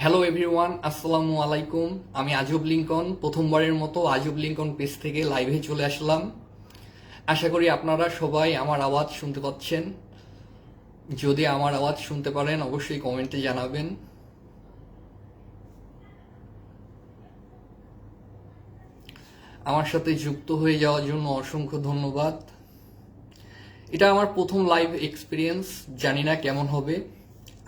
Hello everyone, আসসালামু আলাইকুম। আমি আজব লিঙ্কন প্রথমবারের মতো আজব লিঙ্কন পেজ থেকে লাইভে চলে আসলাম। আশা করি আপনারা সবাই আমার আওয়াজ শুনতে পাচ্ছেন। যদি আমার আওয়াজ শুনতে পারেন অবশ্যই কমেন্টে জানাবেন। আমার সাথে যুক্ত হয়ে যাওয়ার জন্য অসংখ্য ধন্যবাদ। এটা আমার প্রথম লাইভ এক্সপিরিয়েন্স, জানি না কেমন হবে।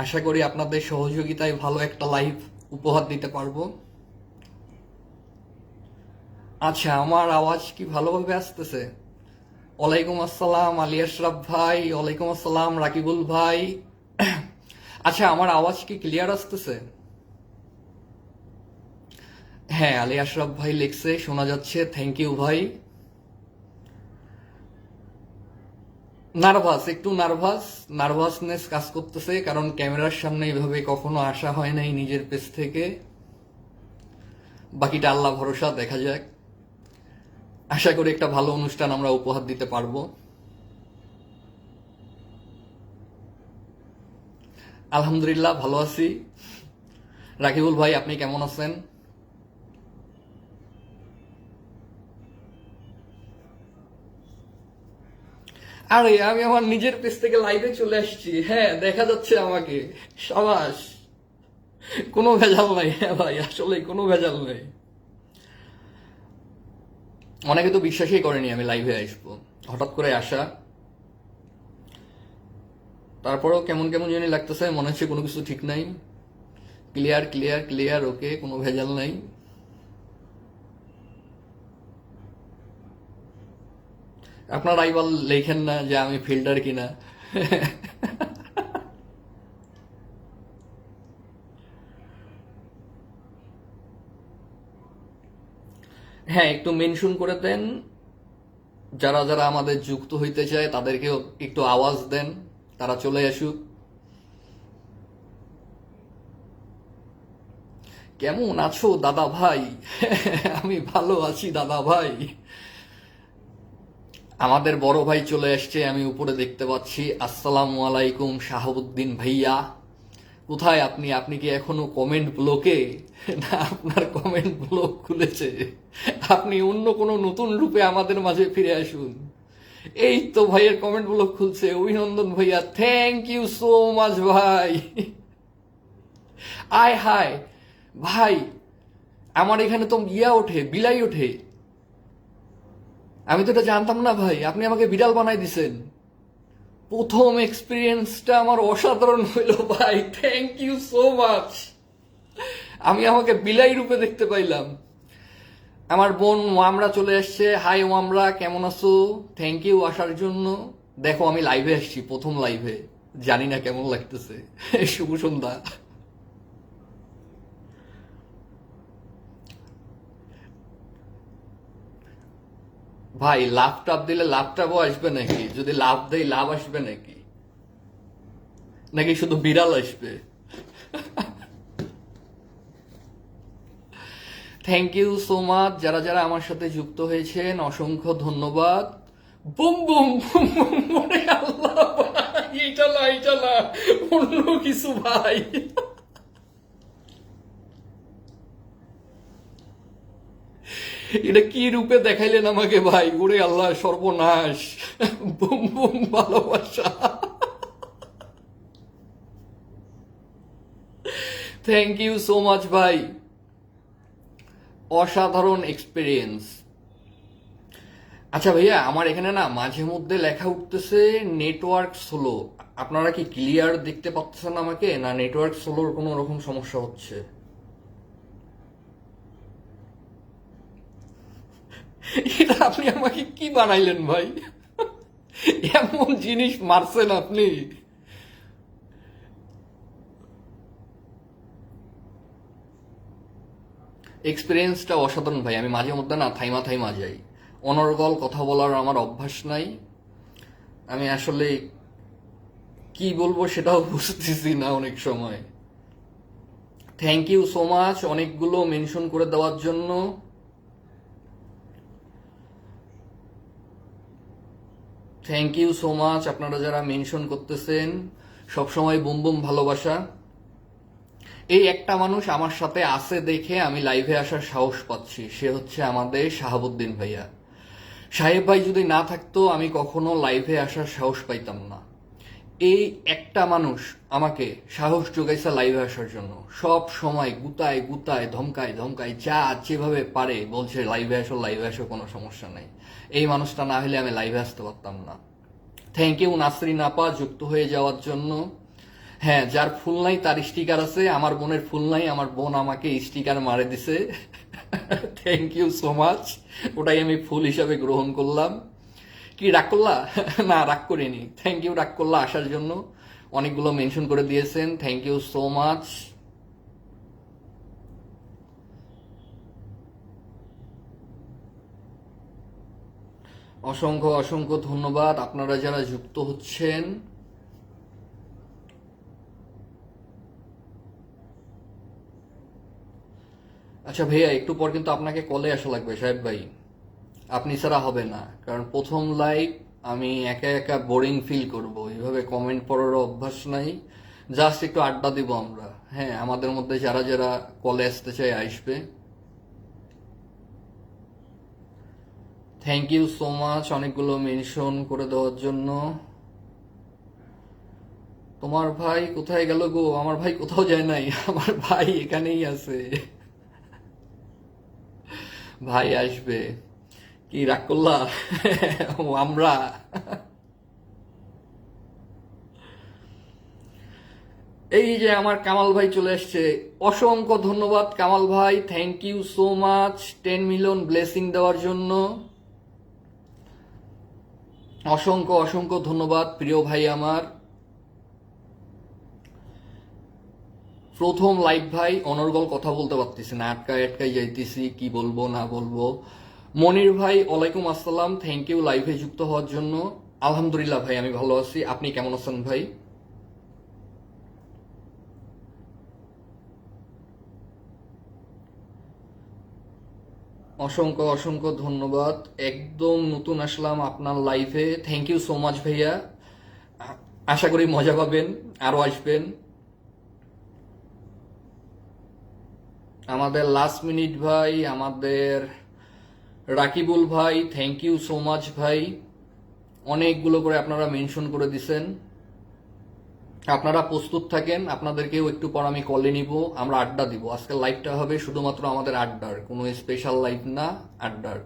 আশা করি আপনাদের সহযোগিতায় ভালো একটা লাইভ উপহার দিতে পারবো। আচ্ছা, আমার আওয়াজ কি ভালোভাবে আসতেছে? ওয়ালাইকুম আসসালাম আলী আশরাফ ভাই, ওয়ালাইকুম আসসালাম রাকিবুল ভাই। আচ্ছা, আমার আওয়াজ কি ক্লিয়ার আসতেছে? হ্যাঁ, আলী আশরাফ ভাই লিখছে শোনা যাচ্ছে, থ্যাংক ইউ ভাই। একটু নার্ভাসনেস কাজ করতেছে, কারণ ক্যামেরার সামনে এভাবে কখনো আসা হয় নাই নিজের পেজ থেকে। বাকিটা আল্লাহ ভরসা, দেখা যাক। আশা করি একটা ভালো অনুষ্ঠান আমরা উপহার দিতে পারবো। আলহামদুলিল্লাহ ভালো আছি। রাকিবুল ভাই, আপনি কেমন আছেন? আরে, আমি আমার নিজের পেজ থেকে লাইভে চলে আসছি। হ্যাঁ, দেখা যাচ্ছে আমাকে। সাবাস। কোনো ভেজাল নাই। হ্যাঁ ভাই, আসলে কোনো ভেজাল নেই। অনেকে তো বিশ্বাসই করেনি আমি লাইভে আসবো, হঠাৎ করে আসা। তারপরেও কেমন কেমন জানি লাগতেছে, মনে হচ্ছে কোনো কিছু ঠিক নাই। ক্লিয়ার ক্লিয়ার ক্লিয়ার, ওকে, কোনো ভেজাল নাই। আপনারা এবার লেখেন না যে আমি ফিল্টার কিনা। হ্যাঁ, একটু মেনশন করে দেন। যারা যারা আমাদের যুক্ত হইতে চায় তাদেরকেও একটু আওয়াজ দেন, তারা চলে আসুক। কেমন আছো দাদা ভাই? আমি ভালো আছি দাদা ভাই। আমাদের বড় ভাই চলে আসছে, আমি উপরে দেখতে পাচ্ছি। আসসালামু আলাইকুম শাহাবুদ্দিন ভাইয়া। কোথায় আপনি? আপনি কি এখনো কমেন্ট ব্লকে? না, আপনার কমেন্ট ব্লক খুলেছে। আপনি অন্য কোনো নতুন রূপে আমাদের মাঝে ফিরে আসুন। এই তো ভাইয়ের কমেন্ট ব্লক খুলছে। অভিনন্দন ভাইয়া, থ্যাংক ইউ সো মাচ ভাই। আয় হায় ভাই, আমার এখানে তো ওঠে, বিলাই ওঠে। আমি তো এটা জানতাম না ভাই, আপনি আমাকে বিড়াল বানাই দিছেন। প্রথম এক্সপিরিয়েন্সটা আমার অসাধারণ হইল ভাই, থ্যাংক ইউ সো মাচ। আমি আমাকে বিলাই রূপে দেখতে পাইলাম। আমার বোন ওয়ামরা চলে আসছে। হাই ওয়ামরা, কেমন আছো? থ্যাংক ইউ আসার জন্য। দেখো, আমি লাইভে আসছি, প্রথম লাইভে। জানি না কেমন লাগতেছে। শুভ সন্ধ্যা। ভাই, লাভ টাপ দিলে লাভ টাপও আসবে নাকি? যদি লাভ দেই লাভ আসবে নাকি? নাকি শুধু বিড়াল আসবে? থ্যাংক ইউ সো মাচ যারা যারা আমার সাথে যুক্ত হয়েছেন, অসংখ্য ধন্যবাদ। বুম বুম বুম বুম, ওরে আল্লাহ ভাই, এইটা না অন্য কিছু ভাই। এটা কি রূপে দেখাইলেন আমাকে ভাই? ওরে আল্লাহ, সর্বনাশ। বুম বুম ভালোবাসা। থ্যাংক ইউ সো মাচ ভাই, অসাধারণ এক্সপিরিয়েন্স। আচ্ছা ভাইয়া, আমার এখানে না মাঝে মধ্যে লেখা উঠতেছে নেটওয়ার্ক স্লো। আপনারা কি ক্লিয়ার দেখতে পাচ্ছেন আমাকে, না নেটওয়ার্ক স্লোর কোনো রকম সমস্যা হচ্ছে? এটা আপনি আমাকে কি বানাইলেন ভাই? এমন জিনিস মারছেন আপনি। এক্সপিরিয়েন্সটা অসাধারণ ভাই। আমি মাঝে মধ্যে না থাইমা থাইমা যাই, অনর্গল কথা বলার আমার অভ্যাস নাই। আমি আসলে কি বলবো সেটাও বুঝতেছি না অনেক সময়। থ্যাংক ইউ সো মাচ অনেকগুলো মেনশন করে দেওয়ার জন্য। থ্যাংক ইউ সো মাচ আপনারা যারা মেনশন করতেছেন। সবসময় বুম বুম ভালোবাসা। এই একটা মানুষ আমার সাথে আছে দেখে আমি লাইভে আসার সাহস পাচ্ছি, সে হচ্ছে আমাদের শাহাবুদ্দিন ভাইয়া। সাহেব ভাই যদি না থাকতো আমি কখনো লাইভে আসার সাহস পাইতাম না। এই একটা মানুষ আমাকে সাহস যোগাইছে লাইভে আসার জন্য। সব সময় গুতায় গুতায় ধমকায় ধমকায় যা যেভাবে পারে বলছে লাইভে আসো কোনো সমস্যা নেই। এই মানুষটা না হলে আমি লাইভে আসতে পারতাম না। থ্যাংক ইউ নাসরিন আপা যুক্ত হয়ে যাওয়ার জন্য। হ্যাঁ, যার ফুল নাই তার স্টিকার আছে, আমার বোনের ফুল নাই, আমার বোন আমাকে স্টিকার মারে দিছে। থ্যাংক ইউ সো মাচ, ওটাই আমি ফুল হিসাবে গ্রহণ করলাম। কি রাগ করলা? না, রাগ করিনি। থ্যাংক ইউ রাগ করলা আসার জন্য, অনেকগুলো মেনশন করে দিয়েছেন, থ্যাংক ইউ সো মাচ। অসংখ্য অসংখ্য ধন্যবাদ আপনারা যারা যুক্ত হচ্ছেন। আচ্ছা ভাইয়া, একটু পর কিন্তু আপনাকে কলে আসা লাগবে সাহেব ভাই, আপনি ছাড়া হবে না। কারণ প্রথম লাইভ আমি একা একা বোরিং ফিল করব, এইভাবে কমেন্ট পড়ার অভ্যাস নাই। জাস্ট একটু আড্ডা দিব আমরা। হ্যাঁ, আমাদের মধ্যে যারা যারা কলে আসতে চায় আসবে। থ্যাংক ইউ সো মাচ অনেকগুলো মেনশন করে দেওয়ার জন্য। তোমার ভাই কোথায় গেল গো? আমার ভাই কোথাও যায় নাই, আমার ভাই এখানেই আছে। ভাই আসবে। কি রাগ করলা? ও, আমরা এই যে আমার কামাল ভাই চলে এসছে, অসংখ্য ধন্যবাদ কামাল ভাই, thank you so much 10 million blessing দেওয়ার জন্য। অসংখ্য অসংখ্য ধন্যবাদ প্রিয় ভাই আমার। প্রথম লাইভ ভাই, অনর্গল কথা বলতে পারতেছি না, আটকায় আটকায় যাইতেছি, কি বলবো না বলবো। মনির ভাই ওয়ালাইকুম আসসালাম, থ্যাংক ইউ লাইভে যুক্ত হওয়ার জন্য। আলহামদুলিল্লাহ ভাই, আমি ভালো আছি, আপনি কেমন আছেন ভাই? অসংখ্য অসংখ্য ধন্যবাদ, একদম নতুন আসলাম আপনার লাইভে, থ্যাংক ইউ সো মাচ ভাইয়া। আশা করি মজা পাবেন, আরো আসবেন। আমাদের লাস্ট মিনিট ভাই, আমাদের রাকিবুল ভাই, থ্যাংক ইউ সো মাচ ভাই, অনেকগুলো করে আপনারা মেনশন করে দিছেন। আপনারা প্রস্তুত থাকেন, আপনাদেরকেও একটু পর আমি কলে নিব, আমরা আড্ডা দিব। আজকের লাইভটা হবে শুধুমাত্র আমাদের আড্ডার, কোনো স্পেশাল লাইভ না, আড্ডার।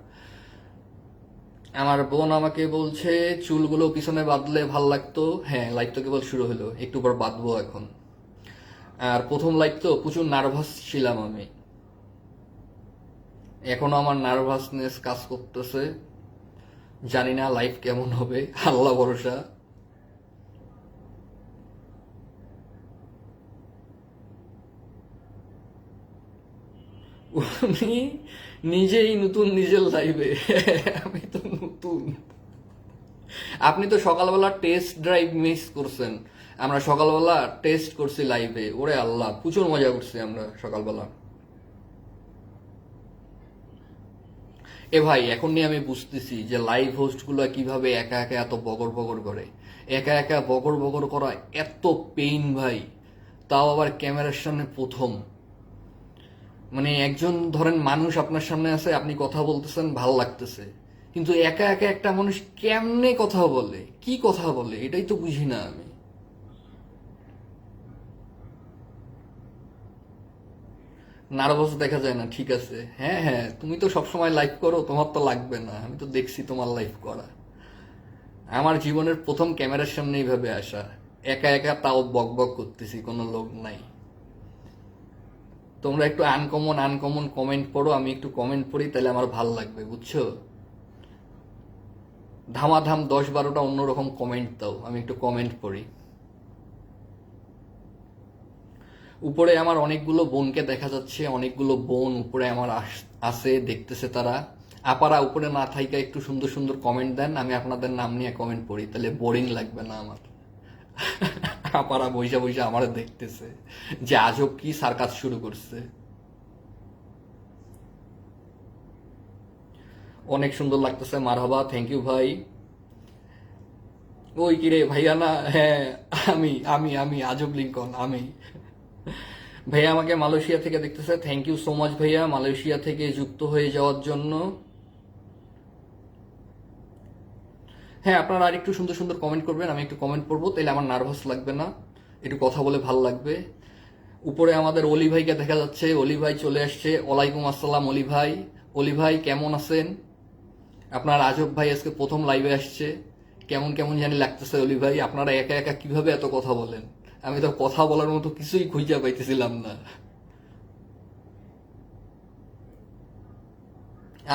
আমার বোন আমাকে বলছে চুলগুলো পিছনে বাঁধলে ভাল লাগতো। হ্যাঁ, লাইভ তো কেবল শুরু হলো, একটু পর বাঁধবো এখন। আর প্রথম লাইভ তো প্রচুর নার্ভাস ছিলাম আমি, এখনো আমার নার্ভাসনেস কাজ করতেছে। জানি না লাইভ কেমন হবে, আল্লাহ ভরসা। উনি নিজেই নতুন নিজের লাইভে, আমি তো নতুন। আপনি তো সকালবেলা টেস্ট ড্রাইভ মিস করছেন, আমরা সকালবেলা টেস্ট করছি লাইভে, ওরে আল্লাহ প্রচুর মজা করছি আমরা সকালবেলা। এ ভাই, এখন নিয়ে আমি বুঝতেছি যে লাইভ হোস্ট গুলা কিভাবে একা একা এত বগর বগর করে। একা একা বগর বগর করা এত পেইন ভাই, তাও আবার ক্যামেরার সামনে প্রথম। মানে একজন ধরেন মানুষ আপনার সামনে আছে, আপনি কথা বলতেছেন, ভাল লাগতেছে, কিন্তু একা একা একটা মানুষ কেমনে কথা বলে, কি কথা বলে, এটাই তো বুঝি না আমি। নার্ভাস দেখা যায় না, ঠিক আছে। হ্যাঁ হ্যাঁ, তুমি তো সবসময় লাইভ করো, তোমার তো লাগবে না, আমি তো দেখছি তোমার লাইভ করা। আমার জীবনের প্রথম ক্যামেরার সামনে এইভাবে আসা, একা একা, তাও বক বক করতেছি, কোনো লোক নাই। তোমরা একটু আনকমন আনকমন কমেন্ট পড়ো, আমি একটু কমেন্ট পড়ি, তাহলে আমার ভাল লাগবে, বুঝছো? ধামাধাম 10-12টা অন্যরকম কমেন্ট দাও, আমি একটু কমেন্ট পড়ি। উপরে আমার অনেকগুলো বোনকে দেখা যাচ্ছে, অনেকগুলো বোন উপরে আমার আছে, দেখতেছে তারা। আপারা উপরে না থাইকা একটু সুন্দর সুন্দর কমেন্ট দেন, আমি আপনাদের নাম নিয়ে কমেন্ট পড়ি, তাহলে বোরিং লাগবে না আমার। আপারা বইসা বইসা আমার দেখতেছে যে আজব কি সার্কাস শুরু করছে। অনেক সুন্দর লাগতেছে, মারহাবা, থ্যাংক ইউ ভাই। ওই কিরে ভাইয়া না? হ্যাঁ, আমি আমি আমি আজব লিঙ্কন, আমি। ভাইয়া আমাকে মালয়েশিয়া থেকে দেখতেছে, থ্যাংক ইউ সো মাচ ভাইয়া মালয়েশিয়া থেকে যুক্ত হয়ে যাওয়ার জন্য। হ্যাঁ, আপনারা আর একটু সুন্দর সুন্দর কমেন্ট করবেন, আমি একটু কমেন্ট পড়বো, তাইলে আমার নার্ভাস লাগবে না, একটু কথা বলে ভাল লাগবে। উপরে আমাদের অলি ভাইকে দেখা যাচ্ছে, অলি ভাই চলে আসছে। ওয়ালাইকুম আসসালাম অলি ভাই। অলি ভাই কেমন আছেন? আপনার আজব ভাই আজকে প্রথম লাইভে আসছে, কেমন কেমন জানি লাগতেছে অলি ভাই। আপনারা একা একা কিভাবে এত কথা বলেন? আমি তো কথা বলার মতো কিছুই খুঁজে পাইতেছিলাম না।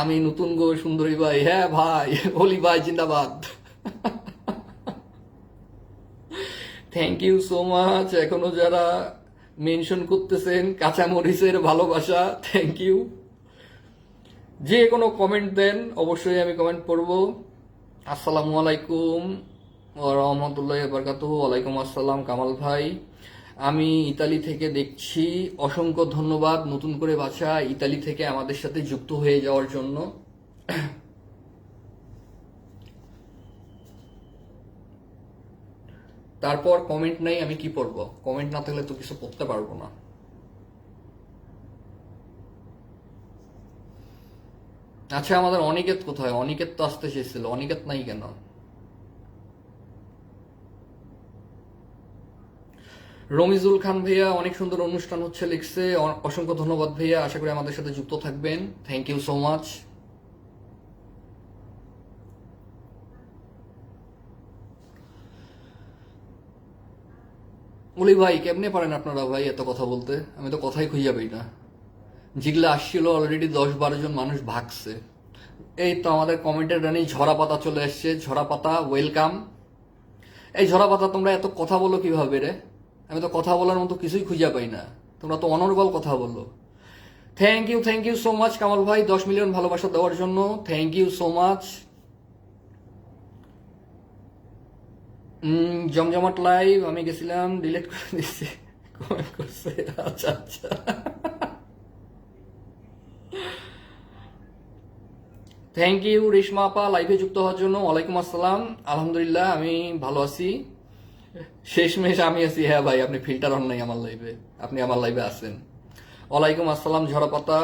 আমি নতুন গো সুন্দরী ভাই। হ্যাঁ ভাই, অলি ভাই জিন্দাবাদ। Thank you so much. এখনো যারা মেনশন করতেছেন কাঁচা মরিচের ভালোবাসা, থ্যাংক ইউ। যে কোনো কমেন্ট দেন, অবশ্যই আমি কমেন্ট পড়ব। আসসালামু আলাইকুম ওয়া রাহমাতুল্লাহি ওয়া বারাকাতুহু। ওয়ালাইকুম আসসালাম কামাল ভাই, আমি ইতালি থেকে দেখছি। অসংখ্য ধন্যবাদ নতুন করে বাছা ইতালি থেকে আমাদের সাথে যুক্ত হয়ে যাওয়ার জন্য। তারপর কমেন্ট নাই, আমি কি পড়বো? কমেন্ট না থাকলে তো কিছু পড়তে পারবো না। আচ্ছা, আমাদের অনিকেত কোথায়? অনিকেত তো আসতে চেয়েছিল, অনিকেত নাই কেন? রমিজুল খান ভাইয়া অনেক সুন্দর অনুষ্ঠান হচ্ছে লিখছে, অসংখ্য ধন্যবাদ ভাইয়া, আশা করি আমাদের সাথে যুক্ত থাকবেন, থ্যাংক ইউ সো মাচ। বলি ভাই কেমনে পারেন আপনারা ভাই এত কথা বলতে? আমি তো কথাই খুঁজে পাই না। যেগুলো আসছিল অলরেডি 10-12 জন মানুষ ভাগছে। এই তো আমাদের কমেন্টের রানী ঝরা পাতা চলে আসছে। ঝরা পাতা ওয়েলকাম। এই ঝরা পাতা, তোমরা এত কথা বলো কিভাবে রে? আমি তো কথা বলার মতো কিছুই খুঁজে পাই না, তোমরা তো অনর্গল কথা বলো। Thank you so much Kamal ভাই 10 মিলিয়ন ভালোবাসা দেওয়ার জন্য, থ্যাংক ইউ সো মাচ। জমজমাট লাইভ আমি গেছিলাম, ডিলিট করে দিচ্ছি, কমেন্ট করছে। আচ্ছা আচ্ছা, থ্যাংক ইউ রেশমা আপা লাইভে যুক্ত হওয়ার জন্য। ওয়ালাইকুম আসসালাম। আলহামদুলিল্লাহ আমি ভালো আছি, শেষমেশ আমি আছি। হ্যাঁ ভাই, আপনি ফিল্টার হন নাই আমার লাইভে, আপনি আমার লাইভে আছেন। ওয়ালাইকুম আসসালাম ঝরা পাতা।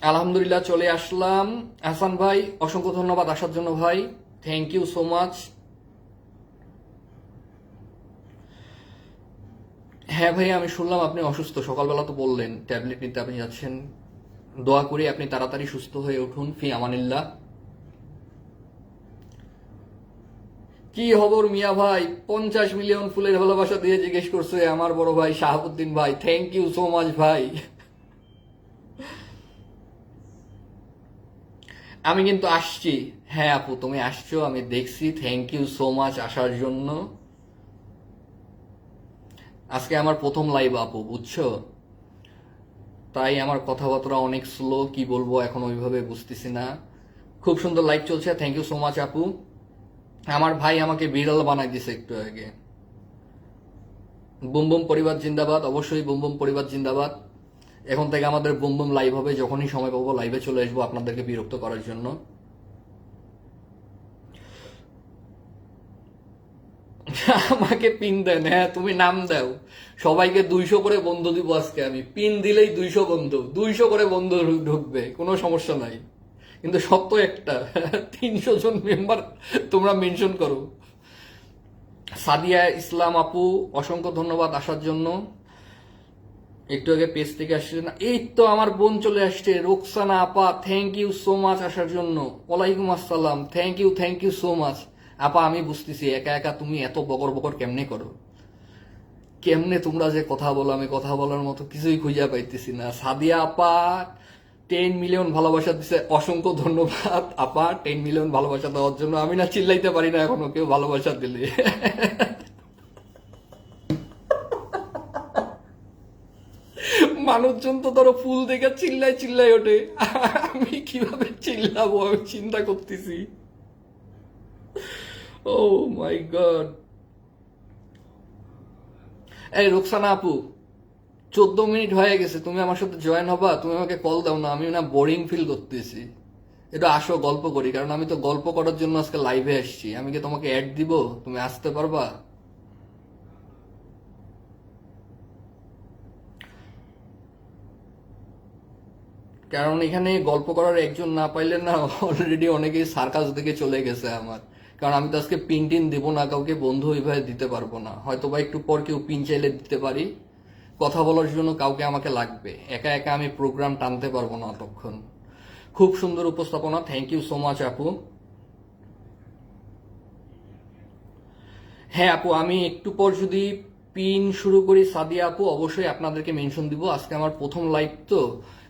আলহামদুলিল্লাহ চলে আসলাম। হাসান ভাই অসংখ্য ধন্যবাদ আসার জন্য ভাই, থ্যাংক ইউ সো মাচ। হ্যাঁ ভাই, আমি শুনলাম আপনি অসুস্থ, সকালবেলা তো বললেন ট্যাবলেট নিতে আপনি যাচ্ছেন। দোয়া করি আপনি তাড়াতাড়ি সুস্থ হয়ে উঠুন, ফি আমানিল্লাহ। কি খবর মিয়া ভাই? 50 মিলিয়ন ফুলের ভালোবাসা দিয়ে জিজ্ঞেস করছে আমার বড় ভাই শাহাবুদ্দিন ভাই, থ্যাংক ইউ সো মাচ ভাই। আমি কিন্তু আসছি। হ্যাঁ আপু, তুমি আসছো, আমি দেখছি, থ্যাংক ইউ সো মাচ আসার জন্য। আজকে আমার প্রথম লাইভ আপু, বুঝছো, তাই আমার কথাবার্তা অনেক স্লো, কি বলবো এখন ওইভাবে বুঝতেছি না। খুব সুন্দর লাইভ চলছে, থ্যাংক ইউ সো মাচ আপু। আমার ভাই আমাকে বিড়াল বানাই দিছে একটু আগে। বুম বুম পরিবার জিন্দাবাদ, অবশ্যই বুম বুম পরিবার জিন্দাবাদ। এখন থেকে আমাদের বুম বুম লাইভ হবে, যখনই সময় পাবো লাইভে চলে আসবো আপনাদেরকে বিরক্ত করার জন্য। আমাকে পিন দেন, হ্যাঁ তুমি নাম দাও, সবাইকে 200 করে বন্ধু দিব আজকে আমি। পিন দিলেই 200 বন্ধু, 200 করে বন্ধু ঢুকবে, কোনো সমস্যা নাই। কিন্তু সত্য একটা, 300 জন মেম্বার তোমরা মেনশন করো। সাদিয়া ইসলাম আপু অসংখ্য ধন্যবাদ আসার জন্য। একটু আগে পেজ থেকে আসছিলেন, এই তো আমার বোন চলে আসছে রোকসানা আপা, থ্যাংক ইউ সো মাচ আসার জন্য। ওয়ালাইকুম আসসালাম, থ্যাংক ইউ সো মাচ। আপা আমি বুঝতেছি একা একা তুমি এত বকর বকর কেমনে করো, কেমনে তোমরা যে কথা বলো, আমি কথা বলার মতো কিছুই খুঁজে পাইতেছি না। সাদিয়া আপা 10 মিলিয়ন ভালোবাসা দিছে, অসংখ্য ধন্যবাদ আপা 10 মিলিয়ন ভালোবাসা দেওয়ার জন্য। আমি না চিল্লাইতে পারি না এখনো, কেউ ভালোবাসা দিলে। মানুষজন তো ধরো ফুল দেখে চিল্লাই চিল্লাই ওঠে, আমি কিভাবে চিল্লাবো আমি চিন্তা করতেছি। ও মাই গড। এই রোকসানা আপু, 14 মিনিট হয়ে গেছে, তুমি আমার সাথে জয়েন হবা? তুমি আমাকে কল দাও না, আমি না বোরিং ফিল করতেছি। এটা আসো গল্প করি, কারণ আমি তো গল্প করার জন্য আজকে লাইভে আসছি। আমি কি তোমাকে অ্যাড দিব? তুমি আসতে পারবা? কারণ এখানে গল্প করার একজন না পাইলে না অলরেডি অনেকেই সার্কাস দিকে চলে গেছে আমার। কারণ আমি তো আজকে পিন টিন দিব না কাউকে, বন্ধু ওইভাবে দিতে পারবো না, হয়তো বা একটু পর কেউ পিন চাইলে দিতে পারি। কথা বলার জন্য কাউকে আমাকে লাগবে, একা একা আমি প্রোগ্রাম টানতে পারবো না অতক্ষণ। খুব সুন্দর উপস্থাপনা, থ্যাংক ইউ সো মাচ আপু। হ্যাঁ আপু, আমি একটু পর যদি পিন শুরু করি সাদিয়া আপু, অবশ্যই আপনাদেরকে মেনশন দিব। আজকে আমার প্রথম লাইভ তো।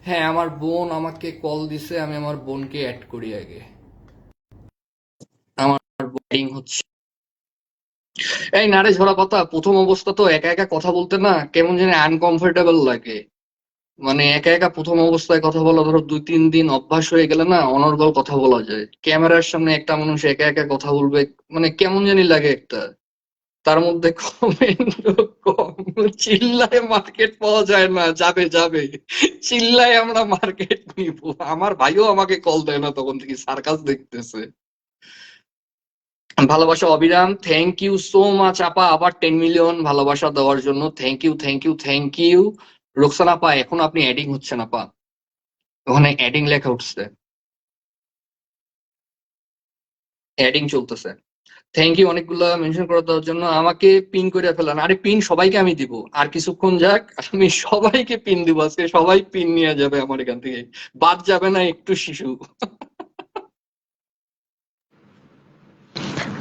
হ্যাঁ, আমার বোন আমাকে কল দিছে, আমি আমার বোনকে অ্যাড করি আগে। আমার বোর্ডিং হচ্ছে। এই নারে ঝরা পাতা, প্রথম অবস্থা তো একা একা কথা বলতে না কেমন জানি আনকমফোর্টেবল লাগে। মানে একা একা প্রথম অবস্থায় কথা বলা, ধরো 2-3 দিন অভ্যাস হয়ে গেলে না অনর্গল কথা বলা যায়। ক্যামেরার সামনে একটা মানুষ একা একা কথা বলবে, মানে কেমন জানি লাগে একটা। তার মধ্যে কমেন্ট কম, চিল্লায় মার্কেট পাওয়া যায় না। যাবে যাবে, চিল্লায় আমরা মার্কেট নিব। আমার ভাইও আমাকে কল দেয় না তখন থেকে, সার্কাস দেখতেছে। ভালোবাসা অবিরাম, থ্যাংক ইউ সো মাচ আপা, আবার 10 মিলিয়ন ভালোবাসা দেওয়ার জন্য thank you thank you thank you. Roksana আপা, এখন আপনি অ্যাডিং হচ্ছেন আপা, ওখানে অ্যাডিং লেখা উঠছে, অ্যাডিং চলতেছে। থ্যাংক ইউ অনেকগুলা মেনশন করে দেওয়ার জন্য। আমাকে পিন করে ফেলান, আরে পিন সবাইকে আমি দিব, আর কিছুক্ষণ যাক আমি সবাইকে পিন দিব। আজকে সবাই পিন নিয়ে যাবে আমার এখান থেকে, বাদ যাবে না একটু শিশু।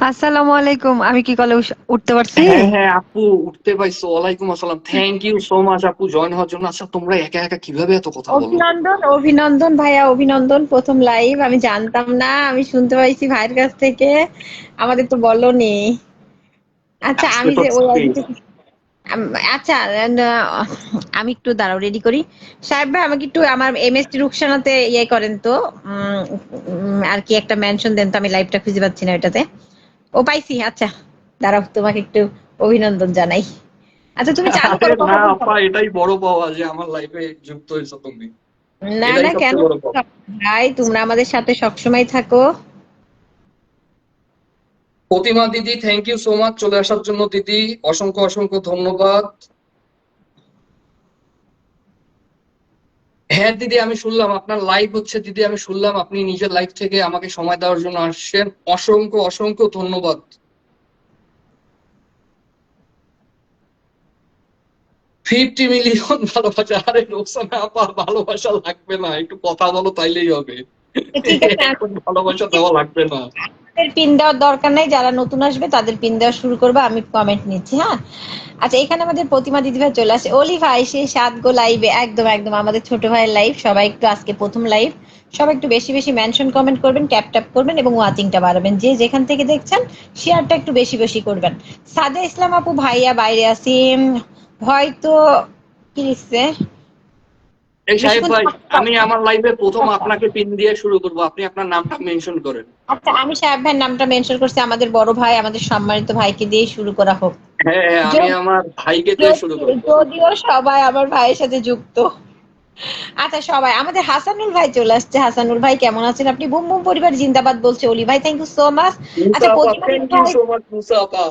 আসসালামু আলাইকুম। আমি কি কলে উঠতে পারছি? হ্যাঁ হ্যাঁ আপু, উঠতে পাইছো, ওয়ালাইকুম আসসালাম, থ্যাংক ইউ সো মাচ আপু জয়েন হওয়ার জন্য। আচ্ছা তোমরা একা একা কিভাবে এত কথা বলো? অভিনন্দন, অভিনন্দন ভাইয়া, অভিনন্দন। প্রথম লাইভ আমি জানতাম না, আমি শুনতে পাইছি ভাইয়ের কাছ থেকে। আমাদের তো বলনি। আচ্ছা আজকে আমি তো যে ওই ছুটি। আচ্ছা আমি একটু দাঁড়াও, রেডি করি। সাহেব ভাই আমাকে একটু আমার এমএসটি রুকসানাতে ইয়ে করেন তো, আর কি একটা মেনশন দেন তো, আমি লাইভটা খুঁজে পাচ্ছি না ওইটাতে। ও পাইছি, আচ্ছা দাঁড়াও, তোমাকে একটু অভিনন্দন জানাই। আচ্ছা তুমি চালু আরে করো, না কথা বলতে। আপা, এটাই বড় পাওয়া যে আমার লাইফে যুক্ত হয়েছো তুমি, না এটাই না, কেন? সবচেয়ে বড় পাওয়া। ভাই তোমরা আমাদের সাথে সবসময় থাকো। প্রতিমা দিদি, থ্যাংক ইউ সো মাচ চলে আসার জন্য দিদি, অসংখ্য অসংখ্য ধন্যবাদ। হ্যাঁ দিদি, আমি শুনলাম আপনার লাইভ হচ্ছে দিদি, আমি শুনলাম আপনি নিজের লাইভ থেকে আমাকে সময় দেওয়ার জন্য আসছেন, অসংখ্য অসংখ্য ধন্যবাদ। 50 মিলিয়ন ভালোবাসা, আরে রোকসানা আপা ভালোবাসা লাগবে না, একটু কথা বলো তাইলেই হবে। ঠিক আছে, এখন ভালোবাসা দেওয়া লাগবে না। আমাদের পিন দেওয়ার দরকার নাই, যারা নতুন আসবে তাদের পিন দেওয়া শুরু করবে, আমি কমেন্ট নিচ্ছি, হ্যাঁ। আচ্ছা এখানে আমাদের প্রতিমা দিদি ভাই চলে আসে। অলি ভাই সে 7 গো লাইভে, একদম একদম আমাদের ছোট ভাইয়ের লাইভ। সবাই একটু, আজকে প্রথম লাইভ, সবাই একটু বেশি বেশি মেনশন কমেন্ট করবেন, ট্যাপ ট্যাপ করবেন এবং ওয়াচিংটা বাড়াবেন। যে যেখান থেকে দেখছেন শেয়ারটা একটু বেশি বেশি করবেন। সাদে ইসলাম আপু ভাইয়া বাইরে আছি, হয়তো কি লিখছে এই সাহেব বেশিক্ষণ ভাই, থাকতে আমি পারবো আমার লাইভে প্রথম না। আপনাকে পিন দিয়ে শুরু করবো, আপনি আপনার নামটা মেনশন করেন। আচ্ছা আমি সাহেব ভাইয়ের নামটা মেনশন করছি, আমাদের বড় ভাই, আমাদের সম্মানিত ভাইকে দিয়ে শুরু করা হোক। হ্যাঁ হ্যাঁ, আমি আমার ভাইকে দিয়ে শুরু করবো। যদিও সবাই আমার ভাইয়ের সাথে যুক্ত। আচ্ছা সবাই, আমাদের হাসানুল ভাই চলে আসছে। হাসানুল ভাই কেমন আছেন আপনি? বুম বুম পরিবার জিন্দাবাদ বলছে অলি ভাই, থ্যাংক ইউ সো মাচ। মুসা আচ্ছা আপা, প্রতিমা থ্যাংক দিদি ইউ ভাই, সো মাচ মুসা আপা।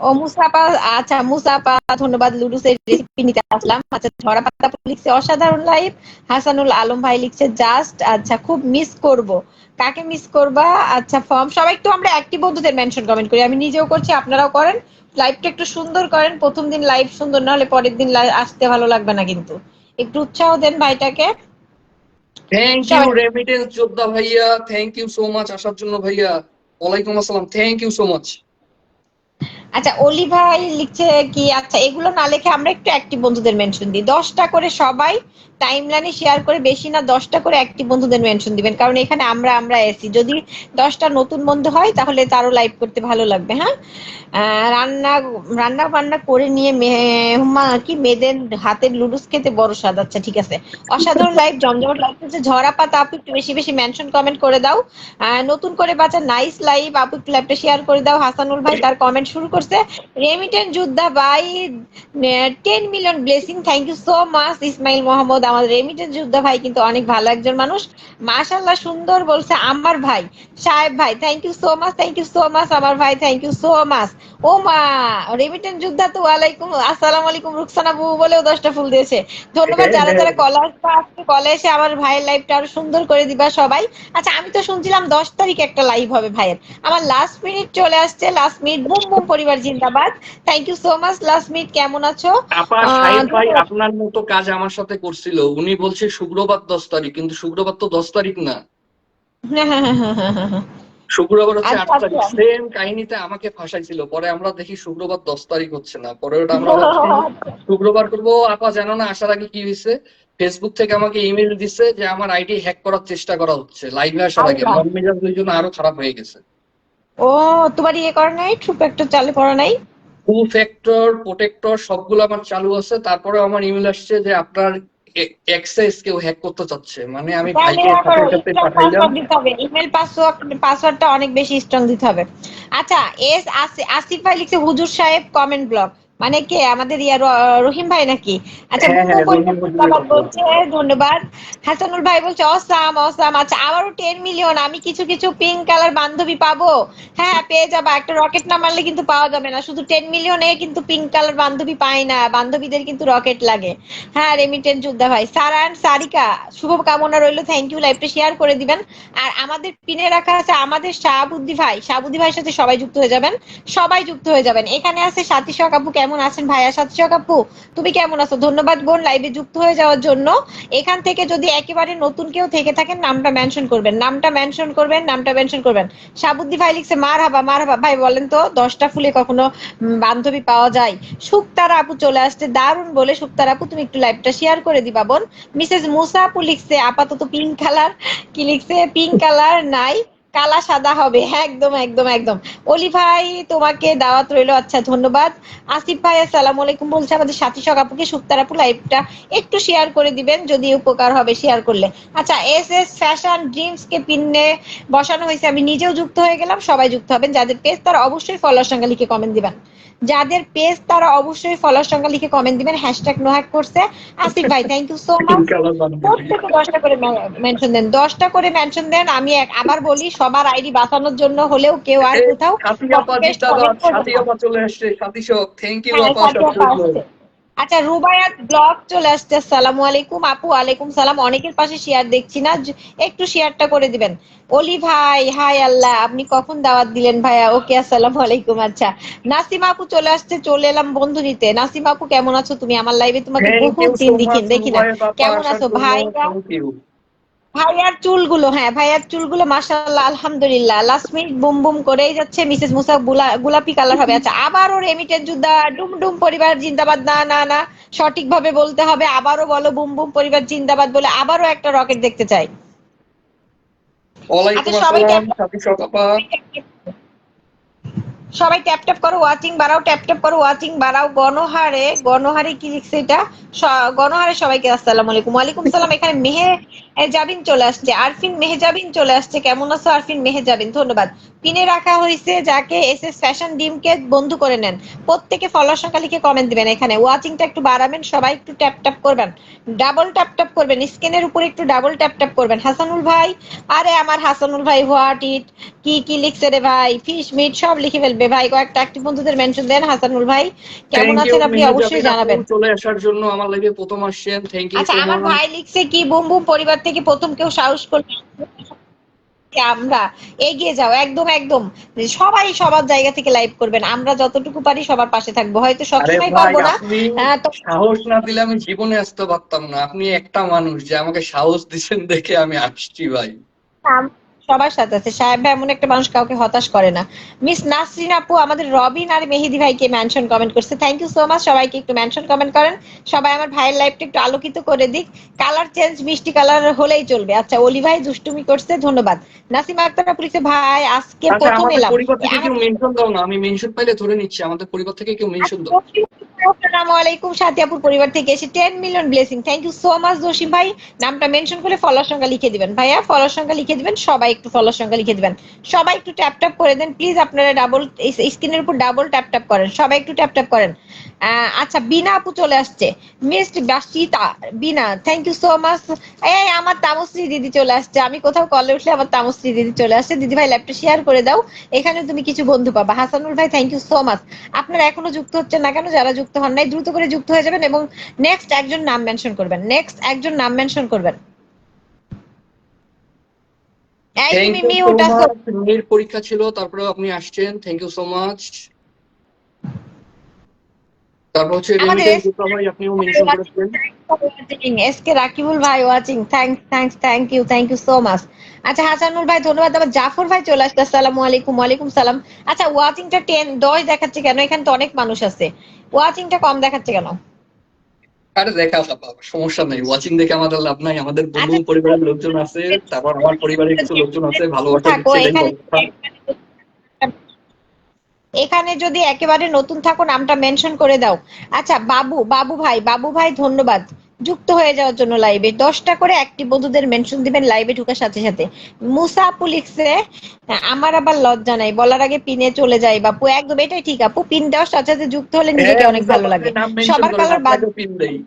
ও মুসাপা, আচ্ছা মুসাপা ধন্যবাদ। লুডুসের রেসিপি নিতে আসলাম। আচ্ছা ঝরা পাতা লিখছে অসাধারণ লাইভ। হাসানুল আলম ভাই লিখছে জাস্ট, আচ্ছা খুব মিস করব। কাকে মিস করবা? আচ্ছা ফর্ম সবাই একটু আমরা অ্যাক্টিভ বন্ধুদের মেনশন কমেন্ট করি, আমি নিজেও করছি আপনারাও করেন। লাইভটা একটু সুন্দর করেন, প্রথম দিন লাইভ সুন্দর না হলে পরের দিন আসতে ভালো লাগবে না কিন্তু। একটু উৎসাহ দেন ভাইটাকে থ্যাংক ইউ সবাই। রেমিটেন্স যোদ্ধা ভাইয়া, থ্যাংক ইউ সো মাচ আসার জন্য ভাইয়া। ওয়ালাইকুম আসসালাম, থ্যাংক ইউ সো মাচ। আচ্ছা অলি ভাই লিখছে কি, আচ্ছা এগুলো না লিখে আমরা একটু অ্যাক্টিভ বন্ধুদের মেনশন দিই, 10টা করে সবাই টাইমলাইনে শেয়ার করে, বেশি না 10টা করে অ্যাক্টিভ বন্ধুদের মেনশন দিবেন, কারণ এখানে আমরা এসি যদি 10টা নতুন বন্ধু হয় তাহলে তারও লাইভ করতে ভালো লাগবে, হ্যাঁ। রান্না রান্না বান্না করে নিয়ে মেহমা কি মেয়েদের হাতের লুডুস খেতে বড় স্বাদ। আচ্ছা ঠিক আছে, অসাধারণ লাইভ, জমজমাট লাইভ হচ্ছে। ঝরা পাতা আপু একটু বেশি বেশি মেনশন কমেন্ট করে দাও। নতুন করে বাচ্চা নাইস লাইভ আপু, একটু লাইভটা শেয়ার করে দাও। হাসানুল ভাই তার কমেন্ট শুরু করে করছে রেমিটেন্স যোদ্ধা ভাই 10 million blessing, thank you so much Ismail Mohammad. আমাদের রেমিটেন্স যোদ্ধা ভাই কিন্তু অনেক ভালো একজন মানুষ, মাশাআল্লাহ সুন্দর বলছে আমার ভাই সাহেব ভাই, thank you so much, thank you so much আমার ভাই, থ্যাংক ইউ সো মাচ। ও মা, রেমিটেন্স যোদ্ধা তো ওয়ালাইকুম আসসালামু আলাইকুম রুকসানা বউ বলেও 10টা ফুল দিয়েছে, ধন্যবাদ। হ্যাঁ যারা হ্যাঁ যারা কলে এসে আমার ভাইয়ের লাইভটা আরো সুন্দর করে দিবা সবাই। আচ্ছা আমি তো শুনছিলাম 10 তারিখ একটা লাইভ হবে ভাইয়ের, আমার লাস্ট মিনিট চলে আসছে, লাস্ট মিনিট বুম বুম পরিবার জিন্দাবাদ, thank you so much. Last minute কেমন আছো? আপা শাহিদ ভাই ধন্যবাদ। আপনার মতো কাজ আমার সাথে করছিল, উনি বলছে শুক্রবার 10 তারিখ, কিন্তু শুক্রবার তো 10 তারিখ না, শুক্রবার হচ্ছে আচ্ছা 8 তারিখ। আচ্ছা সেম কাহিনীতে আমাকে ফাঁসাইছিল, পরে আমরা দেখি শুক্রবার 10 তারিখ হচ্ছে না, পরে ওটা আমরা ভাবছি শুক্রবার করবো। আপা জানো না আসার আগে কি হয়েছে, ফেসবুক থেকে আমাকে ইমেল দিছে যে আমার আইডি হ্যাক করার চেষ্টা করা হচ্ছে লাইভে আসার আগে, আল্লাহ, মন মেজাজ দুই জন্য আরো খারাপ হয়ে গেছে। ও তোমার ইয়ে করে নাই, ট্রু ফ্যাক্টর চালু করা নাই? টু ফ্যাক্টর প্রোটেক্টর সবগুলো আমার চালু আছে, তারপরে আমার ইমেল আসছে যে আপনার অ্যাক্সেস কেউ হ্যাক করতে চাচ্ছে, মানে আমি তাহলে ভাইকে সাথে করো, সাথে স্ট্রং পাঠাইলাম। পাসওয়ার্ড দিতে হবে, ইমেল পাসওয়ার্ডটা অনেক বেশি স্ট্রং দিতে হবে। আচ্ছা, আসিফ ভাই লিখছে হুজুর সাহেব কমেন্ট ব্লক, মানে কে আমাদের রহিম ভাই নাকি? আচ্ছা হ্যাঁ বুবু হ্যাঁ পরিবার রহিম হুজুরের জিন্দাবাদ কথা। বলছে, ধন্যবাদ। হাসানুল ভাই বলছে অসাম অসাম। আচ্ছা আবারও 10 মিলিয়ন, আমি কিছু কিছু পিঙ্ক কালার বান্ধবী পাবো? হ্যাঁ পেয়ে যাবা, একটা রকেট না মারলে কিন্তু পাওয়া যাবে না, শুধু 10 মিলিয়নে কিন্তু পিঙ্ক কালার বান্ধবী পায় না, বান্ধবীদের কিন্তু রকেট লাগে। হ্যাঁ রেমিটেন্স যোদ্ধা ভাই সারা অ্যান্ড সারিকা, শুভ কামনা রইলো, থ্যাংক ইউ, লাইভটা শেয়ার করে দিবেন। আর আমাদের পিনে রাখা আছে আমাদের শাহাবুদ্দি ভাই, শাহাবুদ্দি ভাইয়ের সাথে সবাই যুক্ত হয়ে যাবেন, সবাই যুক্ত হয়ে যাবেন। এখানে আছে সাথী শখ আপু, কেমন আছেন ভাইয়া? সাথী শখ আপু তুমি কেমন আছো? ধন্যবাদ বোন লাইভে যুক্ত হয়ে যাওয়ার জন্য। এখান থেকে যদি একেবারে নতুন কেউ থেকে থাকেন নামটা মেনশন করবেন, নামটা মেনশন করবেন, নামটা মেনশন করবেন। শাহাবুদ্দি ভাই লিখছে মার হাবা ভাই, বলেন তো 10টা ফুলে কখনো বান্ধবী পাওয়া যায়? শুক্তারা আপু চলে আসছে, দারুণ বলে শুক্তারা আপু, তুমি একটু লাইভটা শেয়ার করে দিবা বোন। মিসেস মুসা আপু লিখছে আপাতত পিঙ্ক কালার, কি লিখছে পিঙ্ক কালার নাই, কালা সাদা হবে, হ্যাঁ একদম একদম একদম। অলি ভাই তোমাকে দাওয়াত রইলো, আচ্ছা ধন্যবাদ। আসিফ ভাই আসসালামু আলাইকুম বলছে আমাদের সাথী শখ আপুকে, শুক্তার আপু লাইভটা একটু শেয়ার করে দিবেন যদি উপকার হবে শেয়ার করলে। আচ্ছা এস ফ্যাশন ড্রিমস কে পিনে বসানো হয়েছে, আমি নিজেও যুক্ত হয়ে গেলাম, সবাই যুক্ত হবেন, যাদের পেজ তারা অবশ্যই ফলোয়ার সংখ্যা লিখে কমেন্ট দিবেন, যাদের পেজ তারা অবশ্যই ফলোয়ার সংখ্যা লিখে কমেন্ট দিবেন, হ্যাশট্যাগ নোহ্যাক করছে। আসিফ ভাই thank you so much. Pink colour বান্ধবী। প্রত্যেকে 10টা করে মেনশন দেন, 10টা করে মেনশন দেন। আমি আবার বলি সবার আইডি বাঁচানোর জন্য হলেও কেউ আর এই কোথাও সাথী কপি আপা পেস্ট জিন্দাবাদ, কমেন্ট করবেন সাথী না। আপা চলে আসছে, সাথী শোক, থ্যাংক ইউ হ্যাঁ আপা সাথী সবার আপা জন্য। আসছে। আচ্ছা রুবায়াত ব্লগ চলে আসছে, আসসালামু আলাইকুম আপু। ওয়ালাইকুম সালাম, অনেকের পাশে শেয়ার দেখছি না, একটু শেয়ারটা করে দিবেন। অলি ভাই হাই আল্লাহ, আপনি কখন দাওয়াত দিলেন ভাইয়া? ওকে আসসালামু আলাইকুম। আচ্ছা নাসিমা আপু চলে আসছে, চলে এলাম বন্ধু নিতে। নাসিমা আপু কেমন আছো তুমি? আমার লাইভে তোমাকে থ্যাংক বহুত ইউ দিন সো দেখি মাচ দেখি না, রুবাইয়াত আপা কেমন আসার আছো জন্য, ভাইয়া? Thank you. ভাইয়ার চুলগুলো, হ্যাঁ ভাইয়ার চুলগুলো মাশাআল্লাহ আলহামদুলিল্লাহ, লাস্ট মিনিট বুম বুম করেই যাচ্ছে। মিসেস মুসা গোলাপি কালার হবে। আচ্ছা আবারও রেমিটেন্স যোদ্ধা ডুমডুম পরিবার জিন্দাবাদ, না না না সঠিকভাবে বলতে হবে, আবারও বলো বুম বুম পরিবার জিন্দাবাদ বলে আবারও একটা রকেট দেখতে চাই। আচ্ছা ওয়ালাইকুম সবাই আসসালাম ট্যাপ সাথী শোক আপা। সবাই ট্যাপ ট্যাপ করো, ওয়াচিং বাড়াও, ট্যাপ ট্যাপ করো, ওয়াচিং বাড়াও। গণহারে, গণহারে কি লিখছে এটা? গণহারে সবাইকে আসসালামু আলাইকুম। ওয়ালাইকুম সালাম। এখানে জাবিন চলে আসছে, আরফিন মেহেজাবিন চলে আসছে, কেমন আছো আরফিন মেহেজাবিন? ধন্যবাদ। পিনে রাখা হয়েছে যাকে এস ফ্যাশন ডিমকে বন্ধু করে নেন, প্রত্যেকে ফলোয়ার সংখ্যা লিখে কমেন্ট দিবেন। এখানে ওয়াচিংটা একটু বাড়াবেন, সবাই একটু ট্যাপ ট্যাপ করবেন, ডাবল ট্যাপ ট্যাপ করবেন, স্ক্রিনের উপরে একটু ডাবল ট্যাপ ট্যাপ করবেন। হাসানুল ভাই, আরে আমার হাসানুল ভাই হোয়াট ইট, কি কি লিখছে রে ভাই? ফিশ মিট সব লিখে ফেলবে ভাই, কয়েকটা অ্যাক্টিভ বন্ধুদের মেনশন দেন। হাসানুল ভাই কেমন থ্যাংক ইউ আছেন আপনি অবশ্যই মেহেজাবিন আপু জানাবেন। চলে আসার জন্য, আমার লাইভে প্রথম আসছেন, থ্যাংক ইউ আচ্ছা সো আমার মাচ। ভাই লিখছে কি বুম বুম পরিবার থেকে প্রথম কেউ সাহস করবে আমরা, এগিয়ে যাও একদম একদম, সবাই সবার জায়গা থেকে লাইভ করবেন, আমরা যতটুকু পারি সবার পাশে থাকবো, হয়তো আরে সবসময় ভাই পারবো না। আপনি তো সাহস না দিলে আমি জীবনে আসতে পারতাম না, আপনি একটা মানুষ যে আমাকে সাহস দিচ্ছেন দেখে আমি আসছি ভাই। সবার সাথে আছে, সাহেব ভাই এমন একটা মানুষ কাউকে হতাশ করে না। মিস নাসরিন আপু আমাদের রবিন আর মেহেদি ভাইকে মেনশন কমেন্ট করছে, থ্যাংক ইউ সো মাচ। সবাইকে একটু মেনশন কমেন্ট করেন, সবাই আমার ভাইয়ের লাইফটা একটু আলোকিত করে দিক, কালার চেঞ্জ মিষ্টি কালার হলেই চলবে। আচ্ছা অলি ভাই দুষ্টুমি করছে, ধন্যবাদ। নাসিমা আক্তার আপু লিখছে ভাই আজকে আচ্ছা প্রথম আমাদের এলাম পরিবার থেকে কেউ আমাদের। মেনশন দাও না, আমি মেনশন পাইলে ধরে নিচ্ছি, আমাদের পরিবার থেকে কেউ মেনশন দাও। আসসালামু আলাইকুম, সাথিয়াপুর পরিবার থেকে এসে 10 million blessing, thank you so much Jasim ভাই। নামটা মেনশন করে ফলোয়ার সংখ্যা লিখে দিবেন ভাইয়া, ফলোয়ার সংখ্যা লিখে দিবেন, সবাই একটু ফলোর সংখ্যা লিখে দিবেন। সবাই একটু ট্যাপ ট্যাপ করে দেন প্লিজ, আপনারা ডাবল স্ক্রিনের উপর ডাবল ট্যাপ ট্যাপ করেন, সবাই একটু ট্যাপ ট্যাপ করেন। আচ্ছা বিনা আপু চলে আসছে, miss Basita Bina, thank you so much. এই আমার তামশ্রী দিদি চলে আসছে, আমি কোথাও কলে উঠলে আমার তামশ্রী দিদি চলে আসছে। দিদি ভাই ল্যাপটপ শেয়ার করে দাও, এখানে তুমি কিছু বন্ধু পাবা। হাসানুল ভাই থ্যাংক ইউ সো মাচ। আপনারা এখনো যুক্ত হচ্ছেন না কেন? যারা যুক্ত হন নাই দ্রুত করে যুক্ত হয়ে যাবেন এবং নেক্সট একজন নাম মেনশন করবেন, নেক্সট একজন নাম মেনশন করবেন। এই থ্যাংক তুমি ইউ সো মিউট আছো। মাচ। মেয়ের পরীক্ষা ছিল, তারপরে আপনি আসছেন, থ্যাংক ইউ সো মাচ। তারপর হচ্ছে আমাদের রেমিটেন্স দুটো ভাই আপনিও মেনশন করেছেন। এসকে রাকিবুল ভাই watching, thank you so much. আচ্ছা হাসানুল ভাই ধন্যবাদ। আবার জাফর ভাই চলে আসছে, আসসালামু আলাইকুম। ওয়ালাইকুম সালাম। আচ্ছা ওয়াচিংটা 10 দেখাচ্ছে কেন? এখানে তো অনেক মানুষ আছে, ওয়াচিংটা কম দেখাচ্ছে কেন? আরে দেখা সমস্যা নাই, ওয়াচিং দেখে আমাদের লাভ নাই, আমাদের বন্ধু আচ্ছা পরিবারের লোকজন আছে, তারপর আমার পরিবারের কিছু লোকজন আছে, ভালোবাসা থাকো দিচ্ছে, এটাই এখানে, কথা। এখানে যদি একেবারে নতুন থাকো নামটা মেনশন করে দাও। আচ্ছা বাবু ভাই ধন্যবাদ যুক্ত হয়ে যাওয়ার জন্য লাইভে। 10টা করে অ্যাক্টিভ বন্ধুদের মেনশন দিবেন লাইভে ঢোকার সাথে সাথে। মুসা আপু লিখছে আমার আবার লজ্জা নাই, বলার আগে পিনে চলে যায় বাপু। একদম এটাই ঠিক আপু, পিন দেওয়ার সাথে সাথে যুক্ত হলে নিজেকে হ্যাঁ অনেক মুসাফ ভালো আপনি লাগে। নাম মেনশন সবার করেন, কালার বাদ। আপনাকেও পিন দেই।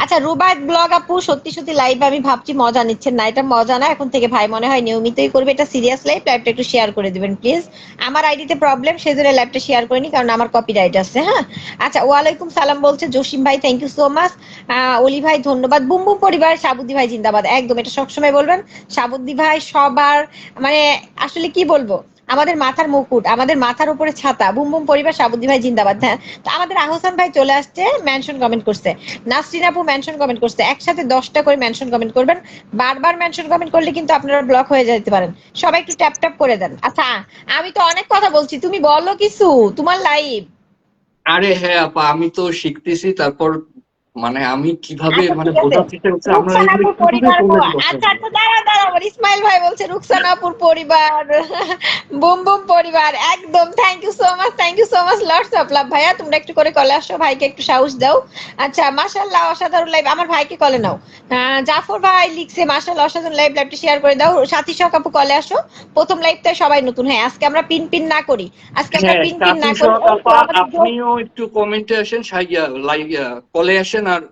আচ্ছা রুবায়ত ব্লগ আপু সত্যি সত্যি লাইভ আমি ভাবছি মজা নিচ্ছেন না, এটা মজা না এখন থেকে ভাই মনে হয় নিয়মিতই করবে, এটা সিরিয়াস লাইভ। লাইভটা একটু শেয়ার করে দিবেন প্লিজ। আমার আইডিতে প্রবলেম সেজন্য লাইভটা শেয়ার করিনি, কারণ আমার কপিরাইট আছে। হ্যাঁ আচ্ছা ওয়ালাইকুম সালাম বলছে জসিম ভাই, থ্যাংক ইউ সো মাচ। অলি ভাই ধন্যবাদ। বুম বুম পরিবার, সাবুদ্দি ভাই জিন্দাবাদ। একদম এটা সবসময় বলবেন, সাবুদ্দি ভাই সবার মানে আসলে কি বলবো, আমাদের মাথার মুকুট, আমাদের মাথার উপরে ছাতা। বুম বুম পরিবার, সাবুদ্দি ভাই জিন্দাবাদ। হ্যাঁ তো আমাদের আহসান ভাই চলে আসছে, মেনশন কমেন্ট করছে। নাসরিন আপু মেনশন কমেন্ট করছে। একসাথে 10টা করে মেনশন কমেন্ট করবেন, বারবার মেনশন কমেন্ট করলে কিন্তু আপনারা ব্লক হয়ে যেতে পারেন। সবাই একটু ট্যাপ ট্যাপ করে দেন। আচ্ছা আমি তো অনেক কথা বলছি, তুমি বলো কিছু, তোমার লাইভ। আরে হ্যাঁ আপা, আমি তো শিখতেছি, তারপর মানে আমি কিভাবে আচ্ছা মানে ঠিক আছে, বোঝার চেষ্টা করছি আমরা এগুলো রুকসানাপুর কিভাবে পরিবার করলে করতে আচ্ছা হবে। আচ্ছা দাঁড়া ইসমাইল ভাই বলছে রুকসানাপুর পরিবার বুম বুম পরিবার। একদম thank you so much lots of love. ভাইয়া তোমরা একটু করে কলে আসো, ভাইকে একটু সাহস দাও। আচ্ছা মাশাআল্লাহ অসাধারণ লাইভ, আমার ভাইকে কলে নাও। জাফর ভাই লিখছে মাশাআল্লাহ অসাধারণ লাইভ, লাইভটা শেয়ার করে দাও। সাথী শখ আপু কলে আসো, প্রথম লাইভটা সবাই নতুন। হ্যাঁ আজকে আমরা পিন না করি, আজকে আমরা হ্যাঁ পিন না সাথী করি। শখ এই তো আপা, আমাদের আপনিও একটু কমেন্টে আসেন, লাইভ কলে আসেন। আর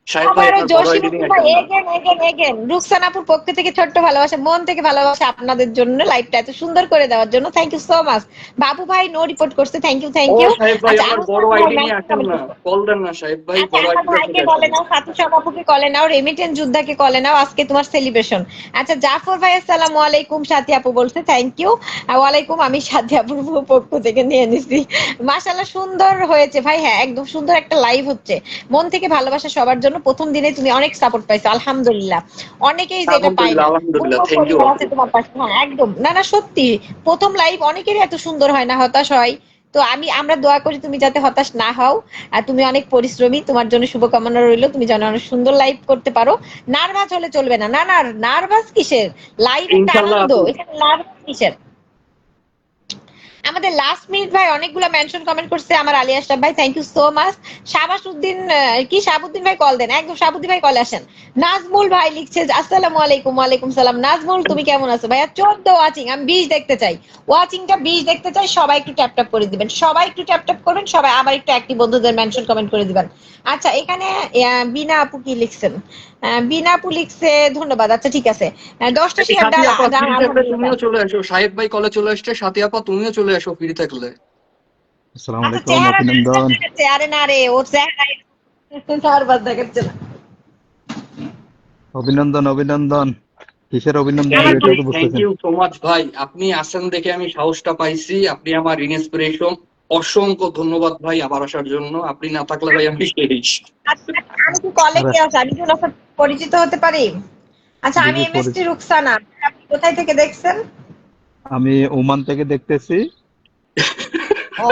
সাহেব ভাই আবারও আপনার বড় জসিম আইডি আপু নিয়ে ভাই আসেন না। এগেন রুকসানাপুর পক্ষ থেকে ছোট্ট ভালোবাসা, মন থেকে ভালোবাসা আপনাদের জন্য, লাইভটা এত সুন্দর করে দেওয়ার জন্য থ্যাংক ইউ সো মাচ। বাবু ভাই নো রিপোর্ট করছে, থ্যাংক ও ইউ। সাহেব ভাই আচ্ছা আমার বড় আহসান ভাই আইডি নিয়ে মেনশন আসেন কমেন্ট না, করছে। কল দেন না সাহেব ভাই, আচ্ছা বড় আমার আইডিটা ভাইকে থেকে কলে আসেন। নাও, সাথী সভাপতিকে কলে নাও, রেমিটেন্স যোদ্ধাকে কলে নাও, আজকে তোমার সেলিব্রেশন। আচ্ছা জাফর ভাই আসসালামু আলাইকুম, সাথী আপু বলছে থ্যাংক ইউ। ওয়ালাইকুম, আমি সাথী আপুর পক্ষ থেকে নিয়ে নিছি। মাশাআল্লাহ সুন্দর হয়েছে ভাই, হ্যাঁ একদম সুন্দর একটা লাইভ হচ্ছে। মন থেকে ভালোবাসা সবার জন্য। প্রথম দিনে তুমি অনেক সাপোর্ট পাইছো আলহামদুলিল্লাহ, অনেকেই যেটা পায় আলহামদুলিল্লাহ না। আলহামদুলিল্লাহ, বন্ধু থ্যাংক ইউ পরিবার আপু। আছে তোমার পাশে, হ্যাঁ একদম না সত্যি। প্রথম লাইভ অনেকেরই এত সুন্দর হয় না, হতাশ হয়। তো আমরা দোয়া করি তুমি যাতে হতাশ না হও। আর তুমি অনেক পরিশ্রমী, তোমার জন্য শুভকামনা রইলো, তুমি যেন অনেক সুন্দর লাইভ করতে পারো। নার্ভাস হলে চলবে না, নার্ভাস কিসের, লাইভ একটা ইনশাল্লাহ আনন্দ, আপু। এখানে নার্ভাস কিসের। আমাদের লাস্ট মিনিট ভাই অনেকগুলো মেনশন কমেন্ট করছে, আমার আলী আশরাফ ভাই থ্যাংক ইউ সো মাচ। শাবাসউদ্দিন কি শাহাবুদ্দিন ভাই কল দেন, একদম শাহাবুদ্দিন ভাই কলে আসেন। নাজমুল ভাই লিখছে আসসালামু আলাইকুম। ওয়ালাইকুম সালাম। নাজমুল তুমি কেমন আছো ভাইয়া? 14 ওয়াচিং, আমি 20 দেখতে চাই, ওয়াচিংটা 20 দেখতে চাই। সবাই একটু ট্যাপ ট্যাপ করে দিবেন, সবাই একটু ট্যাপ ট্যাপ করবেন, সবাই আবার একটু অ্যাক্টিভ বন্ধুদের মেনশন কমেন্ট করে দিবেন। আচ্ছা এখানে বিনা আপু কি লিখছেন? বিনা আপু লিখছে ধন্যবাদ। আচ্ছা ঠিক আছে, 10টা শেয়ার সাথী ডালা আপা ফ্রি থাকলে আলহামদুলিল্লাহ। তুমিও চলে আসো, সাহেব ভাই কলে চলে আসছে, সাথী আপা তুমিও চলে আসো ফ্রি থাকলে। আসসালামু আচ্ছা আলাইকুম, চেহারা অভিনন্দন। দেখাচ্ছে, আরে না রে ওর চেহারা বারবার দেখাচ্ছে না। অভিনন্দন অভিনন্দন। কিসের অভিনন্দন হলো থ্যাংক ইউ এটাই তো থ্যাংক বুঝতেছেন। ইউ সো মাচ ভাই, আপনি আছেন দেখে আমি সাহসটা পাইছি, আপনি আমার ইন্সপিরেশন। অসংখ্য ধন্যবাদ ভাই আবার আসার জন্য, আপনি না থাকলে ভাই আমি শেষ। আচ্ছা, আমি কি কলে আরে কে আছে, আমি কি ওনার সাথে পরিচিত হতে পারি? আচ্ছা আমি দিদি এমএসটি রুকসানা, আপনি কোথায় থেকে দেখছেন? আমি ওমান থেকে দেখতেছি। ও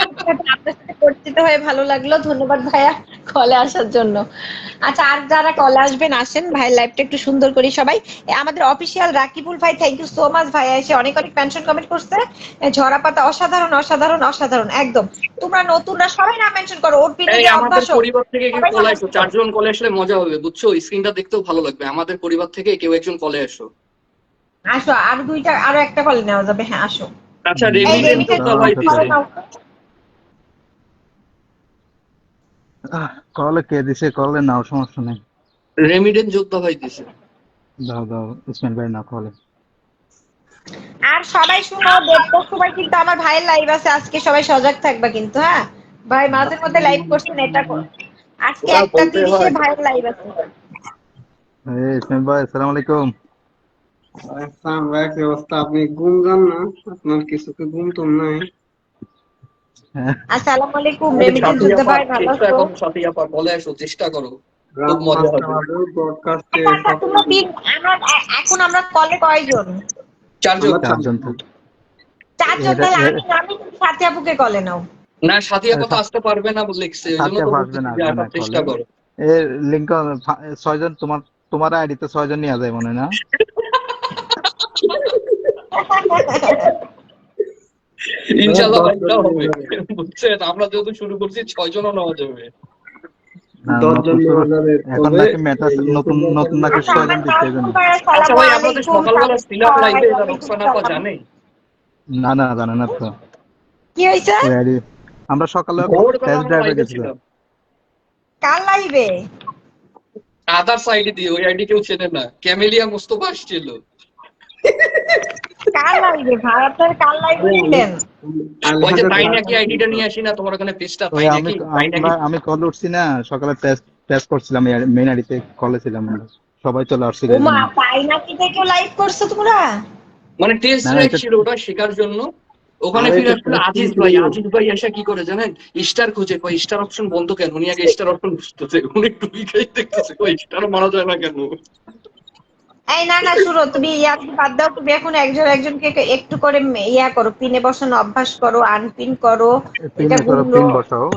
আচ্ছা, আপনার সাথে পরিচিত হয়ে ভালো লাগলো, ধন্যবাদ ভাইয়া। কলে আসার জন্য। আচ্ছা, আর যারা কলে আসবেন আসেন, ভাই লাইভটা একটু সুন্দর করি সবাই। আমাদের অফিসিয়াল রাকিবুল ভাই, থ্যাংক ইউ সো মাচ ভাই, এসে অনেক অনেক মেনশন কমেন্ট করছে। ঝরা পাতা অসাধারণ অসাধারণ অসাধারণ একদম। তোমরা নতুনরা সবাই না মেনশন করো, ওর পিনে এই যে আমাদের অভ্যাস হোক। পরিবার থেকে কেউ সবাই কলে না আসো, mention করো। 4 জন কলে আসলে মজা হবে বুঝছো, স্ক্রিনটা দেখতেও ভালো লাগবে। আমাদের পরিবার থেকে কেউ একজন কলে আসো। আসো, আর দুইটা, আরো একটা কলে নেওয়া যাবে, হ্যাঁ আসো। আচ্ছা, এই রেমিটেন্স রেমিটেন্স তো ভাই কলে দিছে। নাও। কলে কে দিছে? কলে নাও, সমস্যা নেই। রেমিটেন্স যোদ্ধা ভাই দিছে। দাও দাও, ইসমাইল ভাই না কলে। আর সবাই শুনো, দেড়টার সময় কিন্তু আমার ভাইয়ের লাইভ আছে আজকে, সবাই সজাগ থাকবা কিন্তু, হ্যাঁ। ভাই মাঝে মধ্যে লাইভ করছেন, এটা আজকে ওটা বলতে 1:30-এ হয়। ভাইয়ের লাইভ আছে। ইসমাইল ভাই, আসসালামু আলাইকুম। আসসালাম ভাই, কি অবস্থা? আপনি ঘুম যান না? আপনার কিছু কি ঘুম টুম নাই? হ্যাঁ, আসসালামু আলাইকুম আমাদের রেমিটেন্স সাথী যোদ্ধা আপা, ভাই, ভালো চেষ্টা আছো? করো সাথী আপা, কলে আসো, চেষ্টা করো, খুব রাত মজা 5টা হবে। বাজে ব্রডকাস্টে আচ্ছা, আচ্ছা, সব তোমরা আমরা এখন আমরা কলে কয়জন? 4 জন। আমরা চারজন তো। 4 জন, এটা তাহলে আমি সাথী আপুকে কলে নাও। না, সাথী আপা তো আসতে পারবে না লিখছে, ওই জন্য সাথে তো আসবে বলতেছি না, যে আসবে না আসার চেষ্টা কলে। করো। এর লিঙ্কন 6 জন, তোমার আইডিতে 6 জন নিয়ে যায় মনে হয় না? ইনশাআল্লাহ ভাই, 10 এটা জন হবে নিয়ে যাবে। বুঝছেন, আমরা যেহেতু শুরু করছি 6 জনও নেওয়া যাবে। না, 10 জন নতুন শুরু। নিয়ে যাবে। এখন তবে নাকি মেটা নতুন ইউটিউবার নতুন থাকলে নাকি আচ্ছা, 6 আমার জন দিচ্ছে এই জন্য। ভাই আচ্ছা আসসালামু ভাই, আমাদের আলাইকুম, সকালবেলা সিল আপ লাইভে ওয়ালাইকুম রোকসানা আপা সালাম। জানে? না না, জানে না তো। কি হয়েছে? ওই আইডি আমরা সকালে ভোরবেলা টেস্ট আমরা ড্রাইভে লাইভে গেছিলাম। ছিলাম কার লাইভে? আদার্স আইডি দিয়ে, ওই আইডি কেউ চেনে না। ক্যামেলিয়া মোস্তফা আসছিল। কার লাইভে ভাই, আপনার কার লাইভে ছিলেন? ওই যে আলহাজার তাই নাকি আইডিটা নিয়ে আসি না তোমার ওখানে, পেজটা ওই তাই নাকি, তাই নাকি। আমি কল উঠছি না সকালে, টেস্ট টেস্ট করছিলাম, মেইন আইডিতে কলে ছিলাম আমরা। সবাই চলে আসছিল এই ওমা, জন্য। তাই নাকি দেখে লাইভ করছো তোমরা? মানে টেস্ট না না, ড্রাইভ এটা ছিল ওটা শেখার জন্য। ওখানে আর ফিরে এটা আসলে আজিজ ভাই, আজিজ ভাই এসে কি করে জানেন, স্টার খুঁজে, কই স্টার অপশন বন্ধ কেন, উনি আগে স্টার অপশন খুঁজতেছে, উনি একটু লিখেই দেখতেছে কই স্টার মারা যায় না কেন। এই না না, শুনো, তুমি ইয়া বাদ দাও, তুমি এখন একজন একজনকে একটু করে ইয়া করো, পিনে বসানো অভ্যাস করো, আনপিন করো। এটা পিনে করো, গুলো পিন বসাও।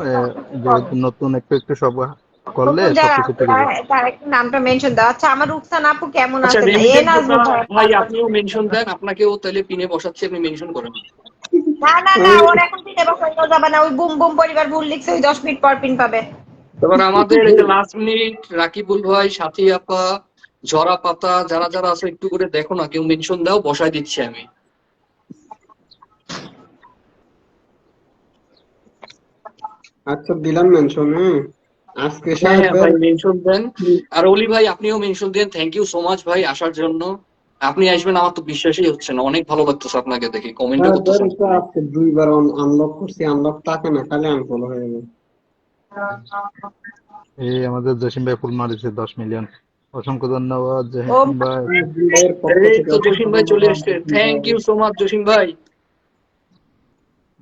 যেহেতু নতুন একটু একটু সব করলে নতুন যারা সবকিছু আছে ঠিক আছে। তার একটু নামটা মেনশন দাও। আচ্ছা, আমার রুকসানা আপু কেমন আচ্ছা, আছেন? এ রেমিটেন্স যোদ্ধা নাজমুল ভাই, ভাই আপনিও মেনশন দেন, আপনাকেও তাহলে পিনে বসাচ্ছি, আপনি মেনশন করেন। না না না, ওর এখন পিনে বসানো যাবে না, ওই বুম বুম পরিবার ভুল লিখছে, ওই 10 মিনিট পর পিন পাবে। এবার আমাদের এই যে লাস্ট মিনিট রাকিবুল ভাই, সাথী আপা, ঝরা পাতা, যারা যারা আছে একটু করে দেখো না, কেউ মেনশন দাও, বসায় দিচ্ছি আমি। আচ্ছা, দিলাম মেনশন। আজকে হ্যাঁ হ্যাঁ সাহেবের ভাই, মেনশন দেন। আর অলি ভাই আপনিও মেনশন দেন। থ্যাংক ইউ সো মাচ ভাই আসার জন্য। আপনি আসবেন আমার তো বিশ্বাসই হচ্ছে না, অনেক ভালো লাগতেছে আপনাকে দেখে, কমেন্টও সাহেবের করতেছেন। তো আজকে 2বার আনলক করছি, আনলক থাকে না, খালি আনফলো হয়ে গেল। এই আমাদের জসিম ভাই ফুল মারিছে 10 মিলিয়ন। অসংখ্য ধন্যবাদ ও জসিম ভাই। ভাইয়ের পক্ষ এই থেকে তো অসংখ্য জসিম ভাই চলে ধন্যবাদ। এসছে, thank you so much Jasim ভাই।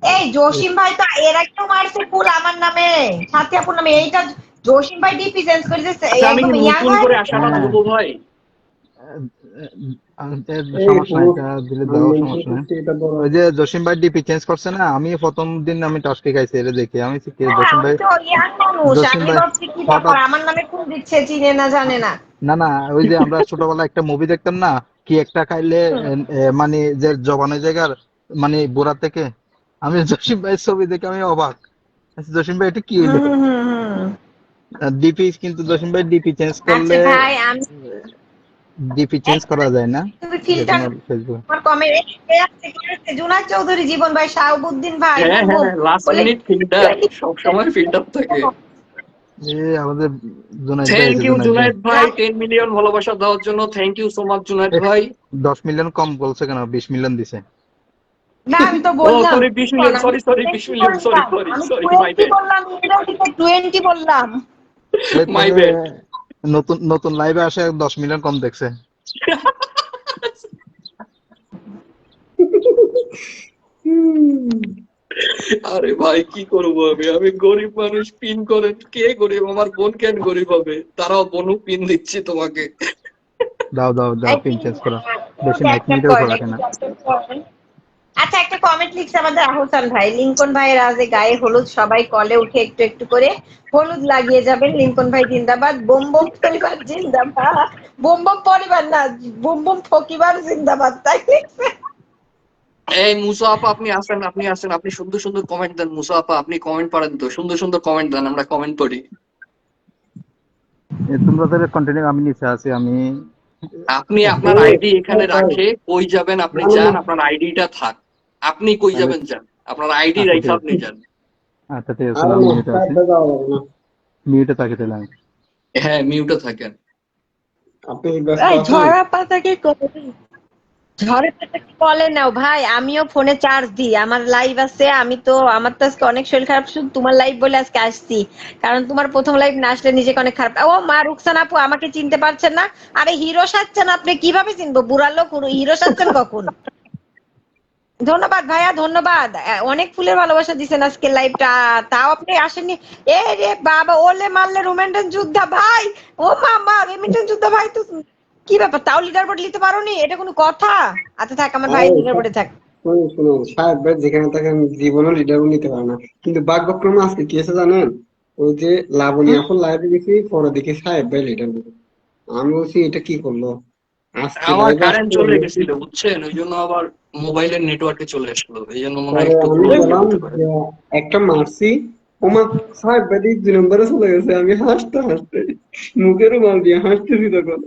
এই জসিম ভাই তো এর আগেও মারছে ফুল আমার নামে, সাথী আপুর নামে। এইটা জসিম ভাই ডিপি চেঞ্জ করে দিয়েছে, আচ্ছা, আমি কি একদম ইয়াং নতুন হয়ে করে গেছে। আসাটা হ্যাঁ, ধরবো ভাই? এই সমস্যা নাই, এটা দিলে আমি দাও, মেনশন সমস্যা নাই। করছি, এটা বড়। ওই যে জসিম ভাই ডিপি চেঞ্জ করছে না, আমি প্রথম দিন আমি টাস্কে খাইছি এটা দেখি, আমি বলছি, কে হ্যাঁ, জসিম ওই ভাই? তো ইয়াং মানুষ, জসিম আমি ভাই ভাবছি কি ব্যাপার, হঠাৎ, আমার নামে ফুল দিচ্ছে, চিনে না জানে না। না না, ওই যে আমরা ছোটবেলায় একটা মুভি দেখতাম না, কি একটা খাইলে মানে যে জবানের জায়গার মানে বুড়া থেকে, আমি জসিম ভাই ছবি দেখে আমি অবাক। আচ্ছা, জসিম ভাই এটা কি হইলো? হুম হুম হুম। ডিপি কিন্তু জসিম ভাই ডিপি চেঞ্জ আচ্ছা করলে, ভাই, আমি ডিপি চেঞ্জ করা যায় না তুমি যে ফিল্টার কোনো ফেসবুক। আমার কমেন্ট জুনাদ চৌধুরী, জীবন ভাই, শাহাবুদ্দিন ভাই, হ্যাঁ বুম বুম হ্যাঁ, লাস্ট বলে মিনিট ফিল্টার, সবসময় ফিল্টার থাকে। আমাদের জুনাইদ ভাই থ্যাংক আছে, ইউ জুনাইদ ভাই। জুনায়েদ ভাই 10 মিলিয়ন ভালোবাসা দেওয়ার জন্য, thank you so much Junayed ভাই। 10 মিলিয়ন কম বলছে কেন? 20 মিলিয়ন দিছে। না, আমি তো ও বললাম sorry, 20 million, sorry sorry, 20 million, sorry sorry আমি সরি, মাই 20 ব্যাড, বললাম, ইংরেজিতে 20 বললাম। মাই তাহলে ব্যাড। নতুন নতুন লাইভে আসে 10 মিলিয়ন কম দেখছে। আরে ভাই কি করবো আমি, আমি গরিব মানুষ, পিন করেন, কে গরিব, আমার বোন কেন গরিব হবে, তারাও বোনও পিন দিচ্ছি তোমাকে। দাও দাও দাও, পিন চেঞ্জ করো। বেশি না, 1 মিনিটের উপর রাখে না। আচ্ছা, একটা কমেন্ট লিখছে আমাদের আহসান ভাই, লিঙ্কন ভাইয়ের আজ গায়ে হলুদ, সবাই কলে উঠে একটু একটু করে হলুদ লাগিয়ে যাবেন। লিঙ্কন ভাই জিন্দাবাদ, বোম বোম পরিবার জিন্দাবাদ, বোম বোম পরিবার না, বোম বোম ফকিবার জিন্দাবাদ, তাই লিখছে। এই মুসা আপা আপনি আসেন, আপনি সুন্দর সুন্দর কমেন্ট দেন। মুসা আপা আপনি কমেন্ট পড়েন তো, সুন্দর সুন্দর কমেন্ট দেন, আমরা কমেন্ট পড়ি। তোমরা তাহলে কন্টিনিউ, আমি নিচে আছি, আমি আপনি আপনার আইডি এখানে রাখে কই যাবেন, আপনি যান, আপনার আইডিটা থাক, আপনি কই যাবেন যান, আপনার আইডি আচ্ছা রাখে ঠিক আপনি আছে, যান। আচ্ছা ঠিক আছে, আরে আমি না, মিউটে আছি, সাহেব যাওয়া যাবে না। মিউটে থাকি তাহলে আমি। হ্যাঁ মিউটে থাকেন। আপনি ব্যস্ত এই আছেন? ঝরা পাতাকে ঝড়ে পাতাকে কলে নাও ভাই, আমিও ফোনে চার্জ দিই, আমার লাইভ আছে, আমি তো, আমার তো আজকে অনেক শরীর খারাপ, শুধু তোমার লাইভ বলে আজকে আসছি, কারণ তোমার প্রথম লাইভ না আসলে নিজেকে অনেক খারাপ। ও মা, রুকসানা আপু আমাকে চিনতে পারছেন না? আরে হিরো সাজছেন আপনি, কিভাবে চিনবো? বুড়া লোক, হিরো সাজছেন কখন? ধন্যবাদ ভাইয়া, ধন্যবাদ। অনেক ফুলের ভালোবাসা দিছেন আজকে লাইভটা, তাও আপনি আসেননি। এ রে বাবা, ওলে মারলে রোমান্টিক যুদ্ধা ভাই, ও মামা রোমান্টিক যুদ্ধা ভাই, তো কি ব্যাপার, তাও লিডার বোর্ড নিতে পারোনি? এটা কোনো কথা? আচ্ছা থাক, আমার ভাই আরে লিডার বোর্ডে থাক। শুনুন শুনুন, সাহেব ভাই যেখানে থাকেন জীবনও লিডারও নিতে পারে না, কিন্তু ভাগ্যক্রমে আজকে কি হয়েছে জানেন? ওই যে লাবণী হুম? এখন লাইভে গেছি, পরে দেখি সাহেব ভাই লিডার নিবে। আমি বলছি এটা কি করলো আজকে আমার লাইভে কারেন্ট আসতে চলে হলো। গেছিল বুঝছেন, ওই জন্য আবার মোবাইলের নেটওয়ার্কে চলে আসলো, এই জন্য মনে হয় পরে একটু আমি প্রবলেম বললাম হতে পারে। যে একটা মারছি, ওমা সাহেব ভাই 2 নম্বরে চলে গেছে। আমি হাসতে হাসতে মুখের রুমাল দিয়ে হাসতেছি তখন।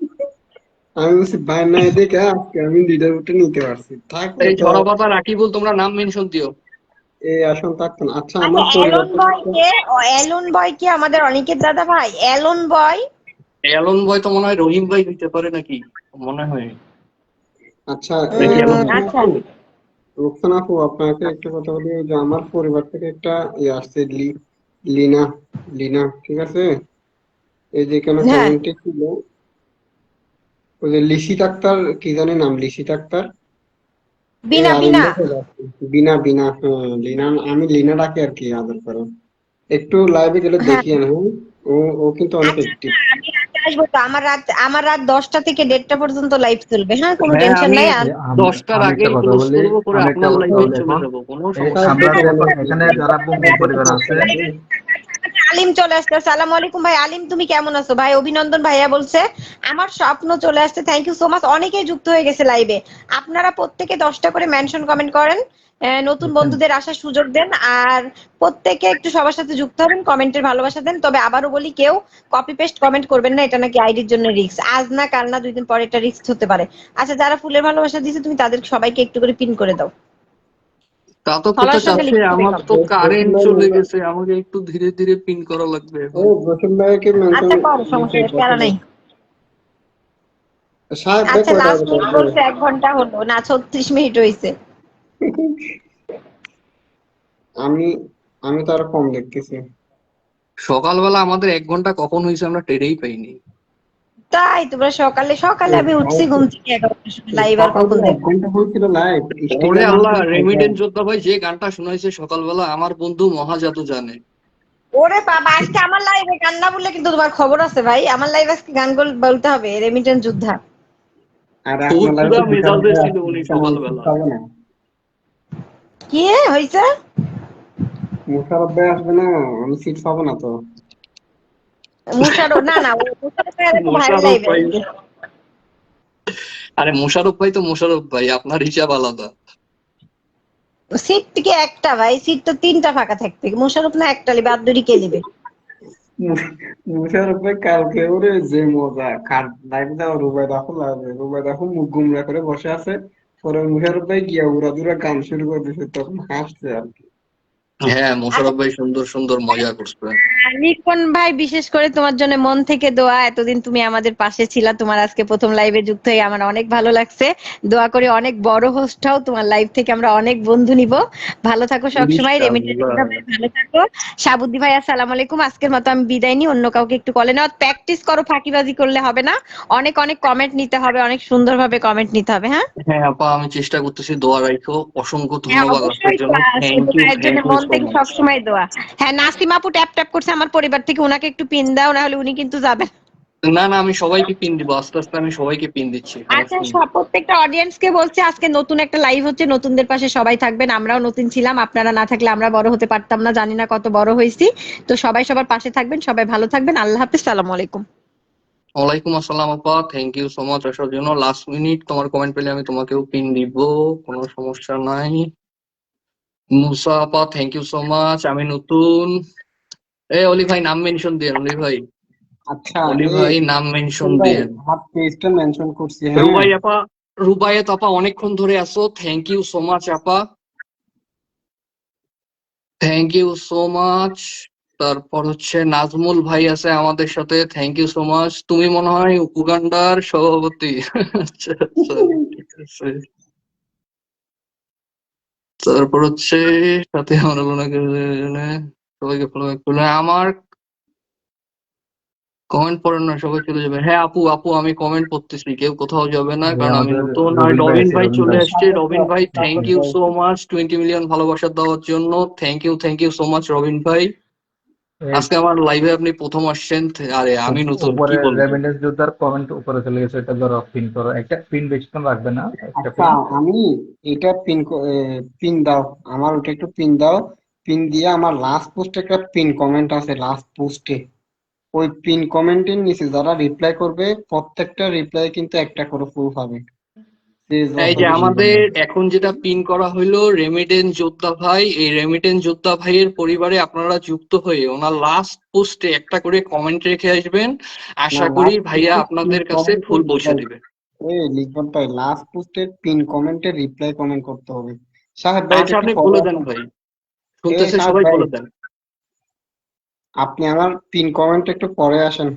আমি বলছি ভাই না, দেখে আজকে আমি লিডার উঠে নিতে পারছি, থাকলে এই তো ঝড়া পাতা রাকিবুল, তোমরা নাম মেনশন দিও। এই আসন থাকতো না। আচ্ছা আচ্ছা, আমার পরিবার অ্যালন থেকে বয় কে? অ্যালন বয় কি আমাদের অনিকেত দাদা ভাই? অ্যালন বয়? অ্যালন বয় তো মনে হয় রহিম ভাই হইতে পারে নাকি, মনে হয়। আচ্ছা নাকি অ্যালন ভাই? আচ্ছা। রুকসানা আপু, আপনাকে একটা কথা বলি, ওই যে আমার পরিবার থেকে একটা ইয়ে আসছে, লিনা, লিনা, ঠিক আছে? এই যে কেন হ্যাঁ, কমেন্টে ছিল, ওই যে লিসিত আক্তার, কি জানি নাম, লিসিত আক্তার, এই বিনা বিনা। আরিন্দা চলে আসছে। বিনা, বিনা, হ্যাঁ লিনা, আমি লিনা ডাকি আর কি আদর করে। একটু লাইভে গেলে হ্যাঁ, দেখিয়ে না, হ্যাঁ? ও কিন্তু অনেক আচ্ছা অ্যাক্টিভ। আচ্ছা, আমি রাতে আসবো তো, আমার রাত 10টা থেকে 1:30 পর্যন্ত লাইভ চলবে, হ্যাঁ কোনো হ্যাঁ টেনশন আমি নাই। আর আমি 10টার আমি একটা আগেই কথা ক্লোজ বলি, করবো, করে আমি একটা আপনার কথা লাইভে বলি চলে এখন, যাবো, কোনো এই সমস্যা আমরা নেই। এখানে যারা বন্ধু পরিবার আছে, আলিম চলে আসছে, আসসালামু আলাইকুম ভাই। আলিম তুমি কেমন আছো ভাই? অভিনন্দন ভাইয়া বলছে আমার স্বপ্ন চলে আসছে, থ্যাংক ইউ সো মাচ। অনেকেই যুক্ত হয়ে গেছে লাইভে, আপনারা প্রত্যেকে 10টা করে মেনশন কমেন্ট করেন, নতুন বুঝছেন? বন্ধুদের আসার সুযোগ দেন, আর প্রত্যেকে একটু সবার সাথে যুক্ত হবেন, কমেন্টের ভালোবাসা দেন। তবে আবারও বলি, কেউ কপি পেস্ট কমেন্ট করবেন না, এটা নাকি আইডির জন্য রিস্ক, আজ না কাল না 2 দিন পরে এটা রিস্ক হতে পারে। আচ্ছা, যারা ফুলের ভালোবাসা দিছে তুমি তাদের সবাইকে একটু করে পিন করে দাও, তা তো করতে ফলোয়ার সংখ্যা চাচ্ছে, লিখতে হবে আমার কম। তো কারেন্ট জসিম চলে ভাই, গেছে, আমাকে একটু ধীরে ধীরে পিন করা লাগবে এখন। ও জসিম ভাইকে মেনশন আচ্ছা করো, সমস্যা দিয়েছে নেই, প্যারা প্রথমে। নেই। সাহেব ভাই আচ্ছা, কয়টা লাস্ট বাজে মিনিট করবে? বলছে 1 ঘন্টা হলো না, 36 মিনিট হয়েছে। আমি আমি তো আরো কম দেখতেছি। সকালবেলা আমাদের 1 ঘন্টা কখন হয়েছে আমরা টেরেই পাইনি। তাই তোমরা সকালে সকালে আমি উঠছি ঘুম থেকে 11টার সময়, লাইভ আর কখন সকালবেলা 1 দেখবো? ঘন্টা হয়েছিল লাইভ, ওরে স্টিকার আল্লাহ, মারছিল সবাই। রেমিডেন্স যোদ্ধা ভাই যে গানটা শুনাইছে সকালবেলা, আমার বন্ধু মহাজাদু জানে। ওরে বাবা, আজকে আমার লাইভে গান না বললে কিন্তু তোমার খবর আছে ভাই, আমার লাইভ আজকে গান বলতে হবে, রেমিটেন্স যোদ্ধা। আর খুব আপনার লাইভে পুরা বিকাল মেজাজে ভাই ছিল আসছে, উনি কেন সকালবেলা। পাবো না? কি হয়েছে? মুশারফ ভাই আসবে না, আমি সিট পাবো না তো। মুশারফ, না না, ও মুশারফ ভাই একটু ভাইরাল মোশাররফ লাইভে। ভাই, আরে মোশাররফ ভাই তো মোশাররফ ভাই, আপনার হিসাব আলাদা। সিট থেকে একটা ভাই, সিট তো 3টা ফাঁকা থাকবে, মুশারফ না একটা লিবে, আর 2টি কে লিবে? মুশারফ ভাই কালকে ওরে যে মজা, কার লাইভ দাও, রুবাইদা ফুল আসবে, রুবাইদা ফুল মুখ গুমরা করে বসে আছে, পরে মুশারফ ভাই গিয়া উড়াদুরা গান শুরু করে দিয়েছে, তখন হাসছে আর কি। হ্যাঁ আচ্ছা, মোশাররফ ভাই সুন্দর সুন্দর মজা করছে। লিখন ভাই বিশেষ করে তোমার জন্য মন থেকে দোয়া, এতদিন তুমি আমাদের পাশে ছিলা, তোমার আজকে প্রথম লাইভে যুক্ত হয়ে আমার অনেক ভালো লাগছে। দোয়া করি অনেক বড় হোস্ট হও, তোমার লাইভ থেকে আমরা অনেক বন্ধু নিব। ভালো থাকো সবসময়, রেমিটেন্স ইনশাআল্লাহ। ভাই ভালো থাকো। সাবুদ্দি ভাই আসসালামু আলাইকুম, আজকের মতো আমি বিদায় নিই, অন্য কাউকে একটু কলে নাও, প্র্যাকটিস করো, ফাঁকিবাজি করলে হবে না, অনেক অনেক কমেন্ট নিতে হবে, অনেক সুন্দরভাবে কমেন্ট নিতে হবে, হ্যাঁ? হ্যাঁ আপা, আমি চেষ্টা করতেছি, দোয়া রাখো, অসংখ্য হ্যাঁ ধন্যবাদ আপনার অবশ্যই জন্য, দোয়া, থ্যাংক শুধু ইউ, ভাইয়ের জন্য থ্যাংক ইউ মন সো থেকে মাচ। সবসময় দোয়া। হ্যাঁ, নাসিমা আপু ট্যাপ ট্যাপ করছে আমার পরিবার থেকে, উনাকে একটু পিন দাও, না হলে উনি কিন্তু যাবেন। না না, আমি সবাইকে পিন দিব, আস্তে আস্তে আমি সবাইকে পিন দিচ্ছি, আচ্ছা, সমস্যা নেই। প্রত্যেকটা অডিয়েন্সকে বলছে আজকে নতুন একটা লাইভ হচ্ছে, নতুনদের পাশে সবাই থাকবেন। আমরাও নতুন ছিলাম, আপনারা না থাকলে আমরা বড় হতে পারতাম না, জানি না কত বড় হয়েছি। তো সবাই সবার পাশে থাকবেন, সবাই ভালো থাকবেন। আল্লাহ হাফিজ, সালামু আলাইকুম। ওয়ালাইকুম আসসালাম আপা, থ্যাংক ইউ সো মাচ আসার জন্য। লাস্ট মিনিট তোমার কমেন্ট পেলে আমি তোমাকেও পিন দিব, কোনো সমস্যা নাই। মুসা আপা থ্যাংক ইউ সো মাচ, আমি নতুন। অলি ভাই নাম মেনশন দিয়েন, অলি ভাই, আচ্ছা, অলি ভাই নাম মেনশন ভাই দিয়েন। আমার পেজটা মেনশন করছি, হ্যাঁ। রুবাই আপা, রুবাইয়াত আপা অনেকক্ষণ ধরে আছো, থ্যাংক ইউ সো মাচ আপা, থ্যাংক ইউ সো মাচ। তারপর হচ্ছে নাজমুল ভাই আছে আমাদের সাথে, থ্যাংক ইউ সো মাচ। তুমি মনে হয় উগান্ডার সভাপতি। আচ্ছা আচ্ছা, ঠিক আছে। তারপর হচ্ছে সাথে আমার সবাইকে ফলো ব্যাক করলে আমার কমেন্ট পড়েন না, সবাই চলে যাবে। হ্যাঁ আপু, আপু আমি কমেন্ট পড়তেছি, কেউ কোথাও যাবে না, এই কারণ আমি আমাদের নতুন। আর রবিন ভাই রবিন আছে, ভাই রবিন চলে ভাই। আসছে, রবিন ভাই thank you so much 20 million ভালোবাসা দেওয়ার জন্য, thank you so much Robin ভাই। এই আজকে আমার লাইভে আপনি প্রথম আসছেন, আরে আমি নতুন, কি উপরে বলবো। রেমিটেন্স যোদ্ধার কমেন্ট উপরে চলে গেছে, এটা ধরো পিন করো, একটা পিন বেশিক্ষণ রাখবে না, একটা আচ্ছা, পিন। আমি এটা পিন দাও, আমার ওটা একটু পিন দাও। পিন দিয়ে আমার লাস্ট পোস্টে একটা পিন কমেন্ট আছে, লাস্ট পোস্টে ওই পিন কমেন্টের নিচে যারা রিপ্লাই করবে প্রত্যেকটা রিপ্লাই কিন্তু একটা করে প্রুফ হবে, যে এই যত যে বেশি আমাদের এখন যেটা পিন করা হইলো রেমিটেন্স যোদ্ধা ভাই, এই রেমিটেন্স যোদ্ধা ভাইয়ের পরিবারে আপনারা যুক্ত হয়ে ওনার লাস্ট পোস্টে একটা করে কমেন্ট রেখে আসবেন, না, আশা করি লাস্ট ভাইয়া পোস্টে পিন আপনাদের কাছে কমেন্টের ফুল পৌঁছে রিপ্লাই, দিবে। লিখবেন ভাই, লাস্ট পোস্টের পিন কমেন্টের রিপ্লাই কমেন্ট করতে হবে। সাহেব ভাই এটা আচ্ছা একটু আপনি পরে বলে দেন আসেন। ভাই, শুনতেছে সাহেব সবাই, ভাই, বলে দেন। আপনি আমার পিন কমেন্ট একটু পরে আসেন।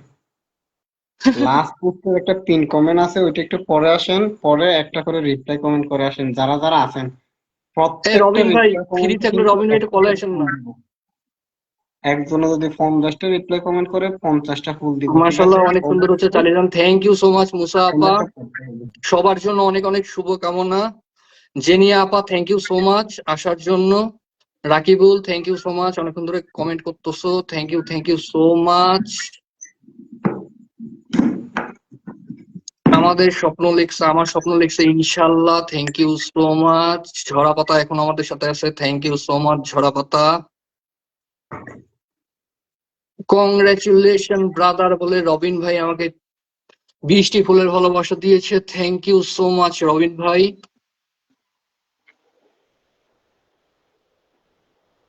লাস্ট পোস্টের একটা পিন কমেন্ট আছে, ওইটা একটু পরে আসেন, পরে একটা করে রিপ্লাই কমেন্ট করে আসেন যারা যারা আছেন। এই প্রত্যেকটা রবিন ভাই রিপ্লাই ফ্রি কমেন্টে থাকলে কিন্তু রবিন ভাই একটু একটা কলে করে আসেন ফুল না। দিব। একজনে যদি 50টা রিপ্লাই কমেন্ট করে 50টা ফুল দিব, ঠিক আছে? মাশাআল্লাহ, অনেক সুন্দর হচ্ছে, চালিয়ে যান। থ্যাংক ইউ সো মাচ মুসা আপা, কমেন্টটা করতে হবে। সবার জন্য অনেক অনেক শুভকামনা। জেনিয়া আপা থ্যাংক ইউ সো মাচ আসার জন্য। Rakibul thank you so much, অনেকক্ষণ ধরে কমেন্ট করতেছো, থ্যাংক ইউ সো মাচ। আমাদের স্বপ্ন লিখছে, আমার স্বপ্ন লিখছে ইনশাল্লাহ, থ্যাংক ইউ সো মাচ। ঝরা পাতা এখন আমাদের সাথে আছে, থ্যাংক ইউ সো মাচ ঝরা পাতা। কংগ্রাচুলেশন ব্রাদার বলে রবিন ভাই আমাকে 20টি ফুলের ভালোবাসা দিয়েছে, thank you so much Robin ভাই।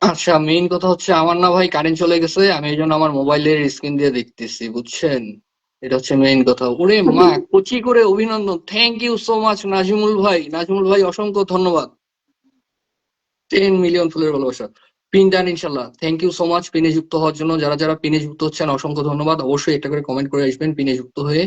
আচ্ছা, মেইন কথা হচ্ছে আমার না ভাই কারেন্ট চলে গেছে, আমি এই জন্য আমার মোবাইলের স্ক্রিন দিয়ে দেখতেছি, বুঝছেন? এটা হচ্ছে মেইন কথা। ওরে মা, কচি করে অভিনন্দন, thank you so much Nazimul ভাই, নাজিমুল ভাই অসংখ্য ধন্যবাদ। 10 মিলিয়ন ফুলের ভালোবাসা, পিন ডান ইনশাল্লাহ, থ্যাংক ইউ সো মাচ পিনে যুক্ত হওয়ার জন্য। যারা যারা পিনে যুক্ত হচ্ছেন অসংখ্য ধন্যবাদ, অবশ্যই একটা করে কমেন্ট করে আসবেন পিনে যুক্ত হয়ে।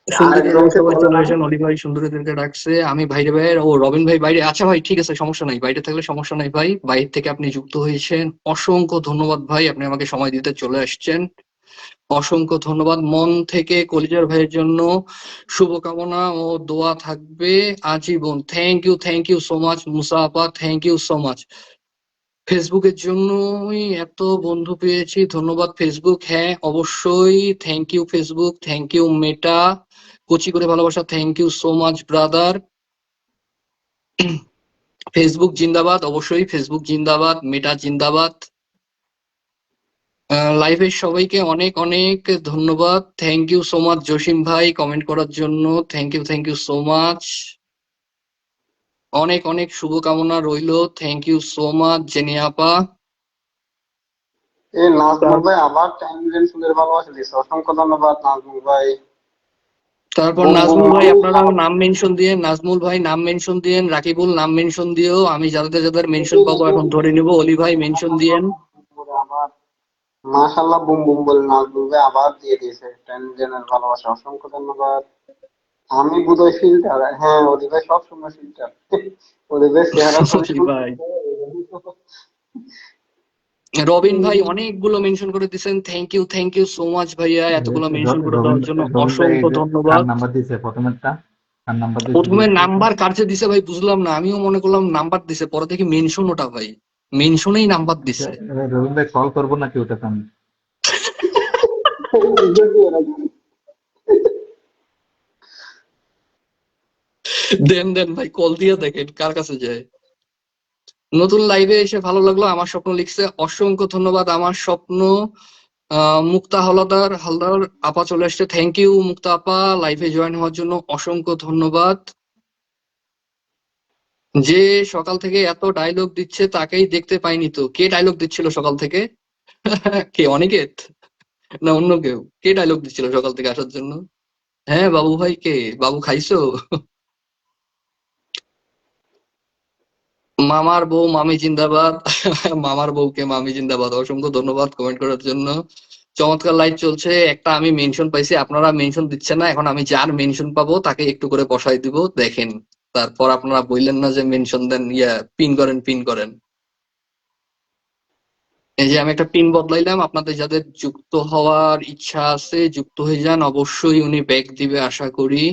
সুন্দরীরা আরেকজনকে সবাই বলে চলে না, আসেন, অলি ভাই সুন্দরীদেরকে ডাকছে, আমি বাইরে বাইরে, ও রবিন ভাই বাইরে, আচ্ছা ভাই ঠিক আছে, সমস্যা নাই, বাইরে থাকলে সমস্যা নাই ভাই, বাইরে থেকে আপনি যুক্ত হয়েছেন, অসংখ্য ধন্যবাদ ভাই, আপনি আমাকে সময় দিতে চলে আসছেন, অসংখ্য ধন্যবাদ মন থেকে। কলিজার ভাইয়ের জন্য শুভকামনা ও দোয়া থাকবে আজীবন, থ্যাংক ইউ সো মাচ মুসা আপা, থ্যাংক ইউ সো মাচ। ফেসবুকের জন্যই এত বন্ধু পেয়েছি, ধন্যবাদ ফেসবুক, হ্যাঁ অবশ্যই, thank you Facebook, thank you Meta, কচি করে ভালোবাসা, thank you so much brother. Facebook জিন্দাবাদ, অবশ্যই ফেসবুক জিন্দাবাদ, মেটা জিন্দাবাদ। লাইভের সবাইকে অনেক অনেক ধন্যবাদ, thank you so much Jasim ভাই কমেন্ট করার জন্য, থ্যাংক ইউ সো মাচ। অনেক অনেক শুভকামনা রইলো, থ্যাংক ইউ সো মাচ জেনিয়া আপা। এই নাজমুল ভাই আবার 10 মিলিয়ন ফুলের ভালোবাসা দিচ্ছে, অসংখ্য ধন্যবাদ নাজমুল ভাই। তারপর বুম বুম নাজমুল ভাই বুম। আপনারাও নাম মেনশন দিয়ে, নাজমুল ভাই নাম মেনশন দিয়েন, রাকিবুল নাম মেনশন দিও, আমি যাদের যাদের মেনশন পাবো এখন ধরে নিব, অলি ভাই মেনশন দিয়েন। আবার মাশাআল্লাহ, বুম বুম বলে নাজমুল ভাই আবার দিয়ে দিয়েছে 10 মিলিয়নের ভালোবাসা, অসংখ্য ধন্যবাদ। আমি বোধহয় ফিল্টার, হ্যাঁ অলি ভাই সবসময় ফিল্টার। অলি ভাই চেহারা খুবই অলি ভাই, সুন্দর। রবিন ভাই অনেকগুলো মেনশন করে দিয়েছেন, থ্যাংক ইউ সো মাচ ভাইয়া, এতগুলো মেনশন করে রবিন দেওয়ার জন্য রবিন ভাই অসংখ্য কার ধন্যবাদ। নাম্বার দিয়েছে প্রথমেরটা? কার নাম্বার দিয়েছে প্রথমে জিজ্ঞেস করতো? নাম্বার কার যে দিছে ভাই বুঝলাম না, আমিও মনে করলাম নাম্বার দিছে, পরে দেখি মেনশন, ওটা ভাই মেনশনেই নাম্বার আচ্ছা, দিছে। রবিন ভাই কল করবো নাকি ওটাতে আমি? দেন দেন ভাই, কল দিয়ে দেখেন কার কাছে যায়। নতুন লাইভে এসে ভালো লাগলো। আমার স্বপ্ন লিখছে, অসংখ্য ধন্যবাদ। আমার স্বপ্ন মুক্তা হালদার আপা চলে আসছে। থ্যাংক ইউ মুক্তা আপা, লাইভে জয়েন হওয়ার জন্য অসংখ্য ধন্যবাদ। যে সকাল থেকে এত ডায়লগ দিচ্ছে তাকেই দেখতে পাইনি তো। কে ডায়লগ দিচ্ছিল সকাল থেকে? কে, অনিকেত না অন্য কেউ? কে ডায়লগ দিচ্ছিল সকাল থেকে আসার জন্য? হ্যাঁ বাবু ভাই, কে বাবু খাইছো? মামার বউ মামি জিন্দাবাদ। মামার বউকে মামি জিন্দাবাদ। অসংখ্য ধন্যবাদ কমেন্ট করার জন্য। চমৎকার লাইভ চলছে। একটা আমি মেনশন পাইছি, আপনারা মেনশন দিচ্ছেন না। এখন আমি যার মেনশন পাবো তাকে একটু করে বসাই দিব, দেখেন। তারপর আপনারা বললেন না যে মেনশন দেন, পিন করেন পিন করেন। এই যে আমি একটা পিন বদলাইলাম, আপনাদের যাদের যুক্ত হওয়ার ইচ্ছা আছে যুক্ত হয়ে যান। অবশ্যই উনি ব্যাক দিবে আশা করি।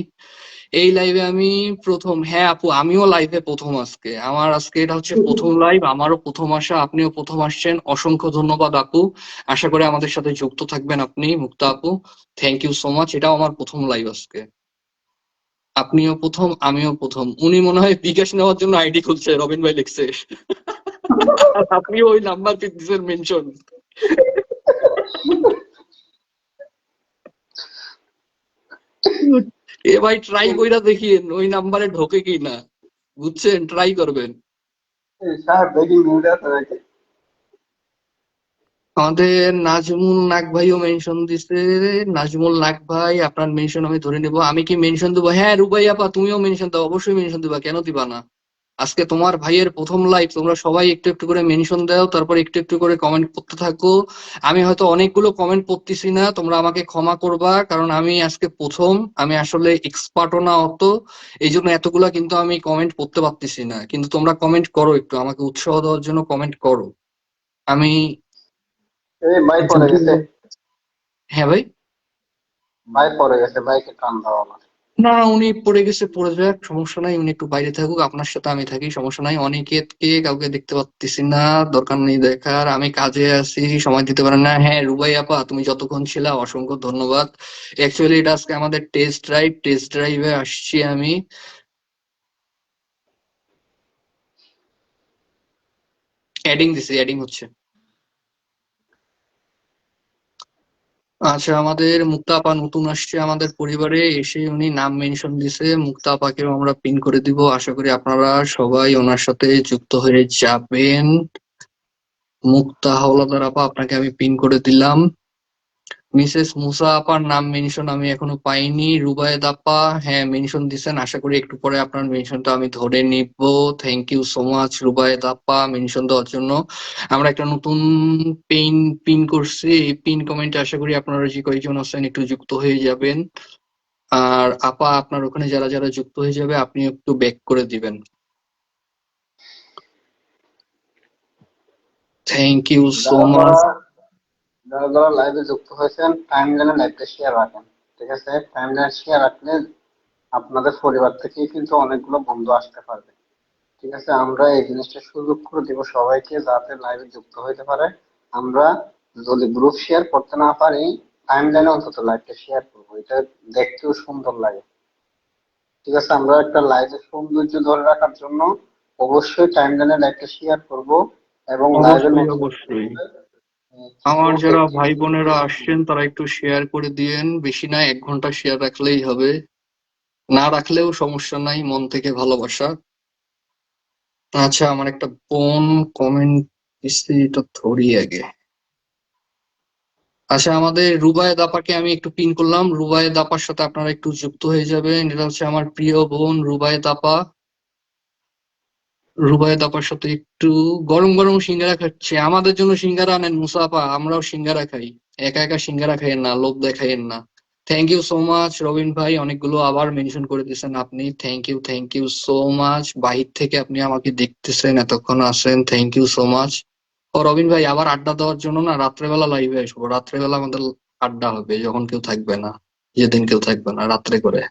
এই লাইভে আমি প্রথম। হ্যাঁ আপু, আমিও লাইভে প্রথম আজকে। আমার আজকে এটা হচ্ছে প্রথম লাইভ, আমারও প্রথম আসা। আপনিও প্রথম আসছেন, অসংখ্য ধন্যবাদ আপু। আশা করি আমাদের সাথে যুক্ত থাকবেন আপনি, মুক্তা আপু। Thank you so much. এটাও আমার প্রথম লাইভ আজকে। আপনিও প্রথম, আমিও প্রথম। উনি মনে হয় বিকাশ নেওয়ার জন্য আইডি খুলছে, রবিন ভাই লিখছে। আর আপনিও ওই নাম্বার দিচ্ছেন মেনশন। এ ভাই ট্রাই কইরা দেখিয়েন ওই নাম্বারে ঢোকে কি না, বুঝছেন? ট্রাই করবেন। সাহেব বেডিং মুড আছে নাকি? আমাদের নাজমুল নাক ভাইও মেনশন দিছে। নাজমুল নাক ভাই, আপনার মেনশন আমি ধরে নেবো। আমি কি মেনশন দেবো? হ্যাঁ রুবাই আপা, তুমিও মেনশন দাও, অবশ্যই মেনশন দিবা, কেন দিবা না? আজকে তোমার ভাইয়ের প্রথম লাইভ, তোমরা সবাই একটু একটু করে মেনশন দাও, তারপর একটু একটু করে কমেন্ট করতে থাকো। আমি হয়তো অনেকগুলো কমেন্ট পড়তেছি না, তোমরা আমাকে ক্ষমা করবা, কারণ আমি আজকে প্রথম। আমি আসলে এক্সপার্টও না অত, এই জন্য এতগুলা কিন্তু আমি কমেন্ট পড়তে পারতেছি না। কিন্তু তোমরা কমেন্ট করো, একটু আমাকে উৎসাহ দেওয়ার জন্য কমেন্ট করো। আমি এই ভাই পড়ে গেছে, হ্যাঁ ভাই। ভাই পড়ে গেছে, ভাইকে টান দাও আমার। না উনি পড়ে গেছে, পড়ে যাক, সমস্যা নাই। উনি একটু বাইরে থাকুক, আপনার সাথে আমি থাকি, সমস্যা নাই। অনিকেতকে কাউকে দেখতে পাচ্ছি না, দরকার নেই দেখার। আমি কাজে আছি, সময় দিতে পারেন না। হ্যাঁ রুবাই আপা, তুমি যতক্ষণ ছিলা অসংখ্য ধন্যবাদ। অ্যাকচুয়ালি এটা আজকে আমাদের টেস্ট ড্রাইভ, টেস্ট ড্রাইভে আসছি আমি। অ্যাডিং দিছি, অ্যাডিং হচ্ছে। আচ্ছা, আমাদের মুক্তা আপা নতুন আসছে আমাদের পরিবারে, এসে উনি নাম মেনশন দিছে। মুক্তা আপাকেও আমরা পিন করে দিব। আশা করি আপনারা সবাই ওনার সাথে যুক্ত হয়ে যাবেন। মুক্তা হাওলাদার আপা, আপনাকে আমি পিন করে দিলাম। মিসেস মুসা আপার নাম মেনশন আমি এখনো পাইনি। রুবায়েদ আপা হ্যাঁ মেনশন দিছেন, আশা করি একটু পরে আপনার মেনশনটা আমি ধরে নিব। থ্যাংক ইউ সো মাচ রুবায়েদ আপা মেনশন দেওয়ার জন্য। আমরা একটা নতুন পিন পিন করছি, এই পিন কমেন্টে আশা করি আপনারা যে কয়েকজন আছেন একটু যুক্ত হয়ে যাবেন। আর আপা, আপনার ওখানে যারা যারা যুক্ত হয়ে যাবে আপনি একটু ব্যাক করে দিবেন। থ্যাংক ইউ সো যারা মাচ। যারা যারা লাইভে যুক্ত হয়েছেন টাইম লাইনে লাইভটা শেয়ার রাখেন, ঠিক আছে? টাইম লাইন শেয়ার রাখলে আপনাদের পরিবার থেকে কিন্তু অনেকগুলো বন্ধু আসতে পারবে, ঠিক আছে? আমরা এই জিনিসটা সুযোগ করে দিব সবাইকে, যাতে লাইভে যুক্ত হইতে পারে। আমরা যদি গ্রুপ শেয়ার করতে না পারি, টাইম লাইনে অন্তত লাইভটা শেয়ার করবো, এটা দেখতেও সুন্দর লাগে, ঠিক আছে? আমরা একটা লাইভের সৌন্দর্য ধরে রাখার জন্য অবশ্যই টাইম লাইনে লাইভটা শেয়ার করব, এবং লাইভে অবশ্যই নতুন অবশ্যই। কিছু আমার যারা ভাই অ্যাক্টিভিটি বোনেরা করব। আসছেন তারা একটু শেয়ার করে দিয়েন, বেশি না, 1 ঘন্টা শেয়ার রাখলেই হবে। না রাখলেও সমস্যা নাই, মন থেকে ভালোবাসা। আচ্ছা, আমার একটা বোন কমেন্ট দিচ্ছে, এটা ধরি আগে। আচ্ছা, আমাদের রুবায়েদ আপাকে আমি একটু পিন করলাম। রুবায়েদ আপার সাথে আপনারা একটু যুক্ত হয়ে যাবেন। এটা হচ্ছে আমার প্রিয় বোন রুবায়েদ আপা। রুবায়েদ আপার সাথে একটু গরম গরম সিঙ্গারা খাচ্ছে। আমাদের জন্য সিঙ্গারা আনেন মুসাফা, আমরাও সিঙ্গারা খাই। একা একা সিঙ্গারা খাইয়েন না, লোভ দেখাইয়েন না। Thank you so much Robin ভাই, অনেকগুলো আবার মেনশন করে দিয়েছেন আপনি। Thank you so much. বাহির থেকে আপনি আমাকে দেখতেছেন, এতক্ষণ আছেন, থ্যাংক ইউ সো মাচ। ও রবিন ভাই, আবার আড্ডা দেওয়ার জন্য না রাত্রেবেলা লাইভে আসবো। রাত্রেবেলা আমাদের আড্ডা হবে, যখন কেউ থাকবে না, যেদিন কেউ থাকবে না, রাত্রে করে,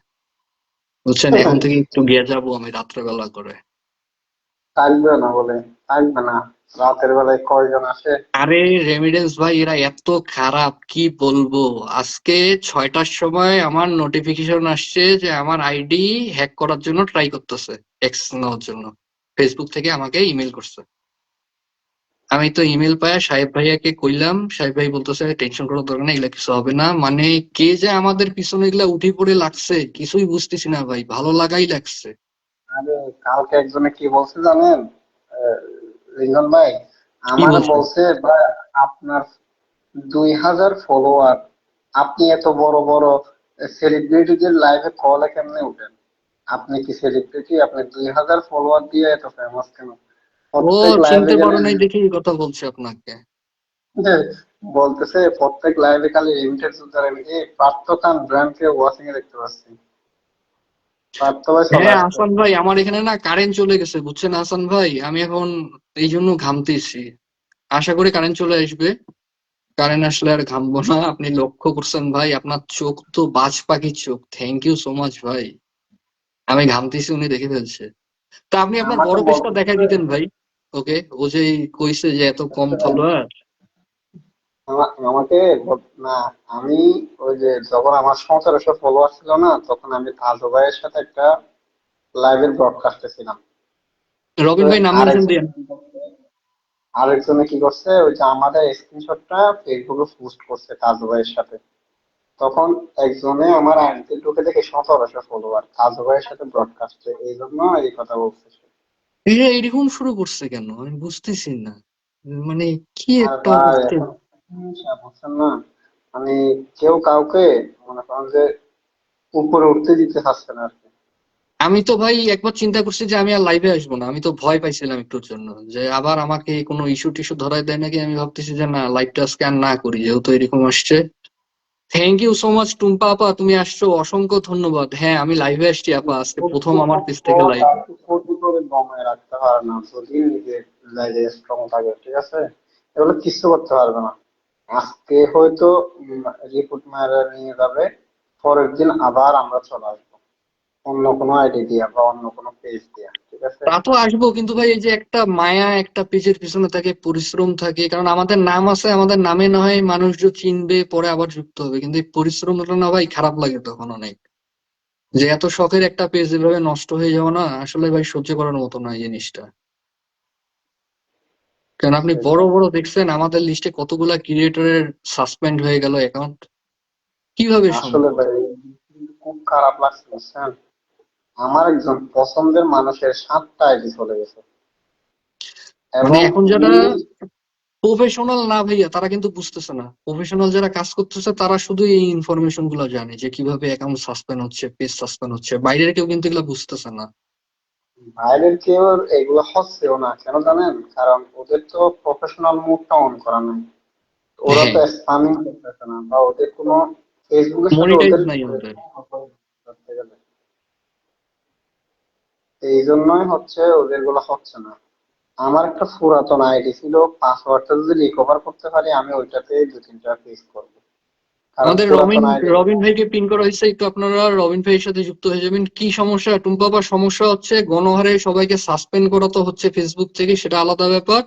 বুঝছেন? এখন থেকে একটু গিয়ে যাবো আমি রাত্রেবেলা করে। থাকবে না বলে থাকবে না, রাতের বেলায় কয়জন আসে? আরে রেমিডেন্স ভাই, এরা এত খারাপ কি বলবো। আজকে 6টার সময় আমার নোটিফিকেশন আসছে যে আমার আইডি হ্যাক করার জন্য ট্রাই করতেছে, অ্যাক্সেস নেওয়ার জন্য। ফেসবুক থেকে আমাকে ইমেল করছে। আমি তো ইমেল পায় সাহেব ভাইয়াকে কইলাম, সাহেব ভাই বলতেছে টেনশন করার দরকার নেই, এগুলা কিছু হবে না। মানে কে যে আমাদের পিছনে এগুলা উঠে পড়ে লাগছে কিছুই বুঝতেছি না ভাই, ভালো লাগাই লাগছে। আরে কালকে একজনে কি বলছে জানেন? আহ, রিঙ্গন ভাই কি আমার বলছে? বলছে, ভাই আপনার 2000 ফলোয়ার, আপনি এত বড় বড় সেলিব্রিটিদের লাইভে কলে কেমনে উঠেন? আপনি কি সেলিব্রিটি? আপনি 2000 ফলোয়ার দিয়ে এত ফেমাস কেন? ও প্রত্যেক লাইভে চিনতে গেলে পারো নাই দেখি এই কথা বলছে আপনাকে। বলতেছে, প্রত্যেক লাইভে খালি লিমিটেড ইউজার। এই পার্থ খান ব্র্যান্ডকে ওয়াচিং এ দেখতে পাচ্ছি। পার্থ ভাই চলে হ্যাঁ আসছে। হাসান ভাই, আমার এখানে না কারেন্ট চলে গেছে বুঝছেন হাসান ভাই, আমি এখন এই জন্য ঘামতেছি। আশা করি কারেন্ট চলে আসবে। কারেন্ট আসলে আর ঘামবো না। আপনি লক্ষ্য করছেন ভাই, আপনার চোখ তো বাজ পাখির চোখ, থ্যাংক ইউ সো মাচ ভাই। আমি ঘামতেছি উনি দেখে ফেলছে। তা আপনি আপনার আমাকে বড় পেজটা দেখাই বলতেছে, দিতেন ভাই। ওকে, ও যে কইছে যে এত কম ফলোয়ার। আমাকে না, আমি ওই যে যখন আমার 1700 ফলোয়ার ছিল না, তখন আমি তাজু ভাইয়ের সাথে একটা লাইভের ব্রডকাস্টে ছিলাম। তো রবিন ভাই নাম মেনশন আরেকজন দিয়েন। আরেকজনে কি করছে, ওই যে আমাদের স্ক্রিনশটটা ফেসবুকে পোস্ট করছে তাজু ভাইয়ের সাথে। তখন একজনে আমার আইডিতে ঢুকে দেখে 1700 ফলোয়ার তাজু ভাইয়ের সাথে ব্রডকাস্টে, এই জন্য এই কথা বলছে সে। এটা এরকম শুরু করছে কেন আমি বুঝতেছি না। মানে কি আর একটা ভাই অবস্থা। এখন বুঝছেন না, মানে কেউ কাউকে মনে করেন যে উপরে উঠতে দিতে চাচ্ছে না আর কি। আমি তো ভাই একবার চিন্তা করছি যে আমি আর লাইভে আসবো না, আমি তো ভয় পাইছিলাম একটুর জন্য যে আবার আমাকে কোনো ইস্যু টিস্যু ধরায় দেয় নাকি। আমি ভাবতেছি যে না, লাইভটা আজকে আর না করি যেহেতু এরকম আসছে। Thank you so much Tumpa আপা, তুমি আসছো, অসংখ্য ধন্যবাদ। হ্যাঁ আমি লাইভে আসছি আপা, আজকে প্রথম আমার পেজ থেকে লাইভ। ক্ষতি করে দমায় রাখতে পারে না যদি নিজের লাইফে স্ট্রং থাকে, ঠিক আছে? এগুলো কিছু করতে পারবে না। আজকে হয়তো রিপোর্ট মারা নিয়ে যাবে, পরের দিন আবার আমরা চলে আসবো অন্য কোনো আইডি দিয়া বা অন্য কোনো পেজ দিয়া, ঠিক আছে? তা তো আসবো, কিন্তু ভাই এই যে একটা মায়া, একটা পেজের পিছনে থাকে, পরিশ্রম থাকে। কারণ আমাদের নাম আছে, আমাদের নামে না হয় মানুষজন চিনবে, পরে আবার যুক্ত হবে, কিন্তু এই পরিশ্রমটা না ভাই খারাপ লাগে তখন অনেক। যে এত শখের একটা পেজ এভাবে নষ্ট হয়ে যাওয়া না আসলে ভাই সহ্য করার মতো না এই জিনিসটা। কারণ আপনি বড় সেটাই। বড় দেখছেন আমাদের লিস্টে কতগুলা ক্রিয়েটরের সাসপেন্ড হয়ে গেল অ্যাকাউন্ট, কিভাবে আসলে সম্ভব? ভাই কিন্তু খুব খারাপ লাগছে বুঝছেন, আমার একজন পছন্দের মানুষের 7টা আইডি চলে গেছে মানে এবং এখন যারা উনি প্রফেশনাল না ভাইয়া তারা কিন্তু বুঝতেছে না, প্রফেশনাল যারা কাজ করতেছে তারা শুধু এই ইনফরমেশন গুলো জানে যে কিভাবে অ্যাকাউন্ট সাসপেন্ড হচ্ছে, পেজ সাসপেন্ড হচ্ছে। বাইরের কেউ কিন্তু এগুলো বুঝতেছে না। বাইরের কেউ এগুলো হচ্ছেও না কেন জানেন? কারণ ওদের তো প্রফেশনাল মুডটা অন করা নাই। ওরা হ্যাঁ, তো স্পামিং করতেছে না, বা ওদের কোনো ফেসবুকের সাথে মনিটাইজ ওদের নাই আমাদের। ধরতে গেলে এই জন্যই হচ্ছে ওদের গুলো হচ্ছে না। আমার একটা পুরাতন আইডি ছিল, পাসওয়ার্ডটা যদি রিকভার করতে পারি আমি ওইটাতে 2-3টা পেজ করবো, কারণ আমাদের রবিন পুরাতন আইডি। রবিন ভাইকে পিন করা হয়েছে, একটু আপনারা রবিন ভাইয়ের সাথে যুক্ত হয়ে যাবেন। কি সমস্যা টুম্পা আপার? সমস্যা হচ্ছে গণহারে সবাইকে সাসপেন্ড করা তো হচ্ছে ফেসবুক থেকে, সেটা আলাদা ব্যাপার।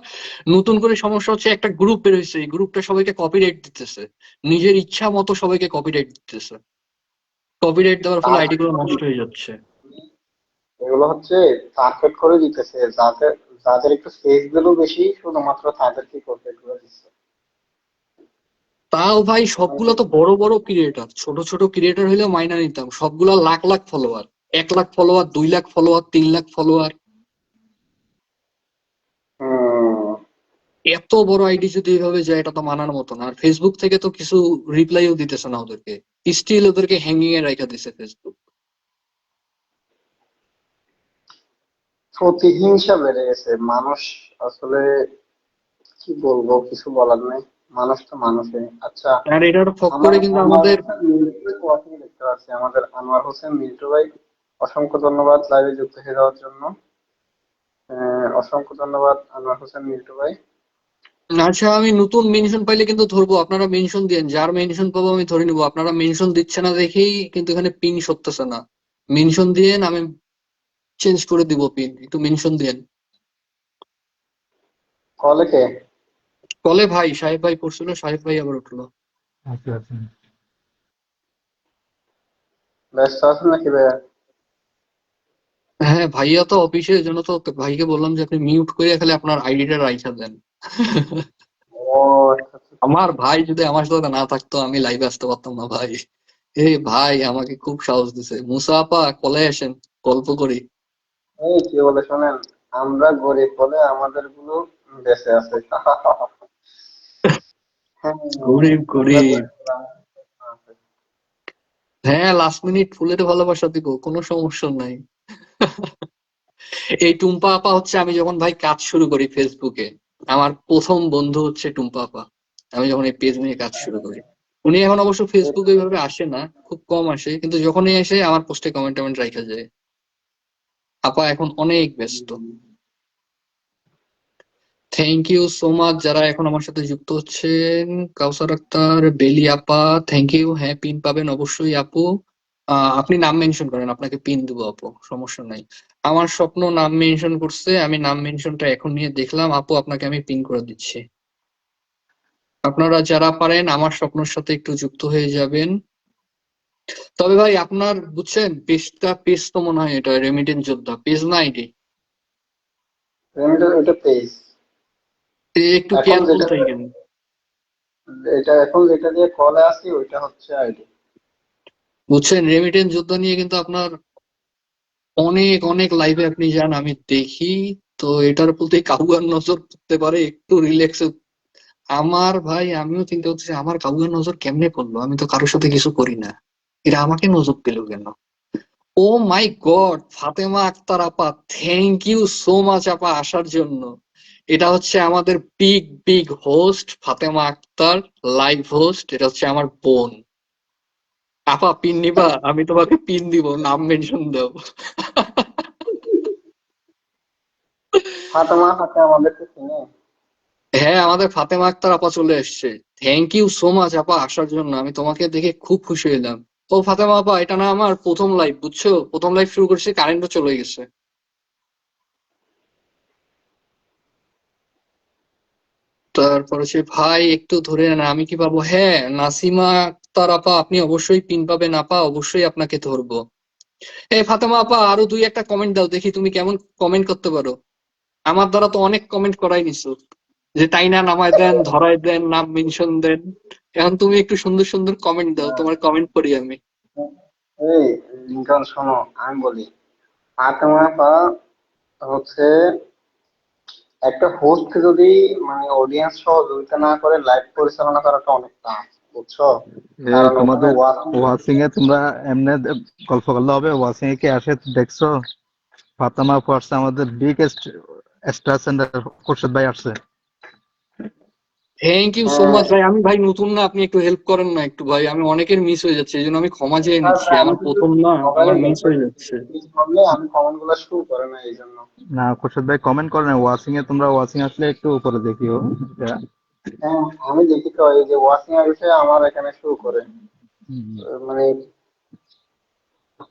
নতুন করে সমস্যা হচ্ছে একটা গ্রুপ বের হয়েছে, এই গ্রুপটা সবাইকে কপিরাইট দিতেছে, নিজের ইচ্ছা মতো সবাইকে কপিরাইট দিতেছে। কপিরাইট দেওয়ার ফলে আইডি গুলো নষ্ট হয়ে যাচ্ছে। এগুলো হচ্ছে টার্গেট করে দিতেছে, যাদের যাদের একটু ফেস ভ্যালু বেশি শুধুমাত্র তাদেরকে টার্গেট করে দিচ্ছে। তাও ভাই সবগুলা তো বড় বড় ক্রিয়েটার, ছোট ছোট ক্রিয়েটার হইলেও মাইনা নিতাম, সবগুলা lakh lakh follower, 1 lakh follower, 2 lakh follower, 3 lakh follower. হম। এত বড় আইডি যদি এইভাবে যায় এটা তো মানার মতো না। আর ফেসবুক থেকে তো কিছু রিপ্লাইও দিতেছে না ওদেরকে, স্টিল ওদেরকে হ্যাঙ্গিং এ রাখা দিছে ফেসবুক। প্রতিহিংসা বেড়ে গেছে মানুষ, আসলে কি বলবো, কিছু বলার নেই। মানুষ তো মানুষই। আচ্ছা, আর এটার ফক আমার করে কিন্তু আনোয়ার আমাদের। হোসেন মিন্টু ওয়াকিং দেখতে পাচ্ছি, আমাদের আনোয়ার হোসেন মিন্টু ভাই, অসংখ্য ধন্যবাদ লাইভে যুক্ত হয়ে যাওয়ার জন্য। অসংখ্য ধন্যবাদ আনোয়ার হোসেন মিন্টু ভাই। আচ্ছা, আমি নতুন মেনশন পাইলে কিন্তু ধরবো, আপনারা মেনশন দিয়েন, যার মেনশন পাবো আমি ধরে নিবো। আপনারা মেনশন দিচ্ছে না দেখেই কিন্তু এখানে পিন সরতেছে না। মেনশন দিয়েন, আমি চেঞ্জ করে দিব পিন, একটু মেনশন দিয়েন। কলে কে? কলে ভাই, সাহেব ভাই পড়ছিল, সাহেব ভাই আবার উঠলো। আচ্ছা আচ্ছা। ব্যস্ত আছেন নাকি ভাইয়া? হ্যাঁ ভাইয়া তো অফিসে, এই জন্য তো ভাইকে বললাম যে আপনি মিউট করে খালি আপনার আইডিটা রাইখা দেন। ও আচ্ছা আচ্ছা। আমার ভাই যদি আমার সাথে না থাকতো আমি লাইভে আসতে পারতাম না ভাই। এই ভাই আমাকে খুব সাহস দিছে, মুসা আপা কলে আসেন, গল্প করি। এই কি বলে শোনেন, আমরা গরিব বলে আমাদের গুলো বেঁচে আছে। হ্যাঁ, গরিব আমরা গরিব। গরিব বলে আমাদের বেঁচে আছে। হ্যাঁ, লাস্ট মিনিট ফুলের ভালোবাসা দিব, কোনো সমস্যা নাই। এই টুম্পা আপা হচ্ছে, আমি যখন ভাই কাজ শুরু করি ফেসবুকে, আমার প্রথম বন্ধু হচ্ছে টুম্পা আপা। আমি যখন এই পেজ নিয়ে কাজ শুরু করি, উনি এখন অবশ্য ফেসবুকে এইভাবে আসে না, খুব কম আসে, কিন্তু যখনই এসে আমার পোস্টে কমেন্ট টমেন্ট রাখা যায়। আপা এখন অনেক ব্যস্ত। থ্যাংক ইউ সো মাচ যারা এখন আমার সাথে যুক্ত হচ্ছেন। কাউসার আক্তার, বেলি আপা, থ্যাংক ইউ। হ্যাঁ, পিন পাবেন অবশ্যই আপু। আপনি নাম মেনশন করেন, আপনাকে পিন দেবো আপু, সমস্যা নাই। আমার স্বপ্ন নাম মেনশন করছে, আমি নাম মেনশনটা এখন নিয়ে দেখলাম আপু, আপনাকে আমি পিন করে দিচ্ছি। আপনারা যারা পারেন আমার স্বপ্নের সাথে একটু যুক্ত হয়ে যাবেন। তবে ভাই আপনার বুঝছেন, পেজ তো মনে হয় এটা রেমিটেন্স যোদ্ধা পেজ না আইডি, রেমিটার ওটা পেজ। একটু এখন কেয়ারফুল যেটা থাকেন। এখন যেটা দিয়ে কলে আসি ওইটা হচ্ছে আইডি। বুঝছেন, রেমিটেন্স যোদ্ধা নিয়ে কিন্তু আপনার অনেক অনেক লাইভে আপনি যান, আমি দেখি। তো এটার প্রতি কাউয়ার নজর পড়তে পারে, একটু রিল্যাক্স। আমার ভাই আমিও চিন্তা করছি আমার কাউয়ার নজর কেমনে পড়লো, আমি তো কারোর সাথে কিছু করি না, এরা আমাকে নজর দিল কেন? ও মাই গড, ফাতেমা আক্তার আপা, থ্যাংক ইউ সো মাচ আপা আসার জন্য। এটা হচ্ছে আমাদের big big host Fatema Akter, live host. এটা হচ্ছে আমার বোন। আপা পিন নিবা? আমি তোমাকে পিন দিব, নাম মেনশন দাও। ফাতেমা হাতে আমাদেরকে চিনে। হ্যাঁ, আমাদের ফাতেমা আক্তার আপা চলে এসেছে। থ্যাংক ইউ সো মাচ আপা আসার জন্য, আমি তোমাকে দেখে খুব খুশি হলাম। ও ফাতেমা আপা, এটা না আমার প্রথম লাইভ, বুঝছো, প্রথম লাইভ শুরু করছি, কারেন্টও চলে গেছে। তারপর হচ্ছে ভাই একটু ধরে না, আমি কি পাবো? হ্যাঁ, নাসিমা আক্তার আপা আপনি অবশ্যই পিন পাবেন আপা, অবশ্যই আপনাকে ধরবো। এই ফাতেমা আপা আরো দুই একটা কমেন্ট দাও দেখি, তুমি কেমন কমেন্ট করতে পারো। আমার দ্বারা তো অনেক কমেন্ট করাই নিছো, যে তাই না নামায় দেন, ধরায় দেন, নাম মেনশন দেন। এখন তুমি একটু সুন্দর সুন্দর কমেন্ট দাও, তোমার কমেন্ট পড়ি আমি। এই লিঙ্কন শোনো, আমি বলি, ফাতেমা আপা হচ্ছে একটা হোস্ট যদি মানে অডিয়েন্স সহযোগিতা না করে লাইভ পরিচালনা করাটা অনেক টাফ, বুঝছো? এই কারণ ওখানে তোমাদের ওয়াচিং। ওয়াচিং এ তোমরা এমনি গল্প করলে হবে? ওয়াচিং এ কি আসে দেখছো? ফাতেমা আপু আসছে, আমাদের বিগেস্ট স্টার সেন্টার খোরশেদ ভাই আসছে। থ্যাংক ইউ সো হ্যাঁ, মাচ ভাই। আমি ভাই নতুন না, আপনি একটু হেল্প করেন না একটু ভাই, আমি অনেকের মিস হয়ে যাচ্ছে, এই জন্য আমি ক্ষমা চেয়ে নিচ্ছি, আমি আমার কিন্তু প্রথম না, সবাই আমার মিস দেখে হয়ে যাচ্ছে। করলে আমি কমেন্ট গুলো শো করে না এই জন্য। না, খোরশেদ ভাই কমেন্ট করে না ওয়াচিং এ, তোমরা ওয়াচিং আসলে একটু উপরে দেখিও এটা। হ্যাঁ, আমি দেখি তো এই যে ওয়াচিং এর বিষয়ে আমার এখানে শো করে। হুম। মানে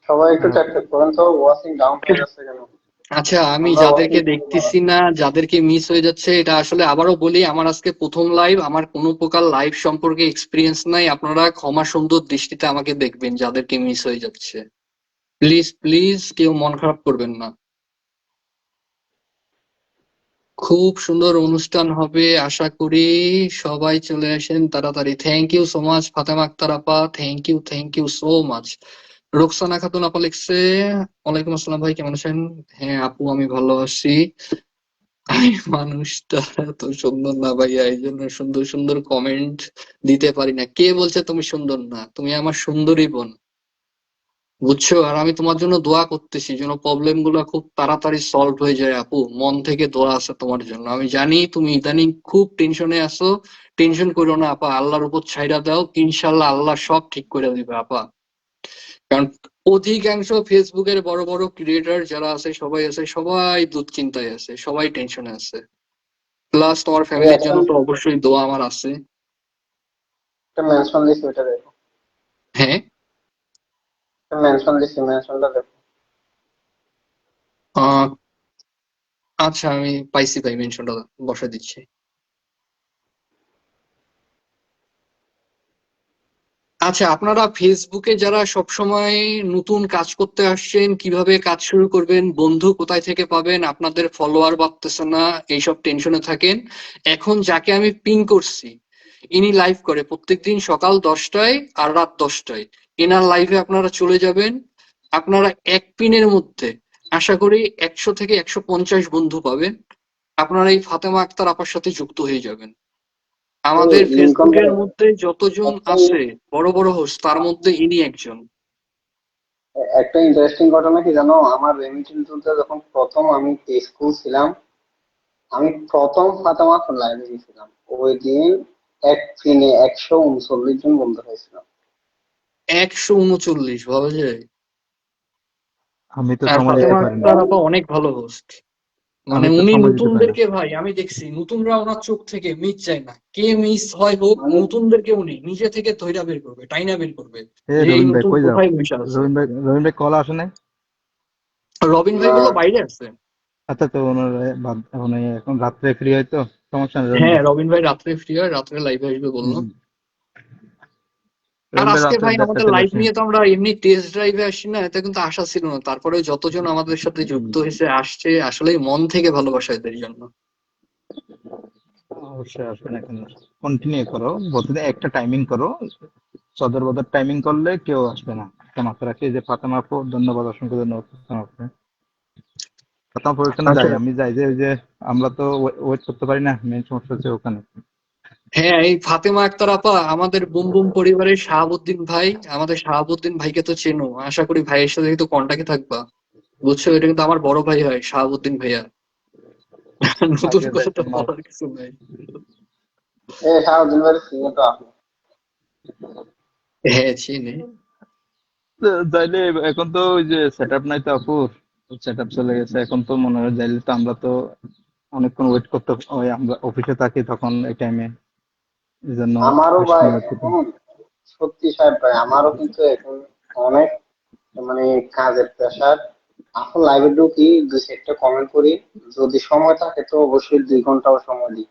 সবাই একটু আর চেক করেন তো ওয়াচিং ডাউন হয়ে যাচ্ছে কেন। আচ্ছা, আমি আমরা ওয়াচিং যাদেরকে করি না। দেখতেছি না, যাদেরকে মিস হয়ে যাচ্ছে, এটা আসলে আবারও বলি, আমার আজকে প্রথম লাইভ, আমার কোনো প্রকার লাইভ সম্পর্কে এক্সপিরিয়েন্স নাই, আপনারা ক্ষমা সুন্দর দৃষ্টিতে আমাকে দেখবেন যাদেরকে মিস হয়ে যাচ্ছে। প্লিজ প্লিজ কেউ মন খারাপ করবেন না। খুব সুন্দর অনুষ্ঠান হবে আশা করি, সবাই চলে আসেন তাড়াতাড়ি। Thank you so much Fatema Akter আপা, thank you so much. Roksana Khatun আপা লিখছে, ওয়ালাইকুম আসসালাম ভাই, কেমন আছেন? হ্যাঁ আপু, আমি ভালো আছি। আমি মানুষটা এত সুন্দর না ভাইয়া, এই জন্য সুন্দর সুন্দর কমেন্ট দিতে পারি না। কে বলছে তুমি সুন্দর না? তুমি আমার সুন্দরী বোন, বুঝছো? আর আমি তোমার জন্য দোয়া করতেছি যেন প্রবলেম গুলো খুব তাড়াতাড়ি সলভ হয়ে যায় আপু, মন থেকে দোয়া আছে তোমার জন্য। আমি জানি তুমি ইদানিং খুব টেনশনে আছো, টেনশন করো না আপা, আল্লাহর উপর ছাইড়া দাও, ইনশাল্লাহ আল্লাহ সব ঠিক করে দিবে আপা। কারণ অধিকাংশ ফেসবুকের বড় বড় ক্রিয়েটর যারা আছে, সবাই আছে, সবাই দুশ্চিন্তায় আছে, সবাই টেনশনে আছে। প্লাস তোমার ওই ফ্যামিলির একটা জন্য তো অবশ্যই দোয়া আমার আছে। একটা মেনশন দিছি, ওইটা দেখো। হ্যাঁ। একটা মেনশন দিছি, মেনশনটা দেখো। আহ আচ্ছা, আমি পাইছি ভাই, মেনশনটা বসা দিচ্ছি। আচ্ছা, আপনারা ফেসবুকে যারা সবসময় নতুন কাজ করতে আসছেন, কিভাবে কাজ শুরু করবেন, বন্ধু কোথায় থেকে পাবেন, আপনাদের ফলোয়ার বাড়তেছে না, এইসব টেনশনে থাকেন, এখন যাকে আমি পিং করছি ইনি লাইভ করে প্রত্যেকদিন সকাল 10টায় আর রাত 10টায়। এনার লাইভে আপনারা চলে যাবেন। আপনারা এক পিনের মধ্যে আশা করি 100 থেকে 150 বন্ধু পাবেন। আপনারা এই ফাতেমা আক্তার আপার সাথে যুক্ত হয়ে যাবেন। আমাদের লিঙ্কন ফেসবুকের ভাই, মধ্যে যতজন একটা আছে বড় বড় হোস্ট, তার মধ্যে ইনি একজন। একটা ইন্টারেস্টিং ঘটনা কি জানো, আমার রেমিটেন্সে যখন প্রথম আমি স্কুল ছিলাম, আমি প্রথম ফাতেমা লাইভে গেছিলাম। ওই দিন এক দিনে 139 জন বন্ধু হয়েছিল। 139 ভাবা যায়? আমি তো আর সময় দিতে ফাতেমা পারি না। আক্তার আপা অনেক ভালো হোস্ট। মানে আমি তো উনি সময় দিতে পারি না। নতুনদেরকে, ভাই আমি দেখছি নতুনরা ওনার চোখ থেকে মিস যায় না, কে মিস হয় হোক, মানে নতুনদেরকে উনি নিজে থেকে ধইরা বের করবে, টাইনা বের করবে এ যে এই রবিন ভাই নতুন কই যাও? কোথায় বসে আছে। রবিন ভাই কল আসে নাই? রবিন ভাই না, বললো বাইরে আছে। আচ্ছা, তো ওনার মানে এখন রাত্রে ফ্রি হয় তো, সমস্যা নেই রবিন হ্যাঁ, ভাই। রবিন ভাই রাত্রে ফ্রি হয়, রাত্রে লাইভে আসবে বললো। হুম। আর রবিন ভাই আজকে রাত্রে ভাই আমাদের 1:30টায় লাইভ বসে। নিয়ে তো আমরা এমনি টেস্ট ড্রাইভে আসছি না, এটা কিন্তু আশা ছিল না, তারপরে যতজন আমাদের সাথে যুক্ত হয়েছে আসছে, আসলেই মন থেকে ভালোবাসা এদের জন্য। অবশ্যই আসবে না কেন? কন্টিনিউ করো, প্রতিদিন একটা টাইমিং করো। সদর বদর টাইমিং করলে কেউ আসবে না। একটা মাথায় রাখি যে ফাতেমা আপু, ধন্যবাদ, অসংখ্য ধন্যবাদ ফাতেমা আপু। ফাতেমা আপু ওখানে আচ্ছা, যাই, আমি যাই যে ওই যে আমরা তো ওয়েট করতে পারি না, মেন সমস্যা হচ্ছে ওখানে। হ্যাঁ, এই ফাতেমা আক্তার আপা আমাদের বুম বুম পরিবারের শাহাবুদ্দিন ভাই, আমাদের শাহাবুদ্দিন ভাইকে তো চেনো, আশা করি ভাইয়ের সাথে কিন্তু কন্টাক্টে থাকবা, বুঝছো? এটা কিন্তু আমার বড় ভাই হয় শাহাবুদ্দিন ভাইয়া। নতুন কালকে করে তো যাইতাম না। বলার কিছু নাই। সারাদিন ধরে সিঙ্গে তো আপনি। হ্যাঁ, চিনি। তো যাইলে এখন তো ওই যে সেট আপ নাই তো আপুর, সেট আপ চলে গেছে। এখন তো মনে হয় যাইলে তো আমরা তো অনেকক্ষণ ওয়েট করতে, ওই আমরা অফিসে থাকি তখন এই টাইমে, এই জন্য আমারও বেশ ভাই সময় করতে। এখন, সত্যি সাহেব ভাই, আমারও কিন্তু এখন অনেক মানে কাজের প্রেশার। এখন লাইভে ঢুকি, দুই চারটা কমেন্ট করি, যদি সময় থাকে তো অবশ্যই 2 ঘন্টাও সময় দিই।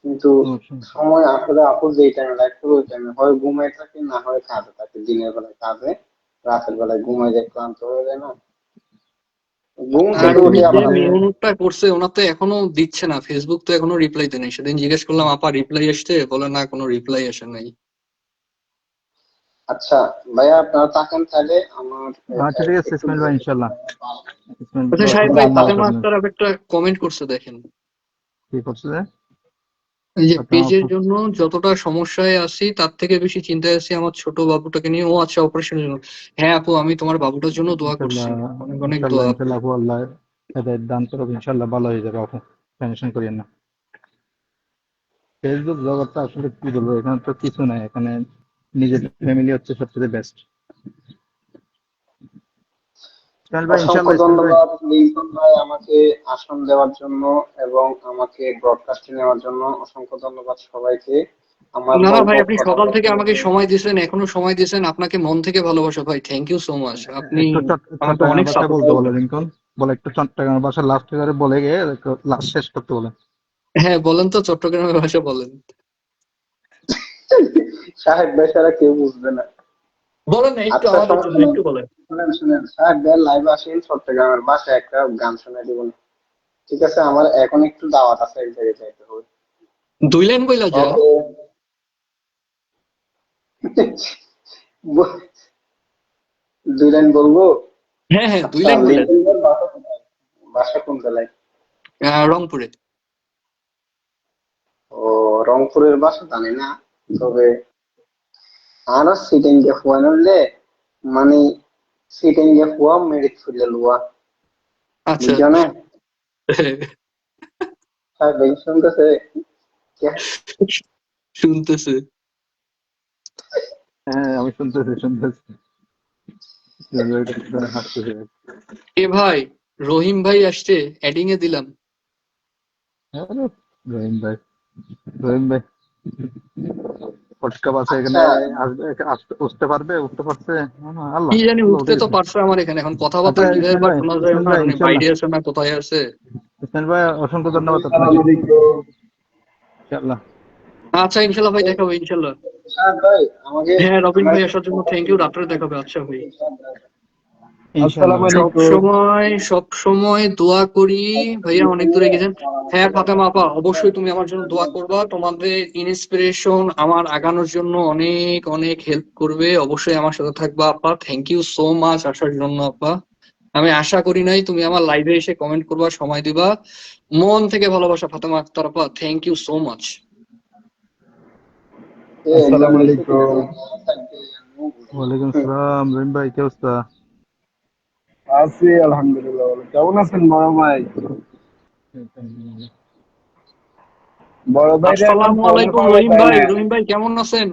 কিন্তু অবশ্যই। সময় আসলে আপুর যেই টাইমে লাইভ করি ওই টাইমে হয় ঘুমায় থাকি, না হয় কাজে থাকি। দিনের বেলায় কাজে, রাতের বেলায় ঘুমায় যায়, ক্লান্ত হয়ে যায় না, ঘুম আর থেকে উনি উঠে যে আবার আমাদের মেহুনুরটা করছে ওনার তো এখনো দিচ্ছে না, ফেসবুক তো এখনো রিপ্লাই দেয় নাই। সেদিন জিজ্ঞেস করলাম আপা রিপ্লাই আসছে, বলে না কোনো রিপ্লাই আসে নাই। আচ্ছা ভাইয়া, আপনারা থাকেন তাহলে, আমার আচ্ছা ঠিক আছে একটু ইসমাইল ভাই, ইনশাল্লাহ। ইসমাইল আচ্ছা ভাই সাহেব আপনি ভাই, আল্লাহ ফাতেমা হাফেজ। আক্তার আপা একটা কমেন্ট করছে দেখেন। কি করছে যে এই যে ফাতেমা পেজের আপু? জন্য যতটা সমস্যায় আছি তার থেকে বেশি চিন্তায় আছি আমার ছোট বাবুটাকে নিয়ে। ও আচ্ছা, অপারেশনের জন্য। হ্যাঁ আপু, আমি তোমার বাবুটার জন্য দোয়া ইনশাল্লাহ, করছি, অনেক অনেক ইনশাল্লাহ, দোয়া আপু। ইনশাল্লাহ আপু, আল্লাহ হেদায়েত দান করুক, ইনশাল্লাহ ভালো হয়ে যাবে আপু, টেনশন করিয়েন না। ফেসবুক জগৎটা আসলে কি বলবো, এখানে তো কিছু নাই, এখানে নিজের ফ্যামিলি হচ্ছে সবচেয়ে বেস্ট। ইসমাইল ভাই, অসংখ্য ইনশাল্লাহ ইসমাইল ভাই। ধন্যবাদ লিংকন ভাই, আমাকে আসন দেওয়ার জন্য এবং আমাকে ব্রডকাস্টে নেওয়ার জন্য অসংখ্য ধন্যবাদ সবাইকে। আমার না না বক ভাই, বক আপনি সকাল কথাটা থেকে শুনে। আমাকে সময় দিয়েছেন, এখনো সময় দিয়েছেন, আপনাকে মন থেকে ভালোবাসা ভাই, থ্যাংক ইউ সো মাচ। আপনি একটু আমাকে চট্টগ্রাম অনেক ভাষা সাপোর্ট বলতে বলে করবেন। লিঙ্কন, বলে একটু চট্টগ্রাম ভাষা লাস্ট করে বলে গিয়ে লাস্ট শেষ করতে বলে। হ্যাঁ বলেন তো, চট্টগ্রামের ভাষা বলেন। সাহেব ভাই ছাড়া কেউ বুঝবে না। বলেন না, একটু আচ্ছা আমাদের জন্য সমস্যা নেই, একটু বলেন। শুনেন শুনেন, সাহেব ভাই লাইভে আসেন, চট্টগ্রামের বাসায় একটা গান শুনে দিব। ঠিক আছে, আমার এখন একটু দাওয়াত আছে, এক জায়গায় যাইতে হবে। 2 লাইন বইলা যান। ওকে। 2 লাইন বলবো? হ্যাঁ হ্যাঁ, দুই আচ্ছা, লাইন বললেন। লিটন ভাইয়ের বাসা কোথায়? বাসা কোন জেলায়? রংপুরে। ও, রংপুরের বাসা জানি না, তবে আর সিটিং গে ফুয়া নলে, মানে সিটিং গে ফুয়া মেরিট ফুলে লুয়া, আচ্ছা। বুঝছো না? হ্যাঁ ভাই, শুনতেছে? কে? শুনতেছে। হ্যাঁ আমি শুনতেছি, শুনতেছি। হাসতেছে। এ ভাই, রহিম ভাই আসছে, অ্যাডিং এ দিলাম। আরে, রহিম ভাই, রহিম ভাই ফটকা বাসা এখানে আচ্ছা, আসবে, উঠতে পারবে, উঠতে পারছে? আল্লাহ, কি জানি, আল্লাহ উঠতে উঠে তো গেছে। পারছে আমার এখানে, এখন আচ্ছা কথাবার্তা কিভাবে ইসমাইল বা ভাই, শোনা যায় ইসমাইল না, ভাই মানে ইনশাল্লাহ, বাইরে আছে না কোথায় আছে। ইসমাইল ভাই অসংখ্য ধন্যবাদ আসসালামু আপনাকে, আলাইকুম। ইনশাআল্লাহ। আচ্ছা ইনশাল্লাহ ভাই, দেখাবো ইনশাল্লাহ। ভাই আমাকে হ্যাঁ রবিন আমার ভাই আসার জন্য থ্যাংক ইউ, রাত্রে দেখাবে। আচ্ছা ভাই, ইনশাআল্লাহ আসসালামু ভাই। আলাইকুম। সব সময় দোয়া করি। ভাইয়া অনেক দূরে গেছেন। হ্যাঁ ফাতেমা আপা, অবশ্যই তুমি আমার জন্য দোয়া করবা। তোমাদের ইন্সপিরেশন আমার আগানোর জন্য অনেক অনেক হেল্প করবে। অবশ্যই আমার সাথে থাকবা আপা। থ্যাংক ইউ সো মাচ আসার জন্য আপা। আমি আশা করি নাই তুমি আমার লাইভে এসে কমেন্ট করবা, সময় দিবা। মন থেকে ভালোবাসা ফাতেমা আক্তার আপা, থ্যাংক ইউ সো মাচ। আসসালামু আলাইকুম। ওয়ালাইকুম আসসালাম, রহিম ভাই কি অবস্থা? আছি আলহামদুলিল্লাহ ভালো। কেমন আছেন বড় ভাই? বড় ভাইরে এখন আসসালামু ফোনে আলাইকুম পাওয়া রহিম যায় ভাই। না। রহিম ভাই কেমন আছেন?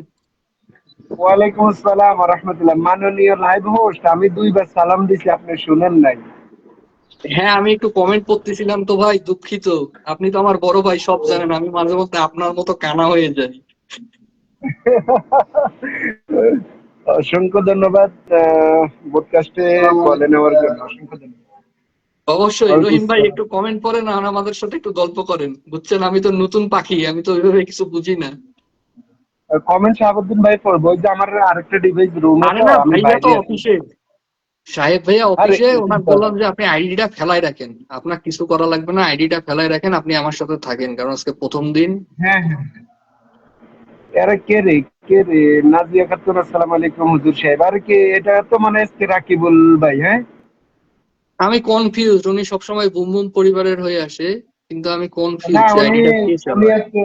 ওয়ালাইকুম আসসালাম ওয়া রাহমাতুল্লাহ। মাননীয় লাইভ হোস্ট, আমি 2 বার সালাম দিছি, আপনি শুনেন নাই। হ্যাঁ আমি একটু কমেন্ট করতেছিলাম তো ভাই, দুঃখিত। আপনি তো আমার বড় ভাই, সব জানেন। আমি মাঝে মধ্যে আপনার মতো কানা হয়ে যাই। অসংখ্য ধন্যবাদ পডকাস্টে বলে নেওয়ার জন্য, অসংখ্য ধন্যবাদ। অবশ্যই ওয়ালাইকুম রহিম ভাই আসসালাম। একটু কমেন্ট করেন আর আমাদের সাথে একটু গল্প করেন, বুঝছেন আমি তো নতুন পাখি, আমি তো ওইভাবে কিছু বুঝি না। কমেন্ট শাহাবুদ্দিন ভাই পড়বো, ওই যে আমার আরেকটা ডিভাইস রুমে, আরে তো না, আমি ভাইয়া তো বাইরে আছি। অফিসে, সাহেব ভাইয়া আরে অফিসে। ওনাকে বললাম যে আপনি আইডিটা ফেলাই রাখেন, আপনার কিছু করা লাগবে না, আইডিটা ফেলাই রাখেন, আপনি আমার সাথে থাকেন, কারণ আজকে প্রথম দিন। হ্যাঁ হ্যাঁ, আরে কে রে, কে রে? নাজিয়া খাতুন, আসসালামু আলাইকুম হুজুর সাহেব। আরে কে এটা? তো মানে আজকে রাকিবুল ভাই, হ্যাঁ? আমি কনফিউজ, উনি সবসময় বুম বুম পরিবারের হয়ে আসে, কিন্তু আমি না, কনফিউজ যে উনি আইডিটা কে উনি চালায়। আজকে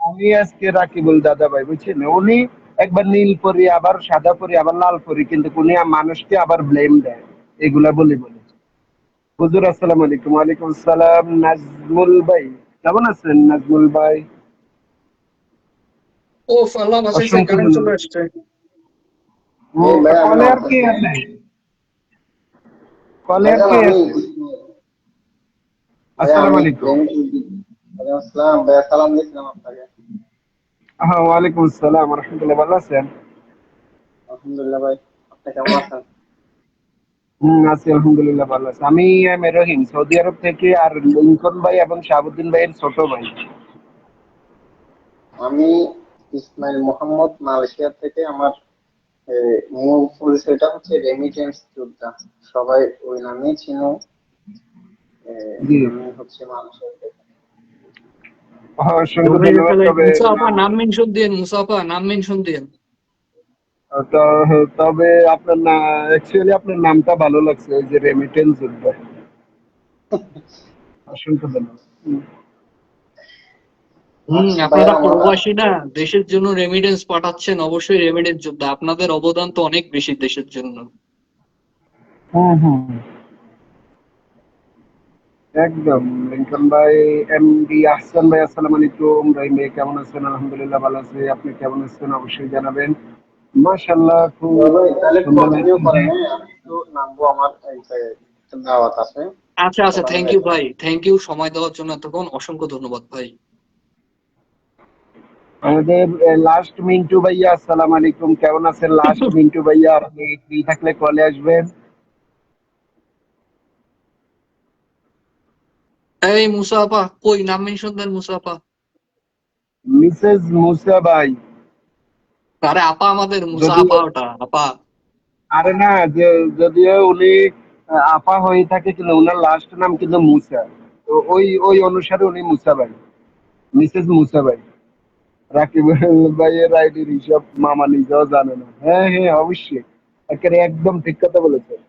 উনি আজকে রাকিবুল দাদা ভাই, বুঝছেন? উনি একবার নীল পরি, আবার সাদা পরি, আবার লাল পরি, কিন্তু উনি মানুষকে আবার ব্লেম দেয় এগুলা বলে বলে। হুজুর আসসালামু আলাইকুম। ওয়ালাইকুম আসসালাম। নাজমুল ভাই কেমন আছেন? নাজমুল ভাই ও আল্লাহ বাঁচাইছে, অসংখ্য কারেন্ট চলে ধন্যবাদ। আসছে। কলে আর কে আছে? কলে আর কে আছে? আসসালামু আলাইকুম। হ্যাঁ, ওয়ালাইকুম আসসালাম ওয়া রাহমাতুল্লাহ। ভালো আছেন? আছি আলহামদুলিল্লাহ, ভালো আছি। আমি রহিম, সৌদি আরব থেকে। আর লিঙ্কন ভাই এবং শাহাবুদ্দিন ভাইয়ের ছোট ভাই। জি, অসংখ্য জমে গেছে ধন্যবাদ। ভাই। তবে মুসা আপা নাম মেনশন দিয়েন, মুসা আপা নাম মেনশন দিয়েন। তবে আপনার না, অ্যাকচুয়ালি আপনার নামটা ভালো লাগছে, ওই যে রেমিটেন্স যোদ্ধা। অসংখ্য ধন্যবাদ। আপনারা প্রবাসী না, দেশের জন্য রেমিটেন্স পাঠাচ্ছেন, অবশ্যই রেমিটেন্স যোদ্ধা। আপনাদের অবদান তো অনেক বেশি দেশের জন্য। হুম হুম, একদম। লিঙ্কন ভাই, এমডি আহসান ভাই, আসসালামু আলাইকুম। রহিম ভাই কেমন আছেন? আলহামদুলিল্লাহ ভালো আছি। আপনি কেমন আছেন অবশ্যই জানাবেন। মাশাআল্লাহ, খুব সুন্দর লাগছে। আচ্ছা আচ্ছা, থ্যাংক ইউ ভাই, থ্যাংক ইউ সময় দেওয়ার জন্য এতক্ষণ, অসংখ্য ধন্যবাদ ভাই। আমাদের লাস্ট মিন্টু ভাইয়া, আসসালামু আলাইকুম। কেমন আছেন লাস্ট মিন্টু ভাইয়া? আপনি ফ্রি থাকলে কলে আসবেন। এই মুসা আপা কই, নাম মেনশন দেন মুসা আপা। মিসেস মুসা ভাই, আরে আপা আমাদের মুসা যদি আপা, ওটা আপা। আরে না, যে যদিও উনি আপা হয়ে থাকে, কিন্তু ওনার লাস্ট নাম কিন্তু মুসা। তো ওই ওই অনুসারে উনি মুসা ভাই, মিসেস মুসা ভাই। রাকিব ভাইয়ের আইডির হিসাব মামা নিজেও জানে না। হ্যাঁ হ্যাঁ, অবশ্যই। একেবারে একদম ঠিক কথা বলেছেন।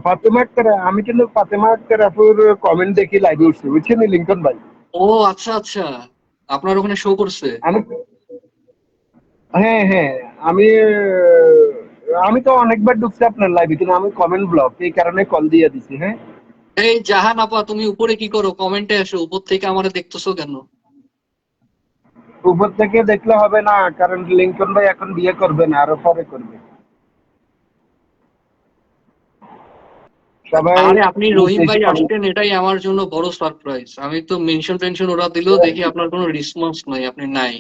ফাতেমা আক্তার, আমি কিন্তু ফাতেমা আক্তার আপুর কমেন্ট দেখি লাইভে উঠছে, বুঝছেন লিঙ্কন ভাই। ও আচ্ছা আচ্ছা, আপনার ওখানে শো করছে। আমি, হ্যাঁ হ্যাঁ, আমি আমি তো অনেকবার ঢুকছি আপনার লাইভে, কিন্তু আমি কমেন্ট ব্লক, এই কারণে কল দিয়ে দিছি। হ্যাঁ, এই জাহান আপা, তুমি উপরে কি করো? কমেন্টে আসো, উপর থেকে আমারে দেখতেছো কেন? উপর থেকে দেখলে হবে না, কারণ লিঙ্কন ভাই এখন বিয়ে করবে না, আরো পরে করবে। সবাই আরে আপনি নিচে রহিম এসে ভাই কমেন্ট। আসছেন, এটাই আমার জন্য বড় সারপ্রাইজ। আমি তো মেনশন টেনশন ওরা দিলেও দেখি আপনার কোনো রেসপন্স নাই, আপনি নাই।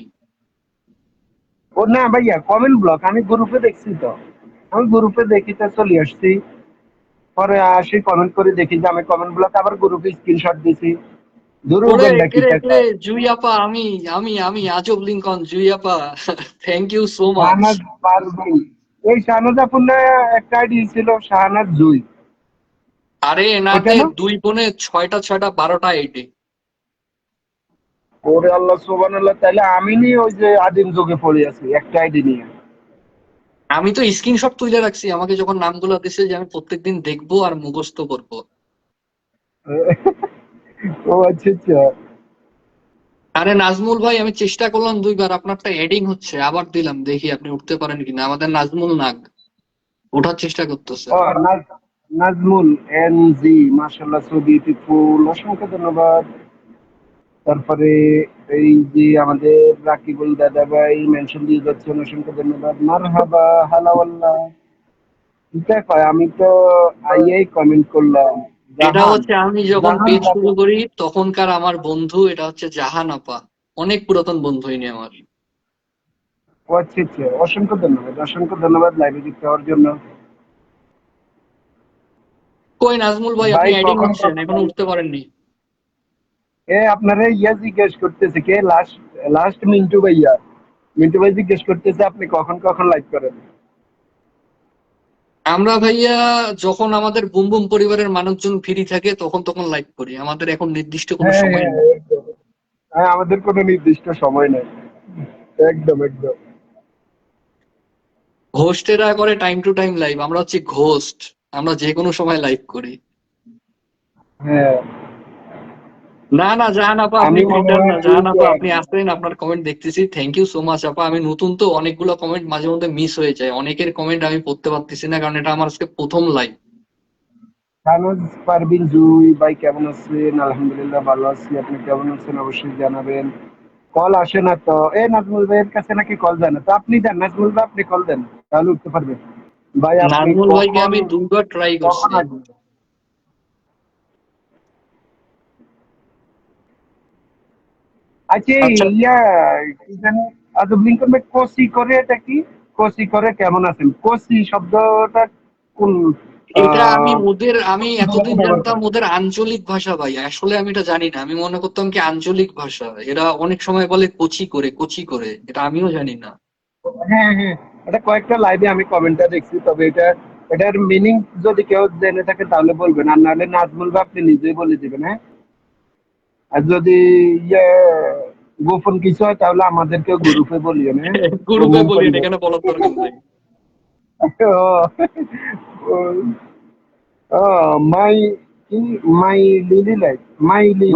ও না ভাইয়া, কমেন্ট ব্লক, আমি গ্রুপে দেখছি তো, আমি গ্রুপে দেখি তো চলে আসছি। পরে আসি কমেন্ট করে দেখি যে আমি কমেন্ট গুলোকে আবার গ্রুপে স্ক্রিনশট দিছি। ধরু ওরে গন্ডা কি কিরে টাকা। কিরে জুই আপা, আমি আজব লিঙ্কন জুই আপা, thank you so much. Shahnaz Parvin, এই শাহনাজ আপুর না একটা আইডি ছিল শাহনাজ জুই। আরে ওইটা এনাতে না? দুই বোনে ছয়টা ছয়টা 12টা আইডি। ওরে আল্লাহ সুবহানাল্লাহ, তাইলে আমি নি ওই যে আদিম যুগে পড়ে আছি একটা আইডি নিয়ে। আমি তো স্ক্রিনশট তুলে রাখছি, আমাকে যখন নামগুলো দিছে যে আমি প্রত্যেকদিন দেখবো আর মুখস্থ করবো। ও আচ্ছা আচ্ছা। আরে নাজমুল ভাই, আমি চেষ্টা করলাম 2বার, আপনারটা এডিং হচ্ছে, আবার দিলাম, দেখি আপনি উঠতে পারেন কিনা। আমাদের নাজমুল নাগ ওঠার চেষ্টা করতেছে। ও নাজমুল এন জি, মাশাআল্লাহ, সো বিউটিফুল, অসংখ্য ধন্যবাদ। তারপরে এই যে আমাদের রাকিবুল দাদা ভাই মেনশন দিয়ে যাচ্ছেন, অসংখ্য ধন্যবাদ। মারহাবা, হালাওয়াল্লাহ। ঠিক কয় আমি তো আইয়াই কমেন্ট করলাম। এটা জাহান, হচ্ছে আমি যখন জাহান পেজ দাদা। শুরু করি তখনকার আমার বন্ধু, এটা হচ্ছে জাহান আপা, অনেক পুরাতন বন্ধু ইনি আমার। ও আচ্ছা আচ্ছা, অসংখ্য ধন্যবাদ, অসংখ্য ধন্যবাদ লাইভে যুক্ত হওয়ার জন্য। কই নাজমুল ভাই, আপনি ভাই এডিং কখন হচ্ছেন, কখন এখনো উঠতে পারেননি। আপনারা ইয়া জিজ্ঞেস করতেছে কে, লাস্ট লাস্ট মিন্টু ভাইয়া। মিন্টু ভাই জিজ্ঞেস করতেছে আপনি কখন কখন লাইভ করেন। আমরা ভাইয়া যখন আমাদের বুম বুম পরিবারের মানুষজন ফ্রি থাকে তখন তখন লাইভ করি, আমাদের এখন নির্দিষ্ট কোনো হ্যাঁ সময় হ্যাঁ নেই। একদম। হ্যাঁ, আমাদের কোনো নির্দিষ্ট সময় নেই। একদম একদম। হোস্টেরা করে টাইম টু টাইম লাইভ, আমরা হচ্ছে ঘোস্ট, আমরা যে কোনো সময় লাইভ করি। হ্যাঁ, না না জাহান আপা, আপনি আমি মনে ফিল্টার হয় না, এই জাহান যে আপা আপনি আসলেন, আপনার কমেন্ট দেখতেছি, থ্যাংক ইউ সো মাচ আপা। আমি নতুন তো, অনেকগুলো কমেন্ট মাঝে মধ্যে মিস হয়ে যায়, অনেকের কমেন্ট আমি পড়তে পারতেছি না, কারণ এটা আমার আজকে প্রথম লাইভ। সানোজ পারভিন জুই ভাই কেমন আছেন? আলহামদুলিল্লাহ ভালো আছি, আপনি কেমন আছেন অবশ্যই জানাবেন। কল আসে না তো, এ নাজমুল ভাইয়ের কাছে নাকি কল যায় না, তো আপনি দেন নাজমুল ভাই, আপনি কল দেন, তাহলে উঠতে পারবেন। ভাই আপনি নাজমুল ভাইকে কখন আমি 2বার ট্রাই কখন করছি। আসবেন? আচ্ছা এই আচ্ছা, ইয়া কি জানি, আজব লিঙ্কন ভাই কোসি করে এটা কি? কোসি করে কেমন আছেন, কোসি শব্দটা কোন এটা আমি কোন জেলাতে এতদিন ব্যবহার জানতাম করে? ওদের আঞ্চলিক ভাষা ভাই, আসলে আমি এটা জানি না, আমি মনে করতাম কি আঞ্চলিক ভাষা, এরা অনেক সময় বলে কোচি করে, কোচি করে, এটা আমিও জানি না। হ্যাঁ হ্যাঁ, এটা কয়েকটা লাইভে আমি কমেন্টটা দেখছি, তবে এটার মিনিং যদি কেউ জেনে থাকে তাহলে বলবেন, আর নাহলে নাজমুল ভাই আপনি নিজেই বলে দিবেন, হ্যাঁ। আর যদি ইয়ে গোপন কিছু হয় তাহলে আমাদেরকে গ্রুপে বলিয়েন, হ্যাঁ। গ্রুপে বুমবুম বলি, এটা পরিবার। এখানে বলার দরকার নাই। ও, ও, মাই কি, মাই লিলি লাইফ, মাই লি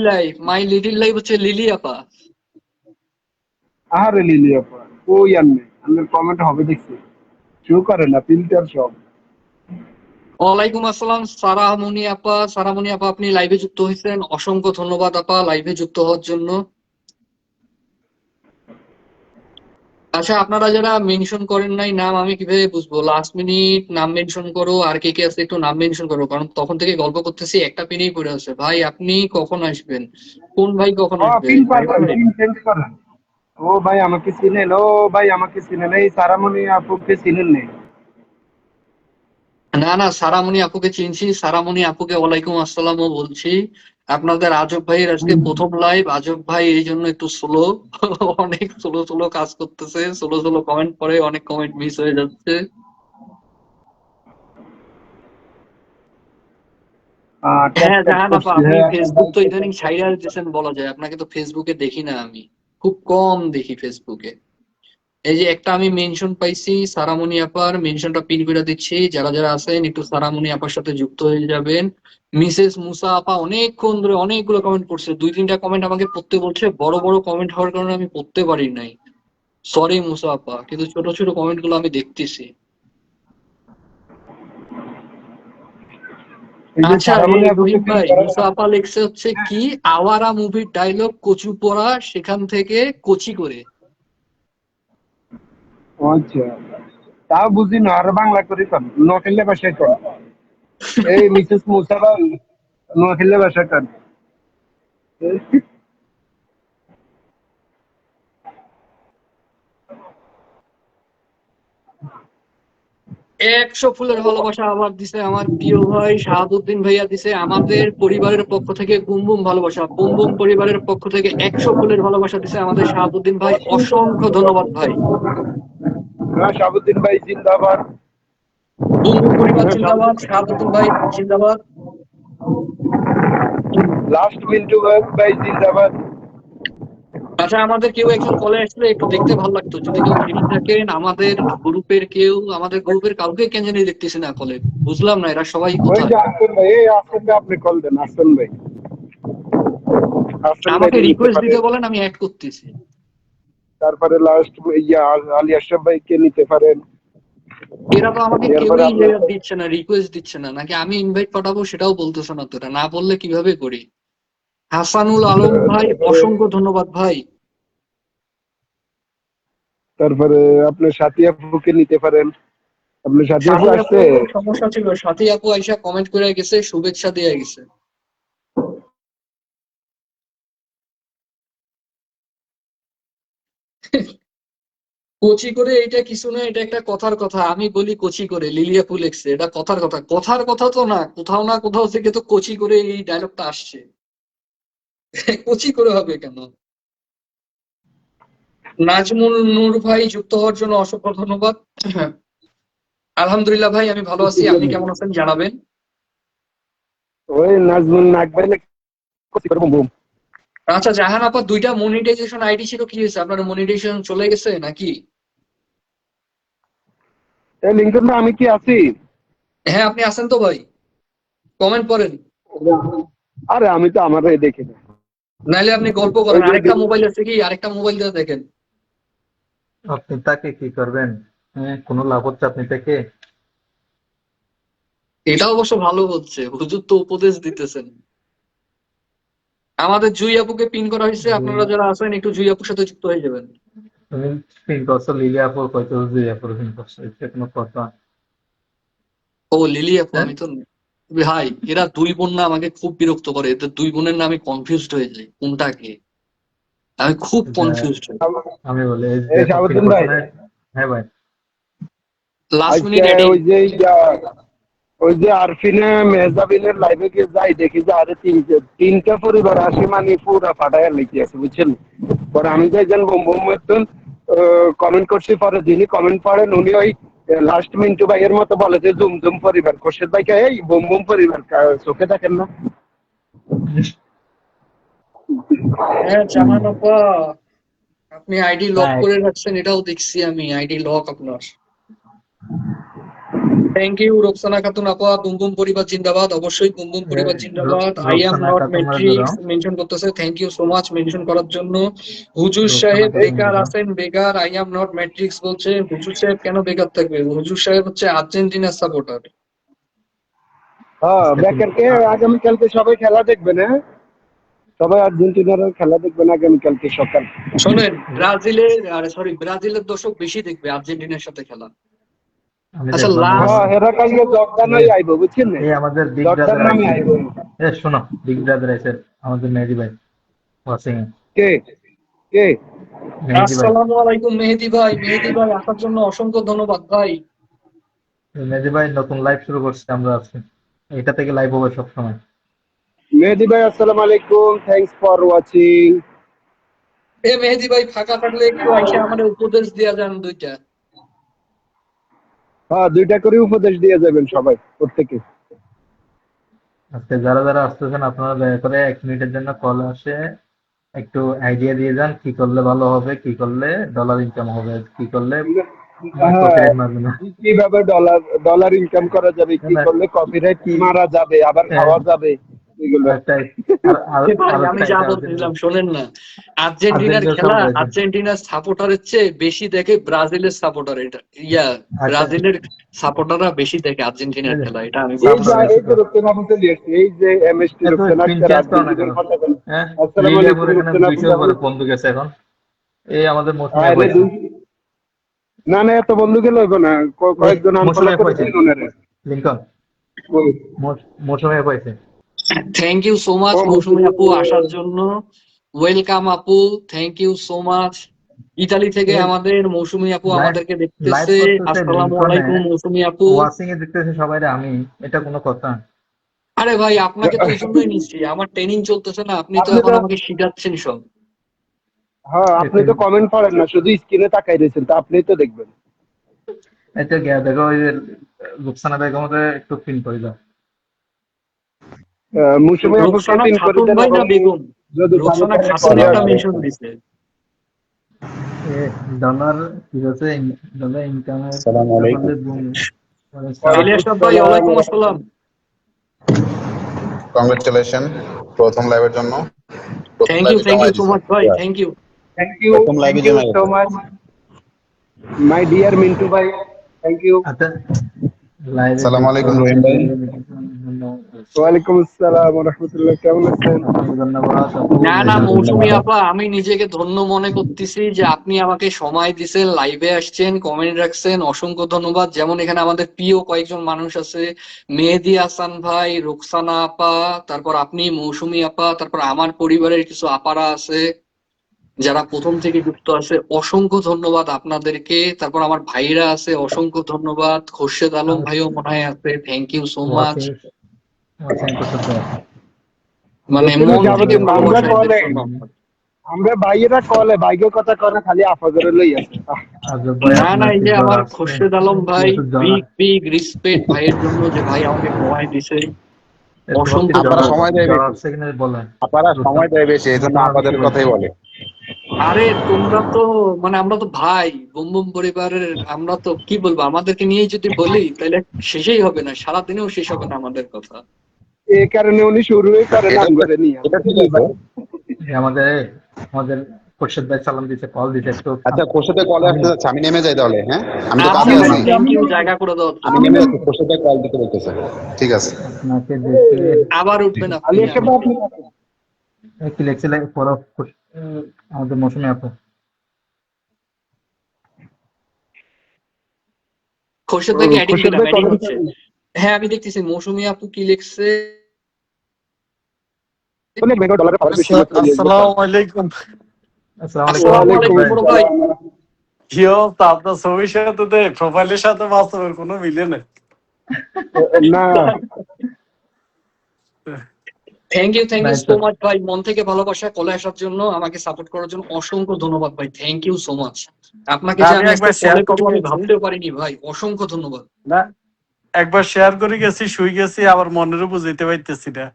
লাইফ। মাই লিটিল লাইফ হচ্ছে লিলি আপা। আরে লিলি আপা, ওই আর নেই, আমাদের কমেন্ট হবে দেখছি, শো করে না ফিল্টার সব। ওয়ালাইকুম আসসালাম সারামণি আপা, সারামণি আপা আপনি লাইভে যুক্ত হয়েছেন, অসংখ্য ধন্যবাদ আপা লাইভে যুক্ত হওয়ার জন্য। আচ্ছা, আপনারা যারা মেনশন করেন নাই নাম, আমি কিভাবে বুঝবো? লাস্ট মিনিট নাম মেনশন করো, আর কে কে আছে একটু নাম মেনশন করো, কারণ তখন থেকে গল্প করতেছি, একটা পিনেই পড়ে আছে। ভাই আপনি কখন আসবেন? কোন ভাই কখন ও আসবে? পিন রাইফার পাল্টান, ভাই? পিন চেঞ্জ করেন। ও ভাই আমাকে চিনেন, ও ভাই আমাকে চিনেন, এই সারামণি আপুকে চিনেন নেই? না না, সারামণি আপুকে চিনছি, সারামণি আপুকে ওয়ালাইকুম আসসালামও বলছি। আপনাদের আজব ভাইয়ের আজকে প্রথম লাইভ, আজব ভাই এই জন্য একটু স্লো, অনেক স্লো স্লো কাজ করতেছে, স্লো স্লো কমেন্ট পড়ে, অনেক কমেন্ট মিস হয়ে যাচ্ছে। ট্যাপ হ্যাঁ ট্যাপ জাহান আপা, করছি, আপনি হ্যাঁ হ্যাঁ ফেসবুক ভাই, তো ইদানিং ছাইড়া দিতেছেন বলা যায়, আপনাকে তো ফেসবুকে দেখি না আমি, খুব কম দেখি ফেসবুকে। এই যে একটা আমি মেনশন পাইছি সারামণি আপার, মেনশনটা পিন করে দিচ্ছি, যারা যারা আছেন একটু সারামণি আপার সাথে যুক্ত হয়ে যাবেন। মিসেস মুসা আপা অনেকক্ষণ ধরে অনেকগুলো কমেন্ট করছে, 2-3টা কমেন্ট আমাকে পড়তে বলছে, বড় বড় কমেন্ট হওয়ার কারণে আমি পড়তে পারি নাই, সরি মুসা আপা, কিন্তু ছোট ছোট কমেন্ট গুলো আমি দেখতেছি। এই যে আচ্ছা, এই সারামণি আপুকে রহিম পিন ভাই, করার মুসা আপা লেখছে হচ্ছে কি, আওয়ারা মুভির ডায়লগ কচু পড়া, সেখান থেকে কচি করে। আচ্ছা, তাও বুঝি না, আর বাংলা করে কন, নোয়াখালী ভাষায় কন, এই মিসেস মুসাবা নোয়াখালী ভাষায় কন। 100 ফুলের ভালোবাসা আবার দিছে আমার প্রিয় ভাই শাহাবুদ্দিন ভাইয়া দিছে। আমাদের পরিবারের পক্ষ থেকে বুম বুম ভালোবাসা, বুম বুম পরিবারের পক্ষ থেকে 100 ফুলের ভালোবাসা দিছে আমাদের শাহাবুদ্দিন ভাই, অসংখ্য ধন্যবাদ ভাই। হ্যাঁ, শাহাবুদ্দিন ভাই জিন্দাবাদ। বুম বুম পরিবার হ্যাঁ, জিন্দাবাদ, শাহাবুদ্দিন ভাই জিন্দাবাদ। লাস্ট মিন্টু ভাই জিন্দাবাদ। আচ্ছা, আমাদের কেউ একজন কলে আসলে একটু দেখতে ভালো লাগতো যদি কেউ ফ্রি থাকেন। আমাদের গ্রুপের কেউ, আমাদের গ্রুপের কাউকে কেন জানি দেখতেছি না কলে, বুঝলাম না এরা সবাই ওই কোথায়। যে আসেন ভাই, এই আসেন ভাই, আপনি কল দেন, আসেন ভাই। আসেন ভাই আমাকে নিতে রিকোয়েস্ট দিতে পারেন। বলেন, আমি অ্যাড করতেছি। তারপরে লাস্ট আলী আশরাফ ভাইকে নিতে পারেন। এরা তো আমাকে এরপরে কেউই আপনার দিচ্ছে না, রিকোয়েস্ট দিচ্ছে না, নাকি আমি ইনভাইট পাঠাবো সেটাও বলতেছে না। তো এটা না বললে কিভাবে করি? হাসানুল আলম ভাই, অসংখ্য ধন্যবাদ ভাই। তারপরে আপনার সাথী আপুকে নিতে পারেন। আপনার সাথী আপু সাথী আপু আসছে। সমস্যা ছিল, সাথী আপু আইসা কমেন্ট করে গেছে, শুভেচ্ছা দিয়ে গেছে। কোচি করে এটা কিছু না, এটা একটা কথার কথা। আমি বলি কোচি করে, লিলিয়া ফুল লেখছে, এটা কথার কথা। কথার কথা তো না কোথাও থেকে তো কোচি করে এই ডায়লগটা আসছে। কোচি করে হবে কেন? নাজমুল নূর ভাই যুক্ত হওয়ার জন্য অসংখ্য ধন্যবাদ। আলহামদুলিল্লাহ ভাই, আমি ভালো আছি, আপনি কেমন আছেন জানাবেন। ওই নাজমুল নাক ভাই বুম। আচ্ছা, জাহান আপা, 2টা মনিটাইজেশন আইডি ছিল, কি হয়েছে? আপনার মনিটাইজেশন চলে গেছে নাকি? এই লিঙ্কন না, আমি কি আছি? হ্যাঁ, আপনি আছেন তো ভাই, কমেন্ট করেন। আরে আমি তো আমার দেখি না। নাইলে আপনি গল্প ওই করেন, যে আরেকটা মোবাইল আছে কি, আরেকটা মোবাইল দিয়ে দেখেন। আপনি তাকে কি করবেন? হ্যাঁ, কোনো লাভ হচ্ছে আপনি থেকে? এটা অবশ্য ভালো হচ্ছে, হুজুর তো উপদেশ দিতেছেন। আমাদের জুই আপুকে পিন করা হয়েছে, আপনারা যারা আছেন একটু জুই আপুর সাথে যুক্ত হয়ে যাবেন। তুমি পিন করছো লিলি আপুর, কয়তো দুই আপুর পিন করছো, এটা কোনো কথা? ও লিলি আপু, হ্যাঁ, আমি তো ভাই, এরা 2 বোন না, আমাকে খুব বিরক্ত করে। এদের 2 বোনের না আমি কনফিউজড হয়ে যাই কোনটা কে। আমি খুব কনফিউজড হই। আমি বলি এই এই দেখো পিন শাহাবুদ্দিন করছো ভাই, না? হ্যাঁ ভাই। লাস্ট আজকে মিনিট এডিং। ওই যে আরফিনে মেহজাবিনের লাইভে গিয়ে যাই দেখি যে আরে তিনটা পরিবার আসি, মানে পুরা ফাটাইয়া লিখে আছে, বুঝছেন? পরে আমি যাই যেন বোম বোম মতন কমেন্ট করছি। পরে যিনি কমেন্ট পড়েন উনি ওই লাস্ট মিন্টু ভাইয়ের মতো বলে যে জুম জুম পরিবার। খোরশেদ ভাইকে এই বোম বোম পরিবার চোখে দেখেন না? হ্যাঁ জাহান আপা, আপনি আইডি লক হ্যাঁ, করে রাখছেন, এটাও দেখছি আমি, আইডি লক আপনার। থ্যাংক ইউ রোকসানা খাতুন আপা, বুম বুম পরিবার জিন্দাবাদ। অবশ্যই বুম বুম পরিবার জিন্দাবাদ। I am Roksana not Khatun matrix mention করতেছে, thank you so much mention করার জন্য। হুজুর রোকসানা সাহেব খাতুন বেকার আছেন, বেকার। আই অ্যাম নট ম্যাট্রিক্স বলছে। হুজুর সাহেব কেন বেকার থাকবে? হুজুর সাহেব হচ্ছে আর্জেন্টিনার সাপোর্টার। হ্যাঁ, বেকারকে আগামীকালকে সবাই খেলা দেখবেন। হ্যাঁ, সবাই আর্জেন্টিনার খেলা দেখবেন আগামীকালকে সকাল। শোনেন, ব্রাজিলের, আরে সরি, ব্রাজিলের দর্শক বেশি দেখবে আর্জেন্টিনার সাথে খেলা। আমি আচ্ছা, দেখলাম না লাস্ট হ্যাঁ, হেরা কালকে জর্দানই আইব, বুঝছেন না? এই আমাদের বিগ জর্দান ব্রাদার নামে আইছে। আইব। শোনো, বিগ ব্রাদার আইছে আমাদের মেহেদি ভাই ওয়াচিং এ। কে কে? মেহেদি ভাই, আসসালামু আলাইকুম মেহেদি ভাই। মেহেদি ভাই আসার জন্য অসংখ্য ধন্যবাদ ভাই। মেহেদি ভাই নতুন লাইভ শুরু করছে, আমরা আছি এটা থেকে লাইভ হবে সবসময়। মেহেদি ভাই আসসালামু আলাইকুম, থ্যাঙ্কস ফর ওয়াচিং। এ মেহেদি ভাই, ফাঁকা থাকলে একটু আইসা আমাদের উপদেশ দেয়া যান 2টা। হ্যাঁ, 2টা করে উপদেশ দিয়ে যাবেন সবাই, প্রত্যেকে। আজকে যারা যারা আসতেছেন আপনারা দয়া করে 1 মিনিটের জন্য কল আসে একটু আইডিয়া দিয়ে যান, কি করলে ভালো হবে, কি করলে ডলার ইনকাম হবে, কি করলে হ্যাঁ, কপিরাইট মারবে না। কিভাবে ডলার ডলার ইনকাম করা যাবে, কি করলে কপিরাইট মারা যাবে, আবার খাওয়া যাবে, এগুলো। একটা ভাই আরো আমি একটা যা আইডিয়া বলছিলাম শোনেন না, আর্জেন্টিনার আর্জেন্টিনার খেলা সাপোর্ট আছে। আর্জেন্টিনার সাপোর্টারের চেয়ে বেশি দেখে ব্রাজিলের সাপোর্টার। এটা আচ্ছা, ব্রাজিলের সাপোর্টাররা বেশি দেখে আর্জেন্টিনার এই যে খেলা, এটা আমি এই বলছি। যে সাপোর্টার এই যে রুকসানা আপু চলে আসছে, এই যে এমএসটি এত রুকসানা স্ক্রিন আক্তার চেঞ্জ করো না কেন? আর্জেন্টিনার কথা বলে। হ্যাঁ, আসসালামু আলাইকুম লিলিয়াপুর এখানে রুকসানা আপু। 200 উপরে বন্ধু গেছে এখন। এই আমাদের মৌসুমী আরে পাইছে। না না, এত বন্ধু গেল না, কয়েকজন আনফলো মৌসুমী পাইছে করেছেন ওনারে। লিঙ্কন, মৌসুমী পাইছে। থ্যাংক ইউ সো মাচ ও মৌসুমী আপু আসার জন্য। ওয়েলকাম আপু, thank you so much. Italy থেকে এই আমাদের মৌসুমী আপু লাইভ আমাদেরকে লাইভ দেখতেছে। করতেছে আসসালামু লিঙ্কনে, আলাইকুম মৌসুমী আপু। ওয়াচিং এ দেখতেছে সবাই, আমি, এটা কোনো কথা? আরে ভাই, আপনাকে তো এই জন্যই নিচ্ছি, আমার ট্রেনিং চলতেছে না, আপনি তো আপনি এখন তো আমাকে শিখাচ্ছেন সব। হ্যাঁ, আপনি তো কমেন্ট পড়েন না, শুধু স্ক্রিনে তাকাই রয়েছেন, তো আপনি তো দেখবেন। এটা গিয়া দেখো, ওই যে রুকসানা বেগমকে একটু পিন করে দাও। মৌসুমী আপুকে রোকসানা পিন করে খাতুন দেন, ভাই না এবং বেগম? যদি পারে রোকসানা তাহলে খাতুন পরে একটা আসবে। মেনশন দিছে। ডলার কি হচ্ছে, ডলার ইনকামের আসসালামু আলাইকুম। বুম। ইলিয়াস ওয়ালাইকুম ভাই, সালাম ওয়ালাইকুম ওয়া আসসালাম। কংগ্রেচুলেশন প্রথম লাইভের জন্য। প্রথম থ্যাংক ইউ, লাইভে থ্যাংক ইউ জমাই সো দিছে। মাচ ভাই, থ্যাংক ইউ। প্রথম লাইভে থ্যাংক ইউ জমাই সো গেছে। মাচ মাই ডিয়ার মিন্টু ভাই, থ্যাংক ইউ। আচ্ছা, লাইভে আসসালামু যুক্ত আলাইকুম রহিম হয়েছেন, ভাই। ওয়ালাইকুম আসসালাম ওয়া রাহমাতুল্লাহ, কেমন আছেন? আপনাকে ধন্যবাদ আপু। না না মৌসুমী ধন্যবাদ। আপা, আমি নিজেকে ধন্য মনে করতেছি যে আপনি আমাকে সময় দিছেন, লাইভে আসছেন, কমেন্ট রাখছেন, অসংখ্য ধন্যবাদ। যেমন এখানে আমাদের প্রিয় কয়েকজন মানুষ আছে, মেহেদী হাসান ভাই, রুকসানা আপা, তারপর আপনি মৌসুমী আপা, তারপর আমার পরিবারের কিছু আপারা আছে যারা প্রথম থেকে যুক্ত আছে, অসংখ্য ধন্যবাদ আপনাদেরকে। তারপর আমার ভাইরা আছে, অসংখ্য ধন্যবাদ। খোরশেদ আলম ভাইও মনে হয় আছে, thank you so much. Watching watching করতে মানে যতটুকু মন থেকে যাবতীয় আমরা ভালোবাসা এদের কলে, জন্য। আমরা ভাইয়েরা কলে ভাগ্য কথা করে, খালি আফাজরে লই আছে। আজব ভাই, না না, আপনার এই কি যে জ্বর আমার আসছে? খোরশেদ আলম কি ভাই, ওষুধ জ্বর? বিগ বিগ রিসপেক্ট ভাইয়ের জন্য যে ভাই আমাকে সময় দিছে, তোমার কি অসংখ্য আপনারা ধন্যবাদ। সময় দেয় জ্বর বেশি, আসছে কিনা বলেন। আপনারা রুকসানা সময় দেয় বেশি, এই জন্য রুকসানা আপু কি আপনাদের বলছে? কথাই বলে। আরে তোমরা তো, মানে আমরা তো ভাই, বুম বুম পরিবারের, আমরা তো কি বলবো, আমাদেরকে নিয়ে যদি বলি তাহলে শেষই হবে না, সারাদিনেও শেষ হবে না আমাদের কথা। এই কারণে উনি শুরুই করেন এটা নাম তো, করে নিয়ে। এটা ঠিক আছে। আমাদের আমাদের খোরশেদ ভাই সালাম দিতে, কল দিতে একটু। আচ্ছা, খোরশেদে কলে আমি আসতে যাচ্ছে, আমি নেমে যাই তাহলে। হ্যাঁ, আমি তো আচ্ছা কাজে ভাই, আছি। থ্যাংক ইউ জায়গা করে দেওয়ার আমি জন্য। নেমে যাচ্ছি, খোরশেদে কল দিতে বলতেছে। ঠিক আছে। আপনাকে দেখে আবার উঠবেন আপনি, আলিয়া সাহেব, আমি আপনি কি লেখছিল পর আমাদের মৌসুমী আপু। খোরশেদ ভাইকে অ্যাডিং খুরশেদ দিলাম, ভাই অ্যাডিং কমেন্ট হচ্ছে। করেন। হ্যাঁ আমি দেখতেছি মৌসুমী আপু কি লিখছে। বলে মেগা ডলারের পাওয়ার বেশি লোক চলে আসবে। আসসালামু আলাইকুম। আসসালামু আলাইকুম আসসালামু খোরশেদ ওয়ালাইকুম আলাইকুম ভাই। বড় ভাই। আসসালাম। কি অবস্থা? আপনার ছবির সাথে তো প্রোফাইলের সাথে বাস্তবের কোনো মিলে নেই। না, থ্যাংক ইউ ভাই সো তো মাচ ভাই, মন থেকে ভালোবাসা, কলে আসার জন্য, আমাকে সাপোর্ট করার জন্য অসংখ্য ধন্যবাদ ভাই, থ্যাংক ইউ সো মাচ। আপনাকে যে আমি আমি আজকে একবার শেয়ার কলে পাবো করে আমি গেছি, ভাবতেও পারিনি ভাই, অসংখ্য ধন্যবাদ। না একবার শেয়ার করে গেছি, শুই গেছি, আবার মনেরও বুঝাইতে পারতেছি না।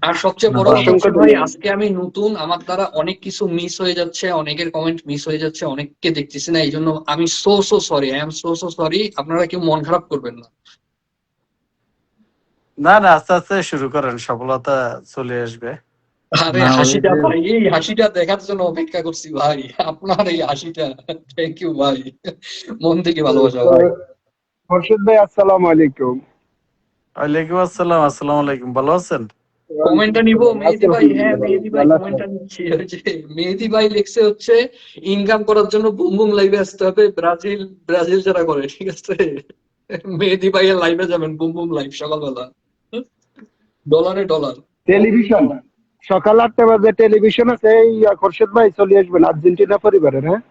আর সবচেয়ে বড় কথা অসংখ্য হচ্ছে ভাই, ধন্যবাদ। আজকে আমি নতুন, আমার দ্বারা অনেক কিছু মিস হয়ে যাচ্ছে, অনেকের কমেন্ট মিস হয়ে যাচ্ছে, অনেককে দেখতেছি না, এই জন্য আমি so sorry, I am so sorry. আপনারা কেউ মন খারাপ করবেন না। না না, আস্তে আস্তে শুরু করেন, সফলতা চলে আসবে। আরে না, ওই হাসিটা যে ভাই, এই হাসিটা দেখার জন্য অপেক্ষা করছি ভাই, আপনার এই হাসিটা, থ্যাংক ইউ ভাই, মন থেকে ভালোবাসা ভাই। খুরশেদ ভাই আসসালামু আলাইকুম। ওয়ালাইকুম আসসালাম। আসসালামু আলাইকুম, ভালো আছেন? কমেন্টটা নিবো মেহেদি ভাই? হ্যাঁ মেহেদি ভাই, ভালো আছেন? কমেন্টটা নিচ্ছি। ওই যে মেহেদি ভাই লিখছে হচ্ছে, ইনকাম করার জন্য বুম বুম লাইভে আসতে হবে, ব্রাজিল ব্রাজিল যারা করে, ঠিক আছে, মেহেদি ভাই এর লাইভে যাবেন, বুম বুম লাইভ সকালবেলা, ডলারে ডলার। টেলিভিশন সকাল 8টা বাজে টেলিভিশন আছে, এই খুরশেদ ভাই চলে আসবেন, আর্জেন্টিনা পরিবারের। হ্যাঁ,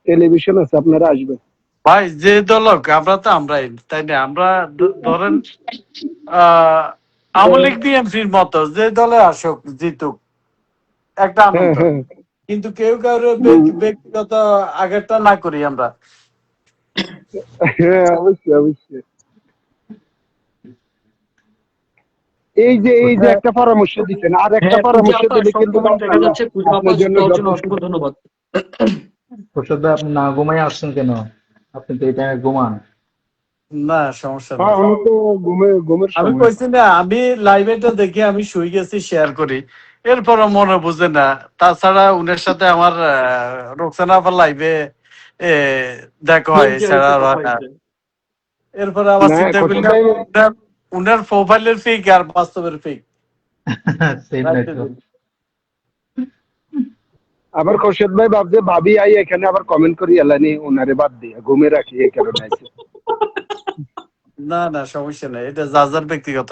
টেলিভিশন আছে, আপনারা আসবেন। ভাই যে দলক, আমরা তো আমরাই, তাই না? আমরা ধরেন আহ আওয়ামী লীগ বিএনপির মতো, যে দলে আসুক জিতুক একটা হ্যাঁ আনন্দ, হ্যাঁ কিন্তু কেউ কারো ব্যক্তিগত আগেরটা না করি আমরা। হ্যাঁ, অবশ্যই অবশ্যই। এই যে একটা পরামর্শ দিচ্ছেন, আর একটা হ্যাঁ পূজা পরামর্শ আপা, দিলে সব কিন্তু কমেন্ট দেখা যাচ্ছে, পূজা আপা আপনার জন্য যুক্ত হওয়ার জন্য যথেষ্ট। অসংখ্য ধন্যবাদ। খোরশেদ ভাই, আপনি না ঘুমাই আসছেন কেন? আপনি তো এই টাইমে ঘুমান। না সমস্যা হ্যাঁ, নেই। উনি তো ঘুমের আমি সময়। কইছি না, আমি লাইভেটা দেখে আমি শুই গেছি, শেয়ার করি, এরপরও মনে বুঝে না। তাছাড়া উনার সাথে আমার রোকসানা আপার লাইভে দেখা হয়, হয়েছে এছাড়া হয়েছে, আর কথা হয় না। হয়েছে। এরপরে আবার না, চিন্তা খুরশেদ করলাম, ভাই, উনার প্রোফাইলের ফিক আর বাস্তবের ফিক। সেম নাই তো। আবার খুরশেদ ভাই ভাবছে ভাবি আই এখানে আবার কমেন্ট করি এলানি, ওনারে বাদ দিয়ে ঘুমে রাখি, এই কারণে আছে। না না, সমস্যা নেই, এটা যার যার ব্যক্তিগত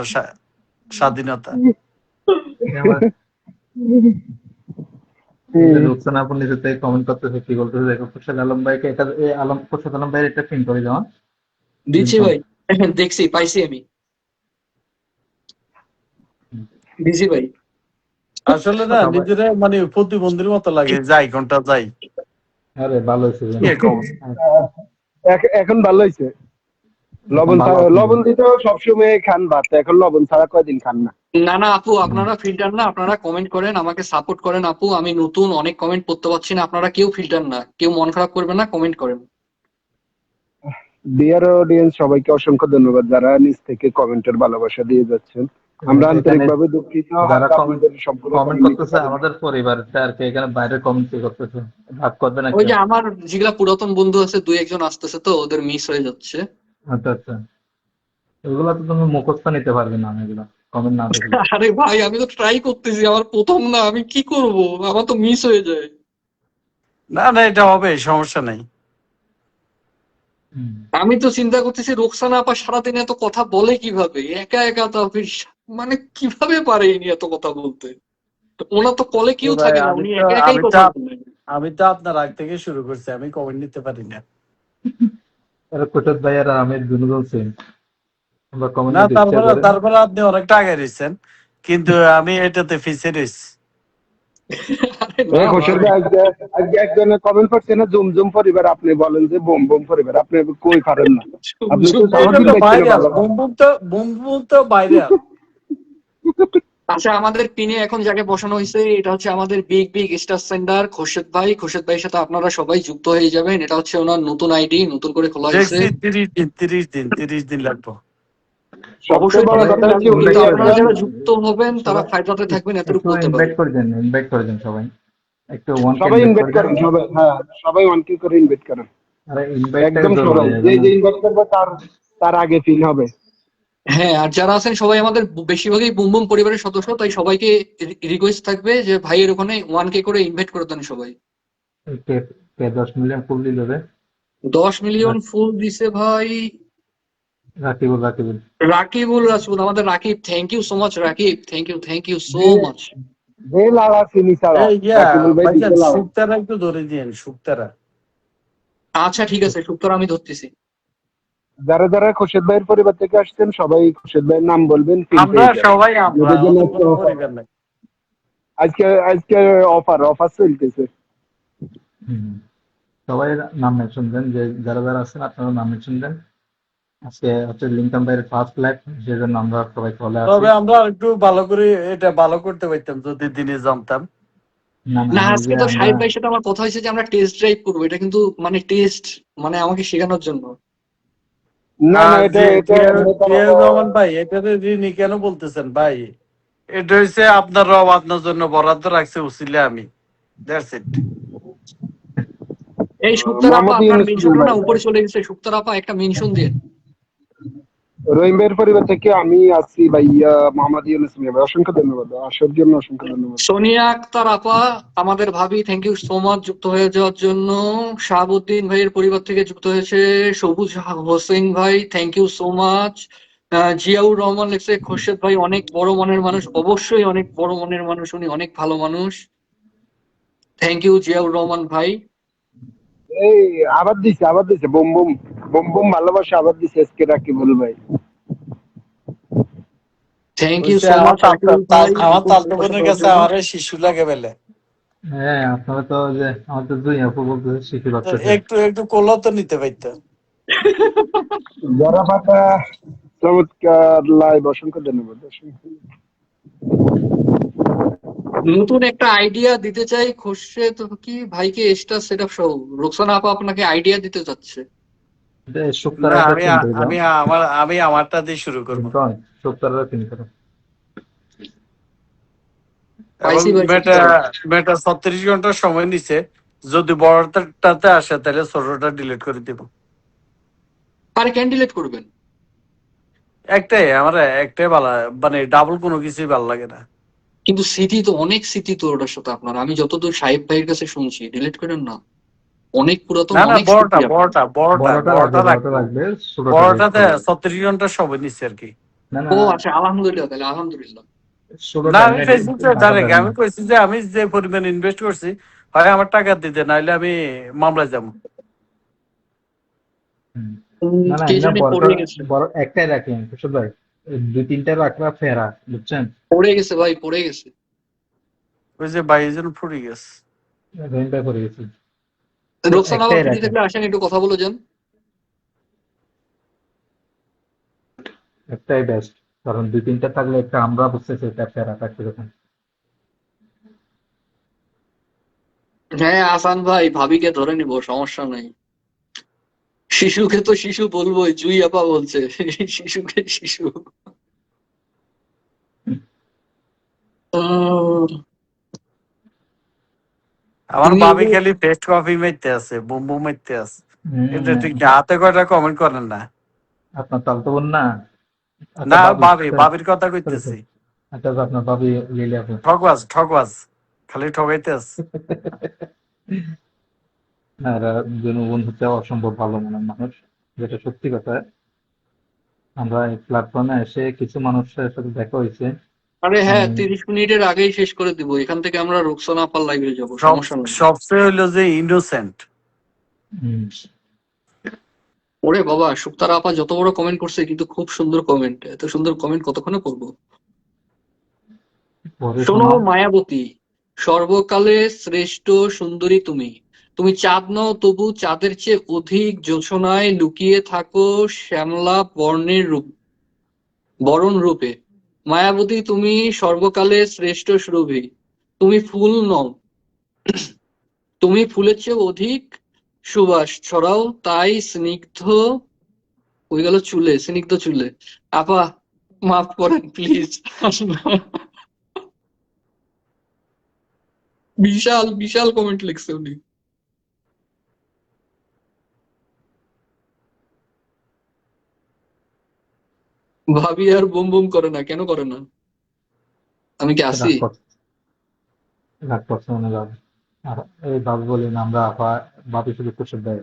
স্বাধীনতা। আমার এই যে রুকসানা আপু নিজে থেকে কমেন্ট করতেছে, কি বলতেছে দেখো, খোরশেদ আলম ভাইকে এটা খোরশেদ আলম ভাইয়ের এটা প্রিন্ট করে দেওয়া। দিচ্ছি ভাই, দেখছি, পাইছি আমি, দিছি ভাই। আসলে না নিজেরা মানে প্রতিবন্ধীর মতো লাগে, যাই ঘন্টা যাই। আরে ভালো হয়েছে কি একটা অবস্থা। এখন ভালো হয়েছে। এখন ভালো আছেন। লবণ দিতেও সবসময় খান ভাত, এখন লবণ ছাড়া কয়দিন খান না। না না আপু, আপনারা ফিল্টার না, আপনারা কমেন্ট করেন, আমাকে সাপোর্ট করেন আপু। আমি নতুন, অনেক কমেন্ট পড়তে পারছি না, আপনারা কেউ ফিল্টার না, কেউ মন খারাপ করবেন না, কমেন্ট করেন। ডিয়ার অডিয়েন্স, সবাইকে অসংখ্য ধন্যবাদ যারা নিজ থেকে কমেন্টের ভালোবাসা দিয়ে যাচ্ছেন। আমরা এখানে আন্তরিকভাবে দুঃখিত যারা আপনাদের সম্পূর্ণ কমেন্ট comment নিতে করতেছে পারি না। আমাদের পরিবার, আর কি এখানে বাইরে কমেন্ট করতেছে, ভাগ করবে না ওই কেউ? যে আমার যেগুলা পুরাতন বন্ধু আছে, দুই একজন আসতেছে তো, ওদের মিস হয়ে যাচ্ছে। আচ্ছা আচ্ছা, এগুলা তো তুমি মুখস্থ নিতে পারবে না, এগুলা কমেন্ট না দেখলে। আরে ভাই, আমি তো ট্রাই করতেছি, আমার প্রথম না, আমি কি করব, আমার তো মিস হয়ে যায়। না না, এটা হবে, সমস্যা নাই। হুম। আমি তো চিন্তা করতেছি রোকসানা আপা সারাদিন এত কথা বলে কিভাবে, একা একা তো মানে কিভাবে পারে ইনি এত কথা বলতে। ওনার তো কলে কেউ ভাই থাকে না, উনি একা একাই কথা বলেন। আমি তো আপনার আগ থেকে শুরু করছি, আমি কমেন্ট নিতে পারি না। আরে খোরশেদ ভাই আর আমি দুজন সেম, আমরা কমেন্ট না, দিতে ইচ্ছা করে। তারপরে আপনি অনেকটা আগে রয়েছেন, কিন্তু আমি এটাতে ফিসে রয়েছি। আরে না খোরশেদ ভাই, ভাই, আজকে একজনের কমেন্ট করছে না, জুম জুম পরিবার, আপনি বলেন যে বোম বোম পরিবার, আপনি কই পারেন না, আপনি তো এটা সারাদিন তো দেখতে ভাইরাল, ভালো। বুম বুম তো ভাইরাল। আচ্ছা আমাদের পিনে এখন যাকে বসানো হয়েছে, এটা হচ্ছে আমাদের big big star sender Khorshed ভাই। খোরশেদ ভাইয়ের সাথে আপনারা সবাই যুক্ত হয়ে যাবেন, এটা হচ্ছে ওনার নতুন আইডি, নতুন করে খোলা হয়েছে। দেখছি 30 দিন লাগবে। অবশ্যই সবচেয়ে বড় কথা হচ্ছে উনি কিন্তু আপনারা একজন, যারা যুক্ত হবেন তারা ফায়দাতে থাকবেন, এতটুকু বলতে পারি। ইনভাইট করে দেন সবাই, একটু ওয়ান সবাই ইনভাইট করেন, সবাই, হ্যাঁ সবাই ওয়ান কিল করে ইনভাইট করেন, আরে ইনভাইটটাই একদম সবাই, জরুরি। যে ইনভাইট করবে তার আগে ফিল হবে। হ্যাঁ, আর যারা আছেন সবাই আমাদের বেশিরভাগই বুম বুম পরিবারের সদস্য, তাই সবাইকে রিকোয়েস্ট থাকবে যে ভাইয়ের ওখানে 1K করে ইনভাইট করে দেন সবাই। কে কে 10 মিলিয়ন ফুল দিল রে? 10 মিলিয়ন ফুল দিছে ভাই রাকিবুল রাকিবুল রাসুল, আমাদের Rakib. Thank you so much Rakib, thank you so much. যে লালা চিনি ছাড়া রাকিবুল ভাই দিতে লালা। শুক্তারা একটু ধরে দিয়েন, শুক্তারা। আচ্ছা ঠিক আছে, শুক্তার আমি ধরতেছি। যারা যারা খোরশেদ ভাইয়ের পরিবার থেকে আসছেন সবাই খোরশেদ ভাইয়ের নাম বলবেন, ফিল আমরা পেয়ে যাবেন। সবাই আমরা ওদের জন্য আমাদের একটা কোনো offer। পরিবার নাই। আজকে অফার চলতেছে। সবাই নাম মেনশন দেন, যে যারা যারা আছেন আপনারা নাম মেনশন দেন। আজকে হচ্ছে লিংকন ভাইয়ের ফার্স্ট লাইভ, সেজন্য আমরা সবাই চলে আসি। তবে আমরা একটু ভালো করে এটা ভালো করতে পারতাম যদি দিনে জানতাম। না, আজকে তো সাহেব ভাইয়ের সাথে আমার কথা হয়েছে যে আমরা টেস্ট ড্রাইভ করবো, এটা কিন্তু মানে টেস্ট মানে আমাকে শেখানোর জন্য। না না, এটা রহমান ভাই, এটা ঋণী কেন বলতেছেন ভাই? এটা হচ্ছে আপনার রব আপনার জন্য বরাদ্দ রাখছে উসিলে আমি। That's it. এই শুক্তার আপা, মোহাম্মদ আপনার ইউনূস মেনশনটা না ভাই। উপরে চলে গেছে। শুক্তার আপা একটা মেনশন দিন। রহিম ভাইয়ের পরিবার থেকে আমি আসছি ভাইয়া মোহাম্মদ ইউনূস মিয়া ভাই, অসংখ্য ধন্যবাদ আসার জন্য, অসংখ্য ধন্যবাদ। সোনিয়া আক্তার আপা, আমাদের ভাবি, থ্যাংক ইউ সো মাচ যুক্ত হয়ে যাওয়ার জন্য। শাহাবুদ্দিন ভাইয়ের পরিবার থেকে যুক্ত হয়েছে সবুজ হোসেন ভাই, thank you so much. Ziaur Rahman লেখছে খোরশেদ ভাই অনেক বড় মনের মানুষ, অবশ্যই অনেক বড় মনের মানুষ, উনি অনেক ভালো মানুষ। থ্যাংক ইউ জিয়াউর রহমান ভাই। এই আবার দিছে বুম বুম ভালোবাসা আবার দিছে আজকে রাকিবুল ভাই। থ্যাংক ইউ সো মাচ আমার তালতো বোনের কাছে আমার শিশু লাগে বেলে। হ্যাঁ, আপনারা তো যে আমাদের দুই আপু বলতেছে শিশু বাচ্চা। একটু কোলা তো নিতে পারতো। যারা পাতা চমৎকার লাইভ, অসংখ্য ধন্যবাদ। নতুন একটা আইডিয়া দিতে চাই খোরশেদ কি ভাইকে এক্সট্রা সেটআপ সহ। রোকসানা আপা আপনাকে আইডিয়া দিতে চাচ্ছে। শুক্তারা আমি আমারটা দিয়ে শুরু করবো। শুক্তারা তিনি করো। মেটা 36 ঘন্টা সময় নিছে, যদি বড়টাতে আসে তাহলে ছোটটা ডিলিট করে দিব। আরে কেন ডিলিট করবেন? একটাই ভালো, মানে ডাবল কোনো কিছুই ভালো লাগে না। কিন্তু স্মৃতি তো অনেক, স্মৃতি তো ওটার সাথে আপনার। আমি যতদূর সাহেব ভাইয়ের কাছে শুনছি, ডিলিট করেন না, অনেক পুরাতন, না অনেক বড়টা স্মৃতি আপনার। রাখবে, বড়টাতে 36 ঘন্টা সময় নিচ্ছে আর কি। ও আচ্ছা, আলহামদুলিল্লাহ, তাহলে আলহামদুলিল্লাহ। ষোলো না, আমি টাইমলাইন ফেসবুকে বাধা ডাইরেক্ট দেন আমি না। কইছি যে আমি যে পরিমাণ ইনভেস্ট করছি, হয় আমার টাকা দিতে, নাইলে আমি মামলায় যাবো। হুম। না না, কে এমনি জানি বড় পড়ে গেছে, বড় একটাই রাখেন কুশল ভাই, দুই তিনটা রাখলা ফেরা, বুঝছেন? পড়ে গেছে ভাই, পড়ে গেছে। ওই যে 22 জন ফুরি গেছে। রহিম ভাই করে গেছি, রোকসানা আবার একটাই ফ্রি রাখেন, থাকলে আসেন, একটু কথা বলে যান। একটাই বেস্ট। কারণ দুই তিনটা থাকলে একটা আমরা বুঝতেছি এটা ফেরা থাকতে দেখেন। হ্যাঁ আসান ভাই, ভাবিকে ধরে নিব, সমস্যা নাই। শিশুকে তো শিশু বলবোই, জুই আপা বলছে শিশুকে শিশু। উম, আমার উনি ভাবি ওদের- খালি পেস্ট কপি মারতে আছে, বুম বুম মারতে আছে। এটা হম, ঠিক না, হাতে কয়টা কমেন্ট করেন না। আপনার তাল তো বোন না? আচ্ছা না, ভাবি, ভাবির কথা সরি কইতেছি। সরি, আচ্ছা আপনার ভাবি লিলি আপু। ঠকবাজ ঠকবাজ, খালি ঠকাইতে আছে। না, এরা বন্ধুত্ব অসম্ভব ভালো মনের মানুষ, যেটা সত্যি কথা। আমরা এই প্ল্যাটফর্মে এসে কিছু মানুষের সাথে দেখা হয়েছে, আরে হ্যাঁ, মানে 30 মিনিটের আগেই শেষ করে দিব, এখান থেকে আমরা রোকসানা আপার লাইভে যাবো, সব সমস্যা নেই। সবচেয়ে হইলো যে ইনোসেন্ট। উম, ওরে বাবা, শুক্তারা আপা যত বড় কমেন্ট করছে, কিন্তু খুব সুন্দর কমেন্ট, এত সুন্দর কমেন্ট কতক্ষণে করবো। পরে শোনো শোনাও। মায়াবতী, সর্বকালে শ্রেষ্ঠ সুন্দরী তুমি, তুমি চাঁদ নও তবু চাঁদের চেয়ে অধিক জ্যোৎস্নায় লুকিয়ে থাকো শ্যামলা বর্ণের রূপ, বরণ রূপে। মায়াবতী তুমি সর্বকালে শ্রেষ্ঠ সুরভি, তুমি ফুল নও, তুমি ফুলের চেয়ে অধিক সুবাস ছড়াও, তাই স্নিগ্ধ হয়ে গেল চুলে, স্নিগ্ধ চুলে। আপা মাফ করেন প্লিজ। বিশাল বিশাল কমেন্ট লিখছে উনি। ভাবি আর বুম বুম করে না, কেন করে না? আমি কি আসি? রাগ করছে, রাগ করছে মনে ভাবি। আর এই ভাবি বলি না আমরা, আপা ভাবি শুধু কুশল দেয়।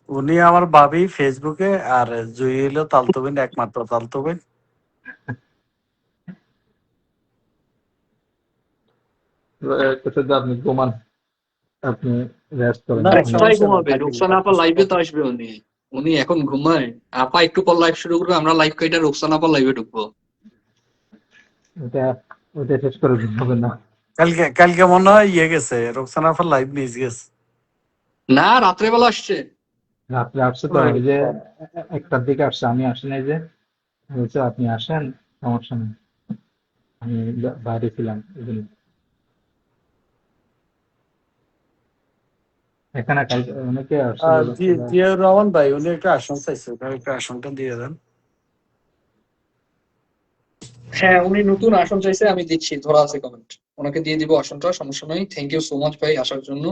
উনি আমার ভাবি ফেসবুকে, আর জুই হইলো তালতবিন, একমাত্র তালতবিন। কুশল দা, আপনি ঘুমান, আপনি রেস্ট করেন, না, আরে আমি কোথায় সমস্যা নেই, ঘুমাবে? থাকি রোকসানা আপা থাকতেছি লাইভে তো আসবে উনি, উনি এখন ঘুমায়। আপা একটু পর লাইভ শুরু করবে, আমরা লাইভ কেটে রোকসানা আপা লাইভে ঢুকবো। ওটা ওটা শেষ করে ঘুমাবেন না? কালকে কালকে মনে হয় ইয়ে গেছে, রোকসানা আফার লাইভ মিস গেছে। না, রাত্রেবেলা আসছে। রাত্রে আসছে তো, এই যে একটার দিকে আসছে, আমি আসি নাই যে, বলছে আপনি আসেন, সমস্যা নেই, আমি বাইরে ছিলাম এই জন্য। এখানে কালকে অনেকে আসছে বলে ওরা। জিয়াউর রহমান ভাই, উনি একটা আসন চাইছে, ওখানে একটা আসনটা দিয়ে দেন। হ্যাঁ, উনি নতুন আসন চাইছে, আমি দিচ্ছি, ধরা আছে কমেন্ট, ওনাকে দিয়ে দিব আসনটা, সমস্যা নাই। থ্যাংক ইউ সো মাচ ভাই আসার জন্য।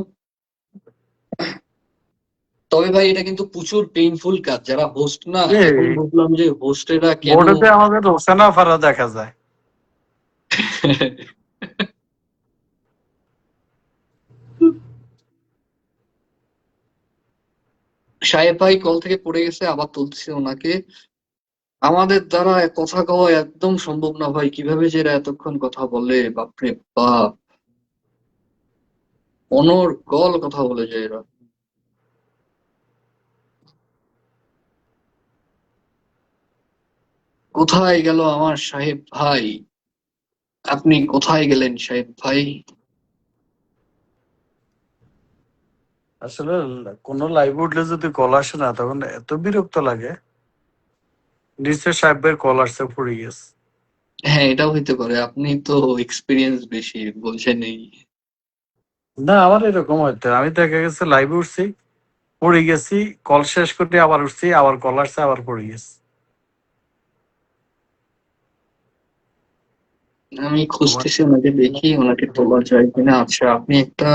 তবে ভাই এটা কিন্তু প্রচুর পেইনফুল কাজ, যারা হোস্ট না, এখন এই বুঝলাম যে হোস্টেরা কেন। বোর্ডেতে আমাদের রোকসানা আফারা দেখা যায়। সাহেব ভাই কল থেকে পড়ে গেছে, আবার তুলতেছি ওনাকে। আমাদের দ্বারা কথা কওয়া একদম সম্ভব না ভাই, কিভাবে যে এরা এতক্ষণ কথা বলে, বাপরে বাপ, অনর্গল কথা বলে যায় এরা। কোথায় গেল আমার সাহেব ভাই? আপনি কোথায় গেলেন সাহেব ভাই? আসলে কোন লাইভ উঠলে যদি কল আসে না, তখন এত বিরক্ত লাগে। নিশ্চয় সাহেবের কল আসছে, পড়ে গেছে। হ্যাঁ, এটাও হইতে পারে, আপনি তো এক্সপিরিয়েন্স বেশি, বলছেনই। না, আমার এরকম হইতে, আমি দেখা গেছে লাইভ উঠছি, পড়ে গেছি, কল শেষ করে আবার উঠছি, আবার কল আসছে, আবার পড়ে গেছি। আমি তোমার খুঁজতেছি ওনাকে, দেখি ওনাকে তোলা যায় কিনা। আচ্ছা, আপনি একটা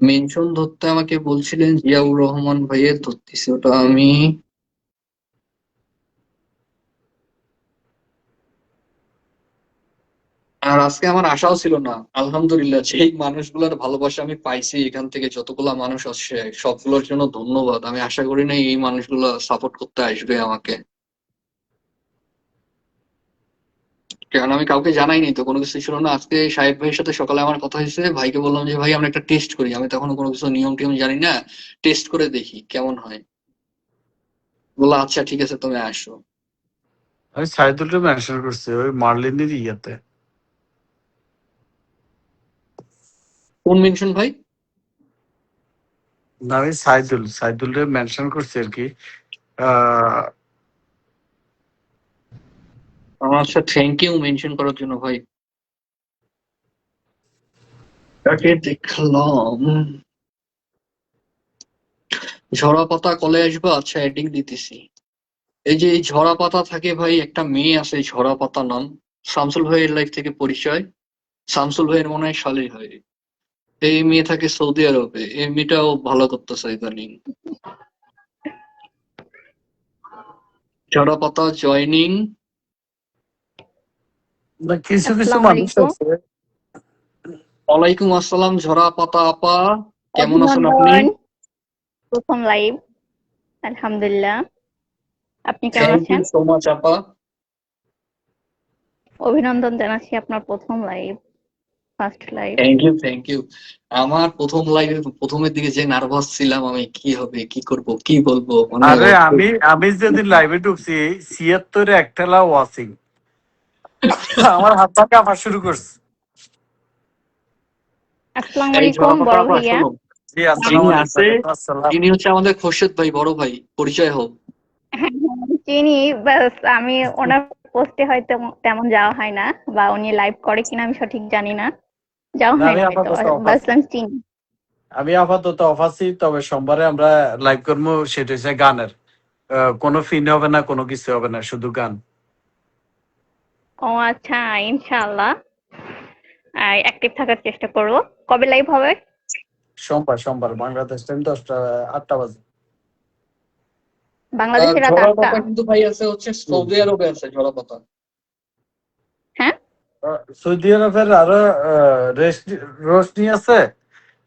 মেনশন ধরতে আমাকে বলছিলেন, জিয়াউর রহমান ভাইয়ের, ধরতেছি ওটা আমি। আর আজকে আমার আশাও ছিল না, আলহামদুলিল্লাহ, যেই মানুষগুলোর ভালোবাসা আমি পাইছি এখান থেকে, যতগুলা মানুষ আসছে সবগুলোর জন্য ধন্যবাদ। আমি আশা করি না এই মানুষগুলো সাপোর্ট করতে আসবে আমাকে। কারণ আমি কাউকে জানাইনি তো, কোনো কিছু ছিল না। আজকে সাহেব ভাইয়ের সাথে সকালে আমার কথা হয়েছে, ভাইকে বললাম যে ভাই আমরা একটা টেস্ট করি, আমি তখন কোনো কিছু নিয়ম টিয়ম জানি না, টেস্ট করে দেখি কেমন হয়। বললো আচ্ছা ঠিক আছে তুমি আসো। আমি সাইদুলকে মেনশন করছি ওই মার্লিনের ইয়াতে। কোন মেনশন ভাই? না, আমি সাইদুলকে মেনশন করছি আর কি। আচ্ছা থ্যাংক ইউ মেনশন করার জন্য ভাই। তাকে দেখলাম। ঝরা পাতা কলে আসবে, আচ্ছা এডিং দিতেছি। এই যে এই ঝরা পাতা থাকে ভাই, একটা মেয়ে আছে ঝরা পাতা নাম, শামসুল ভাইয়ের লাইফ থেকে পরিচয়। শামসুল ভাইয়ের মনে হয় শালী হয়। এই মেয়ে থাকে সৌদি আরবে, এই মেয়েটাও ভালো করতেছে ইদানিং। ঝরা পাতা জয়নিং। না, কিছু কিছু আসসালামু মানুষ আলাইকুম। আছে। ওয়ালাইকুম আসসালাম ঝরা পাতা আপা, কেমন আছেন আপনি? অভিনন্দন, প্রথম লাইভ। আলহামদুলিল্লাহ, আপনি কেমন থ্যাংক ইউ আছেন? সো মাচ আপা। অভিনন্দন জানাচ্ছি আপনার প্রথম live, first live. Thank you. আমার প্রথম লাইভে প্রথমের দিকে যে নার্ভাস ছিলাম আমি, কি হবে কি করব কি বলবো, মানে আরে আমি যেদিন লাইভে ঢুকছি 76 একটালা ওয়াচিং, আমার হাত পা কাঁপা শুরু করছে। আসসালামু এই ঝরা আলাইকুম পাতা বড় আপা ভাইয়া। শোনো, জি, আসসালামু যিনি আলাইকুম। আছে আসসালাম। তিনি হচ্ছে আমাদের খোরশেদ ভাই, বড় ভাই, পরিচয় হোক। হ্যাঁ, আমি চিনি, বাস আমি ওনার পোস্টে হয়তো তেমন যাওয়া হয় না, বা উনি লাইভ করে কিনা আমি সঠিক জানি না, যাওয়া না, হয় আমি না হয়তো, আপাতত অফ বাস আছি। আমি চিনি। আমি আপাতত অফ আছি, তবে সোমবারে আমরা লাইভ করবো, সেটা হচ্ছে গানের। কোনো ফিন হবে না, কোনো কিছু হবে না, শুধু গান। ও আচ্ছা, ইনশাআল্লাহ অ্যাক্টিভ থাকার চেষ্টা করবো। কবে লাইভ হবে? সোমবার বাংলাদেশ টাইম 8টা বাজে। বাংলাদেশের রাত ঝরা 8টা। পাতা কিন্তু ভাই আছে হচ্ছে সৌদি আরবে আছে ঝরা পাতা। হ্যাঁ, সৌদি আরবের আরো রোশনি আছে,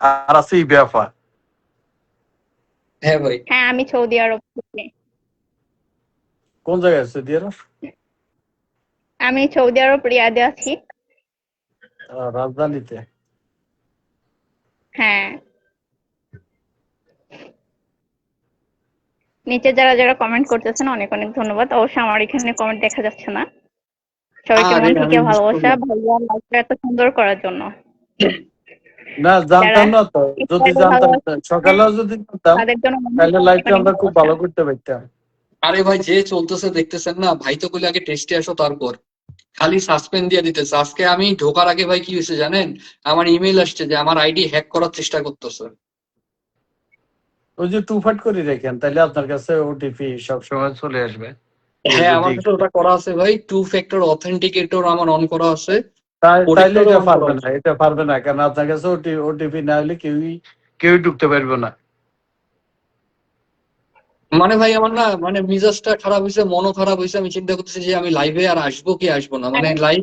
আর আছে ইবিয়াফা। হ্যাঁ ভাই। হ্যাঁ, আমি সৌদি আরব থেকে। কোন জায়গায় সৌদি আরব? আমি সৌদি আরব রিয়াদে আছি। রাজধানীতে। হ্যাঁ, নিচে যারা যারা কমেন্ট করতেছেন অনেক অনেক ধন্যবাদ। অবশ্য আমার এখানে কমেন্ট দেখা যাচ্ছে না। সবাইকে আরে মন আমি থেকে মিস ভালোবাসা করলাম। ভাইয়া, লাইফটা এত সুন্দর করার জন্য। না, যারা জানতাম না তো। যদি ইসরায়েলে জানতাম, ভালোবাসেন সকালেও যদি জানতাম, তাদের জন্য মন তাহলে থেকে অনেক লাইভটা অনেক আমরা খুব ভালোবাসা। ভালো করতে পারতাম। আরে ভাই যে চলতেছে দেখতেছেন না, ভাই তো কইলে আগে টেস্টে আসো তারপর, খালি সাসপেন্ড দিয়ে দিতেছে। আজকে আমি ঢোকার আগে ভাই কি হয়েছে জানেন, আমার ইমেল আসছে যে আমার আইডি হ্যাক করার চেষ্টা করতেছে। ওই যে টুফাট করে রেখেন, তাহলে আপনার কাছে ওটিপি সবসময় চলে আসবে। হ্যাঁ আমার যদি কাছে ওটা করা আছে ভাই, 2 ফ্যাক্টর অথেন্টিকেটর আমার অন করা আছে, তাইলে প্রোটেক্টরও এটা অন করা পারবে না, আছে। এটা পারবে না, কারণ আপনার কাছে ওটিপি না হলে কেউই ঢুকতে পারবে না। মানে ভাই আমার না মানে মিজাজটা খারাপ হয়েছে, মনও খারাপ হয়েছে, আমি চিন্তা করতেছি যে আমি লাইভে আর আসবো কি আসবো না, মানে লাইভ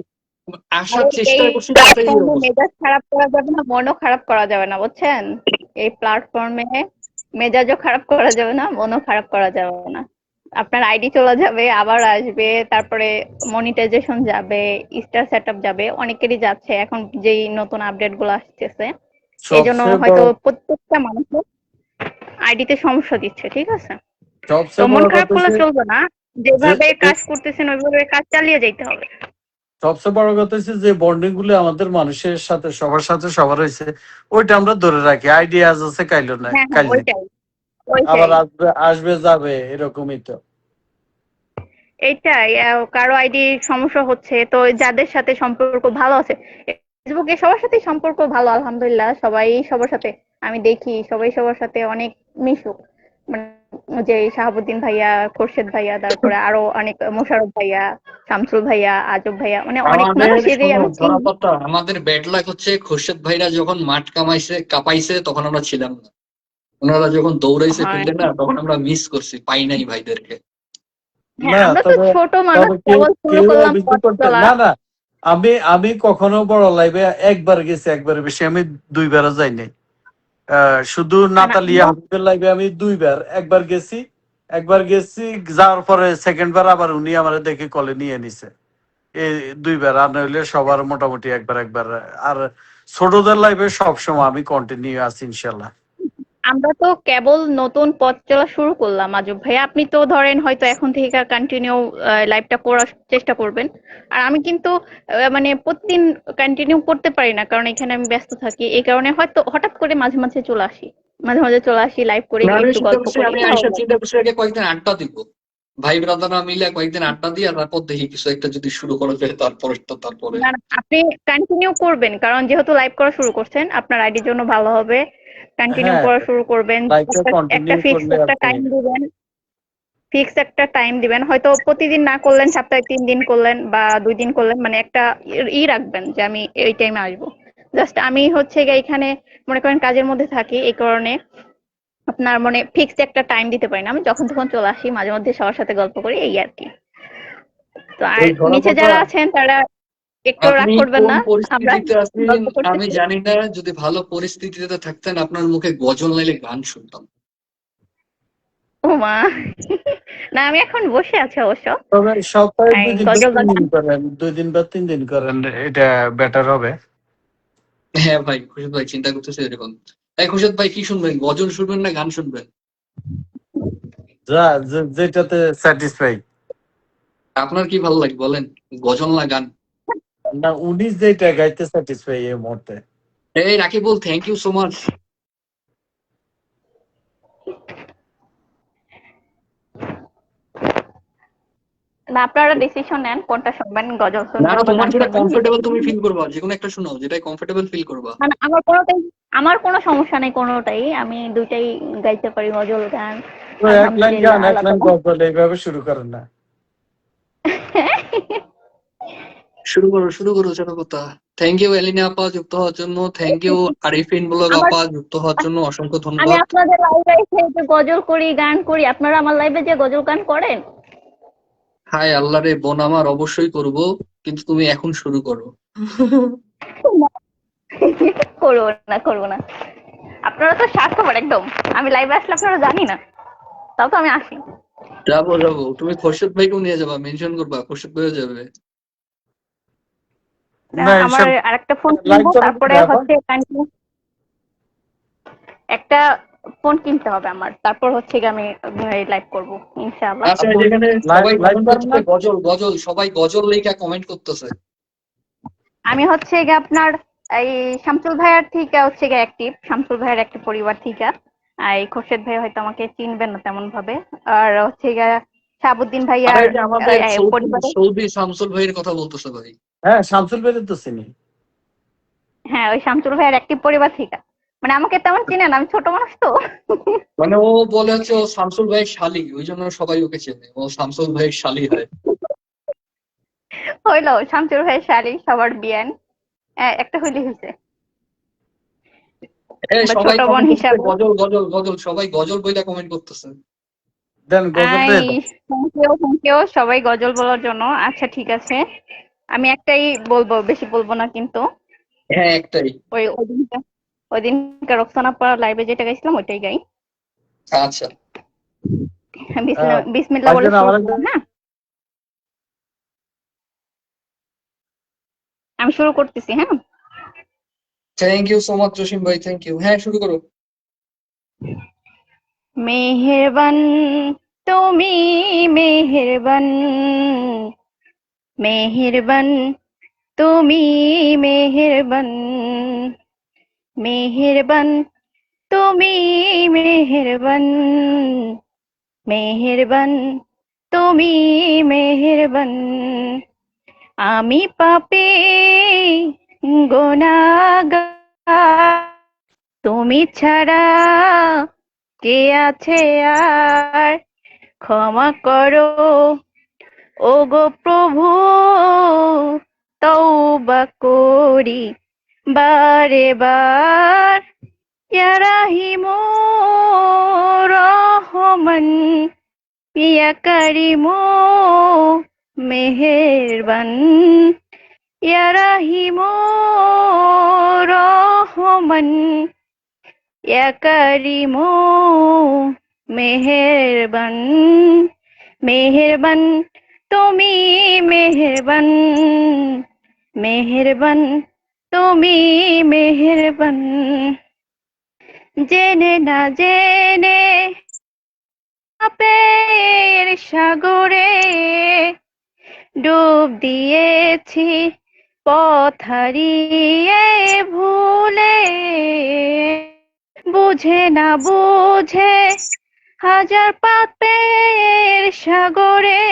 আসার চেষ্টা এই করছি তাতেই এই প্ল্যাটফর্মে অবস্থা। মেজাজ খারাপ করা যাবে না, মনও খারাপ করা যাবে না, বুঝছেন? এই প্ল্যাটফর্মে মেজাজও খারাপ করা যাবে না, মনও খারাপ করা যাবে না। আপনার আইডি চলে যাবে, আবার আসবে, তারপরে মনিটাইজেশন যাবে, স্টার সেটআপ যাবে, অনেকেরই যাচ্ছে এখন যেই নতুন আপডেট গুলো আসতেছে। এই জন্য সবচেয়ে হয়তো বড় প্রত্যেকটা মানুষের আইডিতে সমস্যা দিচ্ছে, ঠিক আছে? তো সবচেয়ে মন বড় খারাপ কথা করলে হচ্ছে চলবে না, যে যেভাবে কাজ করতেছেন ওইভাবে কাজ চালিয়ে যেতে হবে। সবচেয়ে বড় কথা হচ্ছে যে বন্ডিং গুলো আমাদের মানুষের সাথে সবার হয়েছে, ওইটা আমরা ধরে রাখি। আইডি আজ আছে কাইল না, হ্যাঁ হ্যাঁ, কাইল নেই, ওইটাই আবার ওইটাই আসবে আসবে যাবে, এরকমই তো। এইটাই কারো আইডি সমস্যা হচ্ছে তো, যাদের সাথে সম্পর্ক ভালো আছে ফেসবুকে সবার সাথে সম্পর্ক ভালো, আলহামদুলিল্লাহ সবাই সবার সাথে, আমি দেখি সবাই সবার সাথে অনেক মিশুক, মানে যে শাহাবুদ্দিন ভাইয়া, খোরশেদ ভাইয়া, তারপরে আরো অনেক, মোশাররফ ভাইয়া, শামসুল ভাইয়া, আজব ভাইয়া, মানে অনেক আমাদের মানুষেরই শোনো আমি চিনি। ঝরাপাতা, আমাদের ব্যাড লাক হচ্ছে খোরশেদ ভাইরা যখন মাঠ কাপাইছে তখন আমরা ছিলাম না, ওনারা যখন দৌড়াইছে হয়, ফিল্ডে না তখন আমরা মিস করছি, পাই নাই ভাইদেরকে। হ্যাঁ না, আমরা তো তবে ছোট মানুষ, তবে কেবল শুরু কেউ করলাম অভিযোগ পথ করতে চলা। না। আমি কখনো বড় লাইভে একবার গেছি, একবার বেশি আমি দুইবারও যাই নাই। শুধু নাতালিয়া হাবিবের লাইভে আমি একবার গেছি, যাওয়ার পরে সেকেন্ড বার আবার উনি আমার দেখে কলে নিয়ে নিছে। এই দুইবার, আর নইলে সবার মোটামুটি একবার একবার। আর ছোটদের লাইভে সবসময় আমি কন্টিনিউ আছি ইনশাল্লাহ। আমরা তো কেবল নতুন পথ চলা শুরু করলাম আজব ভাই, আপনি তো ধরেন হয়তো এখন থেকে কন্টিনিউ লাইভটা করার চেষ্টা করবেন। আর আমি কিন্তু মানে প্রতিদিন কন্টিনিউ করতে পারি না, কারণ এখানে আমি ব্যস্ত থাকি, এই কারণে হয়তো হঠাৎ করে মাঝে মাঝে চলে আসি, মাঝে মাঝে চলে আসি, লাইভ করি, না, আমি একটু চিন্তা গল্প করছি করি। আমি আইসা চিন্তা করছি আগে কয়েকদিন আড্ডা দিব, ভাই ব্রাদাররা মিলে কয়েকদিন আড্ডা দিয়ে তারপর দেখি কিছু একটা যদি শুরু করা যায় তারপরে। না, না, আপনি কন্টিনিউ করবেন, কারণ যেহেতু লাইভ করা শুরু করছেন আপনার আইডির জন্য ভালো হবে। কন্টিনিউ হ্যাঁ, করা শুরু করবেন, লাইভটা একটা কন্টিনিউ ফিক্সড করলে একটা আপনি টাইম দিবেন, ফিক্স একটা টাইম দিবেন, হয়তো প্রতিদিন না করলেন, সপ্তাহে 3 দিন করলেন বা 2 দিন করলেন, মানে একটা রাখবেন যে আমি এই টাইমে আসবো। জাস্ট আমি হচ্ছে গিয়ে এখানে মনে করেন কাজের মধ্যে থাকি, এই কারণে আপনার মানে ফিক্সড একটা টাইম দিতে পারি না, আমি যখন তখন চলে আসি, মাঝে মধ্যে সবার সাথে গল্প করি, এই আর কি। তো আর এই ধরা নিচে কথা, যারা আছেন তারা একটু রাগ আপনি করবেন কোন না, আমরা পরিস্থিতিতে আছেন গল্প আমি করতেছি। জানি না, যদি ভালো পরিস্থিতিতে থাকতেন আপনার মুখে গজল নাইলে গান শুনতাম। ও মা! না, আমি এখন বসে আছি অবশ্য। তবে সপ্তাহে এই 2 দিন বা গজল 3 দিন করেন, 2 দিন বা 3 দিন করেন, এটা বেটার হবে। হ্যাঁ ভাই, খুশিদ ভাই চিন্তা করতেছে এরকম। এই খুশিদ ভাই কি শুনবেন, গজল শুনবেন না গান শুনবেন? যেটাতে স্যাটিসফাই। আপনার কি ভালো লাগে বলেন, গজল না গান? না, উনি যেটা গাইতে স্যাটিসফাই এই মুহূর্তে। এই Rakibul, thank you so much. না, আপনারা ডিসিশন নেন কোনটা শুনবেন, গজল না শুনবেন না, বা তোমার গান যেটা শুনবেন। কমফোর্টেবল তুমি ফিল করবা, যে কোনো একটা শোনাও, যেটাই কমফোর্টেবল ফিল করবা। মানে আমার কোনো সমস্যা নেই কোনোটাই, আমি দুইটাই গাইতে পারি, গজল গান। তো এক লাইন আলহামদুলিল্লাহ, গান, এক আল্লাহ লাইন তাআলা। গজল, এইভাবে শুরু করেন না। শুরু করো ছোট কথা। থ্যাংক ইউ এলিনা আপা যুক্ত হওয়ার জন্য, থ্যাংক ইউ আরিফিন ব্লগ আমার আপা যুক্ত হওয়ার জন্য, অসংখ্য আমি ধন্যবাদ। আপনাদের লাইভে এসে যে গজল করি, গান করি, আপনারা আমার লাইভে যে গজল গান করেন। হায় আল্লাহ রে, বোন আমার অবশ্যই করব, কিন্তু তুমি এখন শুরু করো। করবো না, করবো না। আপনারা তো স্বার্থপর একদম, আমি লাইভে আসলে আপনারা জানি না, তাও তো আমি আসি। যাবো, তুমি খোরশেদ ভাইকেও নিয়ে যাবা, মেনশন করবা, খোরশেদ ভাইও যাবে। না, আমার এইসব আরেকটা ফোন লাইভ কিনবো, করেন তারপরে না। হচ্ছে একটা ফোন কিনতে হবে আমার, তারপর হচ্ছে গিয়ে আমি লাইভ করবো ইনশাআল্লাহ। আচ্ছা, যেখানে সবাই লাইভ কমেন্ট করেন না। করতেছে গজল গজল, সবাই গজল লেখা কমেন্ট করতেছে। আমি হচ্ছে গিয়ে আপনার এই শামসুল ভাইয়ার থেকে হচ্ছে গিয়ে অ্যাক্টিভ, শামসুল ভাইয়ের একটা পরিবার থেকে। আর এই খোরশেদ ভাই হয়তো আমাকে চিনবেন না তেমন ভাবে। আর হচ্ছে গিয়ে শাহাবুদ্দিন আরে ভাইয়ার যে আমাদের সৌদি পরিবারে। সৌদি শামসুল ভাইয়ের কথা বলতেছে ভাই। হ্যাঁ, শামসুল ভাইয়ের তো চিনি। হ্যাঁ, ওই শামসুল ভাইয়ের অ্যাক্টিভ পরিবার থেকে। মানে আমাকে তেমন চিনেন, আমি ছোট মানুষ তো। মানে ও বলে হচ্ছে ও শামসুল ভাইয়ের শালি, ওই জন্য সবাই ওকে চেনে, ও শামসুল ভাইয়ের শালি হয়। হইলো শামসুল ভাইয়ের শালি, সবার বিয়ান একটা হইলে হয়েছে, বা সবাই ছোট বোন কমেন্ট করতেছে হিসাবে। গজল গজল গজল, সবাই গজল বইটা কমেন্ট করতেছে। দেন গজল আই দেন। থ্যাংক ইউ সবাই গজল বলার জন্য। আচ্ছা ঠিক আছে, আমি একটাই বলবো, বেশি বলবো না কিন্তু। হ্যাঁ, একটাই। ওই দিনকে রোকসানা পাড়া লাইভে যেটা গাইছিলাম ওইটাই গাই। আচ্ছা, বিসমিল্লাহ বলে ভাইজান শুরু আমার করলাম, হ্যাঁ আমি শুরু করতেছি, হ্যাঁ। Thank you so much Jasim ভাই, থ্যাংক ইউ। হ্যাঁ, শুরু করো। মেহেরবান তুমি, মেহেরবান, মেহেরবান তুমি, মেহেরবান, মেহেরবান তুমি, মেহেরবান, মেহেরবান তুমি, মেহেরবান। আমি পাপী গুনাহগার, তুমি ছাড়া কে আছে আর, ক্ষমা করো ওগো প্রভু, তওবা করি বারে বার। ইয়া রাহিমু রহমান, ইয়া কারিমু মেহেরবান, ইয়া রাহিমু রহমান, ইয়া কারিমু মেহেরবান, মেহেরবান তুমি মেহেরবান, মেহেরবান, তুমি মেহেরবান। জেনে না জেনে পাপের সাগরে ডুব দিয়েছি, পথ হারিয়ে ভুলে। বুঝে না বুঝে হাজার পাপের সাগরে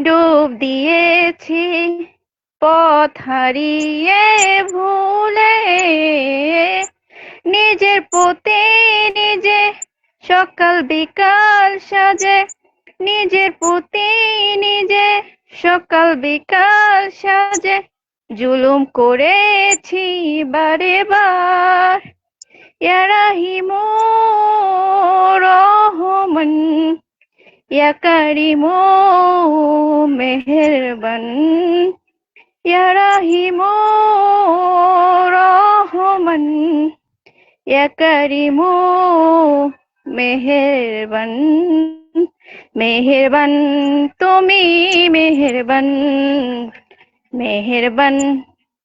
ডুব দিয়েছি, পথ হারিয়ে ভুলে। নিজের প্রতি নিজে সকাল বিকাল সাজে, নিজের প্রতি নিজে সকাল বিকাল সাজে জুলুম করেছি বারে বার। ইয়া রাহিমু রহমান, ইয়া কারিমু মেহেরবান, ইয়া রাহিমু রহমান, ইয়া কারিমু মেহেরবান। মেহেরবান, তুমি মেহেরবান, মেহেরবান,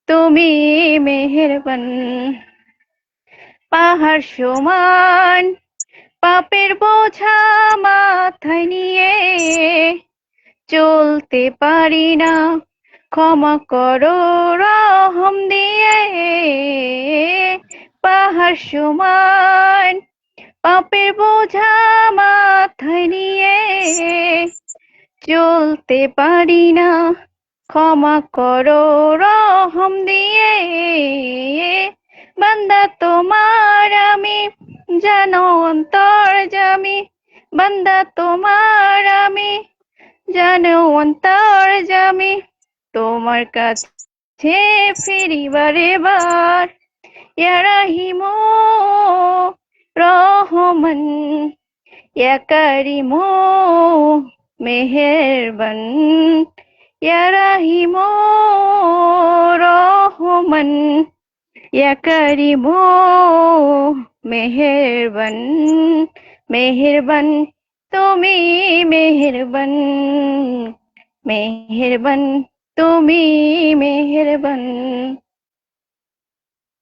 তুমি মেহেরবান। পাহাড় সমান পাপের বোঝা মাথায় নিয়ে চলতে পারি না, ক্ষমা করো রহম দিয়ে। পাহাড় সমান পাপের বোঝা মাথায় নিয়ে চলতে পারি না, ক্ষমা করো রহম দিয়ে। বান্দা তোমার আমি, জানো অন্তর্যামী, বান্দা তোমার আমি, জানো অন্তর্যামী। তোমার কাছে ফিরি বারে বার। ইয়া রাহিমু রহমান, ইয়া কারিমু মেহেরবান, ইয়া রাহিমু রহমান, ইয়া কারিমু মেহেরবান। মেহেরবান, তুমি মেহেরবান, মেহেরবান, তুমি মেহেরবান।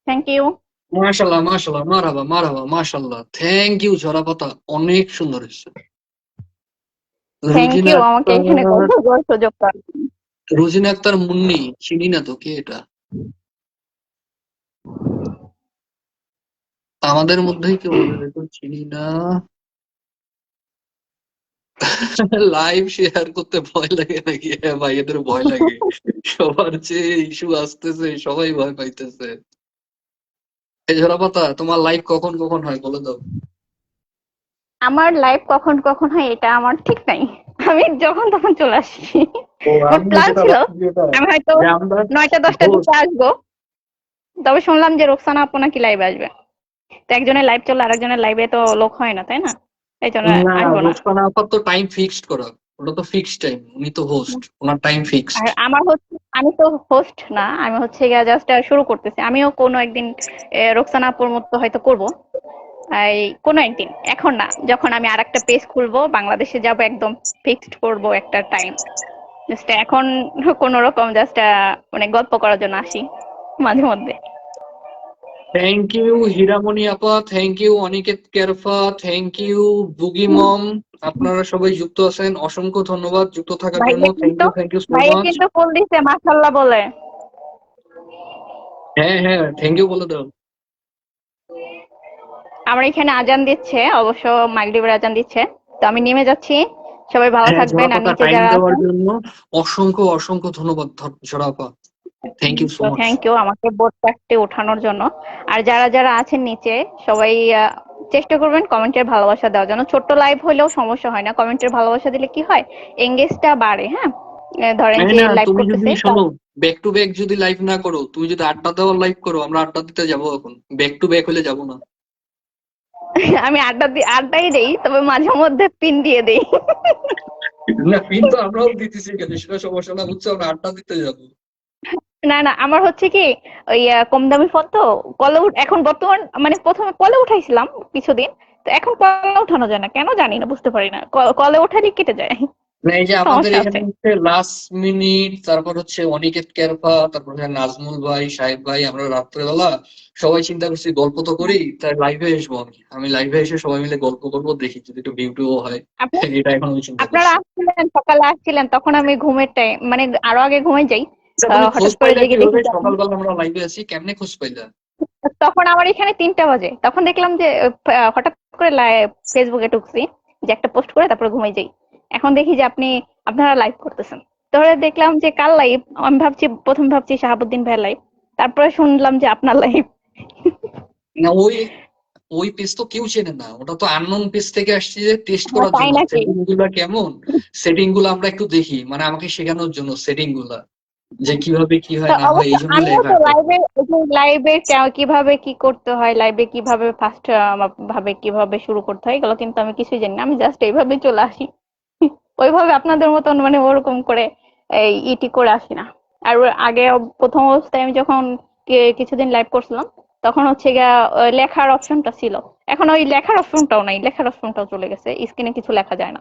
Thank you. মাশাল্লাহ, মাশাল্লাহ, মারহাবা, মারহাবা, মাশাল্লাহ, থ্যাংক ইউ ঝরাপাতা, অনেক সুন্দর হয়েছে। থ্যাংক রুজিনা ইউ আমাকে এখানে আক্তার, কথা বলার সুযোগ করার জন্য। রুজিনা আক্তার মুন্নি, চিনি না তো, কে এটা? আমাদের মধ্যেই কেউ হবে, দেখো চিনি না। লাইভ শেয়ার করতে ভয় লাগে নাকি? হ্যাঁ ভাই, এদের ভয় লাগে। সবার যে ইস্যু আসতেছে, সবাই ভয় পাইতেছে। এই ঝরাপাতা, তোমার লাইভ কখন কখন হয় বলে দাও। আমার লাইভ কখন কখন হয় এটা আমার ঠিক নাই, আমি যখন তখন চলে আসি। ও, আমার আমি প্ল্যান যেটা ছিল ভাবছি যেটা, আমি হয়তো যে আমরা 9টা-10টার host, দিকে আসবো, তবে শুনলাম যে রোকসানা আপু নাকি লাইভে আসবে। তো একজনের লাইভ চললে আরেকজনের লাইভে তো লোক হয় না, তাই না? এই জন্য না, আসবো না। রোকসানা আপার তো টাইম ফিক্সড করা, ওটা তো ফিক্সড টাইম, উনি তো হোস্ট, ওনার টাইম ফিক্সড। আর আমার হচ্ছে, আমি তো হোস্ট না, আমি হচ্ছে গিয়া জাস্ট শুরু করতেছি। আমিও কোনো একদিন রোকসানা আপুর মতো হয়তো করব, এই কোনো একদিন, এখন না, যখন আমি আরেকটা পেজ খুলবো, বাংলাদেশে যাব, একদম ফিক্সড করব একটা টাইম। জাস্ট এখন কোন রকম জাস্ট মানে গল্প করার জন্য আসি মাঝে মধ্যে। থ্যাংক ইউ হীরামণি আপা, thank you Aniket Kerfa, thank you boogie mom, আপনারা সবাই যুক্ত আছেন, অসংখ্য ধন্যবাদ যুক্ত থাকার জন্য। থ্যাংক ইউ সো ভাইয়া মাচ। কিন্তু ফুল দিছে মাশাআল্লাহ বলে। হ্যাঁ হ্যাঁ, থ্যাংক ইউ বলে দাও। আমার এখানে আজান দিচ্ছে, অবশ্য মাগরিবের আজান দিচ্ছে, তো আমি নেমে যাচ্ছি। সবাই ভালো হ্যাঁ, থাকবেন, আর ঝরাপাতা, নিচে টাইম যারা দেওয়ার আছেন, জন্য অসংখ্য অসংখ্য ধন্যবাদ ঝরাপা, থ্যাংক ইউ সো তো মাচ। থ্যাংক ইউ আমাকে বোর্ড চারটে ওঠানোর জন্য। আর যারা যারা আছেন নিচে, সবাই চেষ্টা করবেন কমেন্টের ভালোবাসা দেওয়ার জন্য। ছোট্ট লাইভ হলেও সমস্যা হয় না, কমেন্টের ভালোবাসা দিলে কি হয়, এঙ্গেজটা বাড়ে। হ্যাঁ, ধরেন তাই যে না, লাইভ তুমি যদি করতেছে শোনো, ব্যাক টু ব্যাক যদি লাইভ না করো, তুমি যদি আড্ডা দেওয়ার লাইভ করো, আমরা আড্ডা দিতে যাবো, এখন ব্যাক টু ব্যাক হলে যাবো না। আমি আড্ডাই দেই, তবে মাঝে মধ্যে পিন দিয়ে দেই। না, পিন তো আমরাও দিতেছি, কেন সেটা সমস্যা না, বুঝছো, আমরা আড্ডা দিতে যাবো। না না, আমার হচ্ছে কি, ওই কম দামি ফোন তো, কলে এখন বর্তমান, মানে প্রথমে কলে উঠাইছিলাম কিছুদিন, তো এখন কলে উঠানো যায় না, কেন জানি না, বুঝতে পারি না, কলে ওঠারই কেটে যায়। না এই যে আমাদের সমস্যা এখানে আছে। হচ্ছে লাস্ট মিনিট, তারপর হচ্ছে অনিকেত কেরফা, তারপর হচ্ছে নাজমুল ভাই, সাহেব ভাই, আমরা রাত্রেবেলা সবাই চিন্তা করছি গল্প তো করি, তাই লাইভে আসবো। আমি লাইভে এসে সবাই মিলে গল্প করবো, দেখি যদি একটু ভিউটিও হয়। আপনি এটা এখন আমি চিন্তা আপনারা করছি। আসছিলেন, সকালে আসছিলেন, তখন আমি ঘুমের টাইম মানে আরো আগে ঘুমিয়ে যাই। আচ্ছা, তুমি খোঁজ হঠাৎ করে পাইলা জেগে দেখি কিভাবে যে সকালবেলা আমরা লাইভে আছি? কেমনে খোঁজ পাইলা? তখন আমার এখানে 3টা বাজে, তখন দেখলাম যে হঠাৎ করে ফেসবুকে ঢুকছি যে একটা পোস্ট করে তারপরে ঘুমিয়ে যাই। এখন দেখি যে আপনারা লাইভ করতেছেন, তাহলে দেখলাম যে কার লাইভ। আমি প্রথম ভাবছি শাহাবুদ্দিন ভাই লাইভ, তারপরে শুনলাম যে আপনার লাইভ। না, ওই ওই পেজ তো কেউ চেনে না, ওটা তো আননোন পেজ থেকে আসছে যে টেস্ট করার তাই জন্য নাকি? সেটিং গুলা কেমন, সেটিং গুলো আমরা একটু দেখি, মানে আমাকে শেখানোর জন্য সেটিং গুলা যে কিভাবে কি তো হয় না হয়, অবশ্য এই জন্য আমিও লেখা তো আছে। লাইভে কিভাবে কি করতে হয়, লাইভে কিভাবে ফার্স্ট ভাবে কিভাবে শুরু করতে হয়, এগুলো কিন্তু আমি কিছুই জানি না। আমি জাস্ট এইভাবে চলে আসি। ওইভাবে আপনাদের মতন মানে ওরকম করে এই ইটি করে আসি না। আর ওর আগে প্রথম অবস্থায় আমি যখন কিছুদিন লাইভ করছিলাম, তখন হচ্ছে গিয়া লেখার অপশনটা ছিল। এখন ওই লেখার অপশনটাও নাই, লেখার অপশনটাও চলে গেছে, স্ক্রিনে কিছু লেখা যায় না।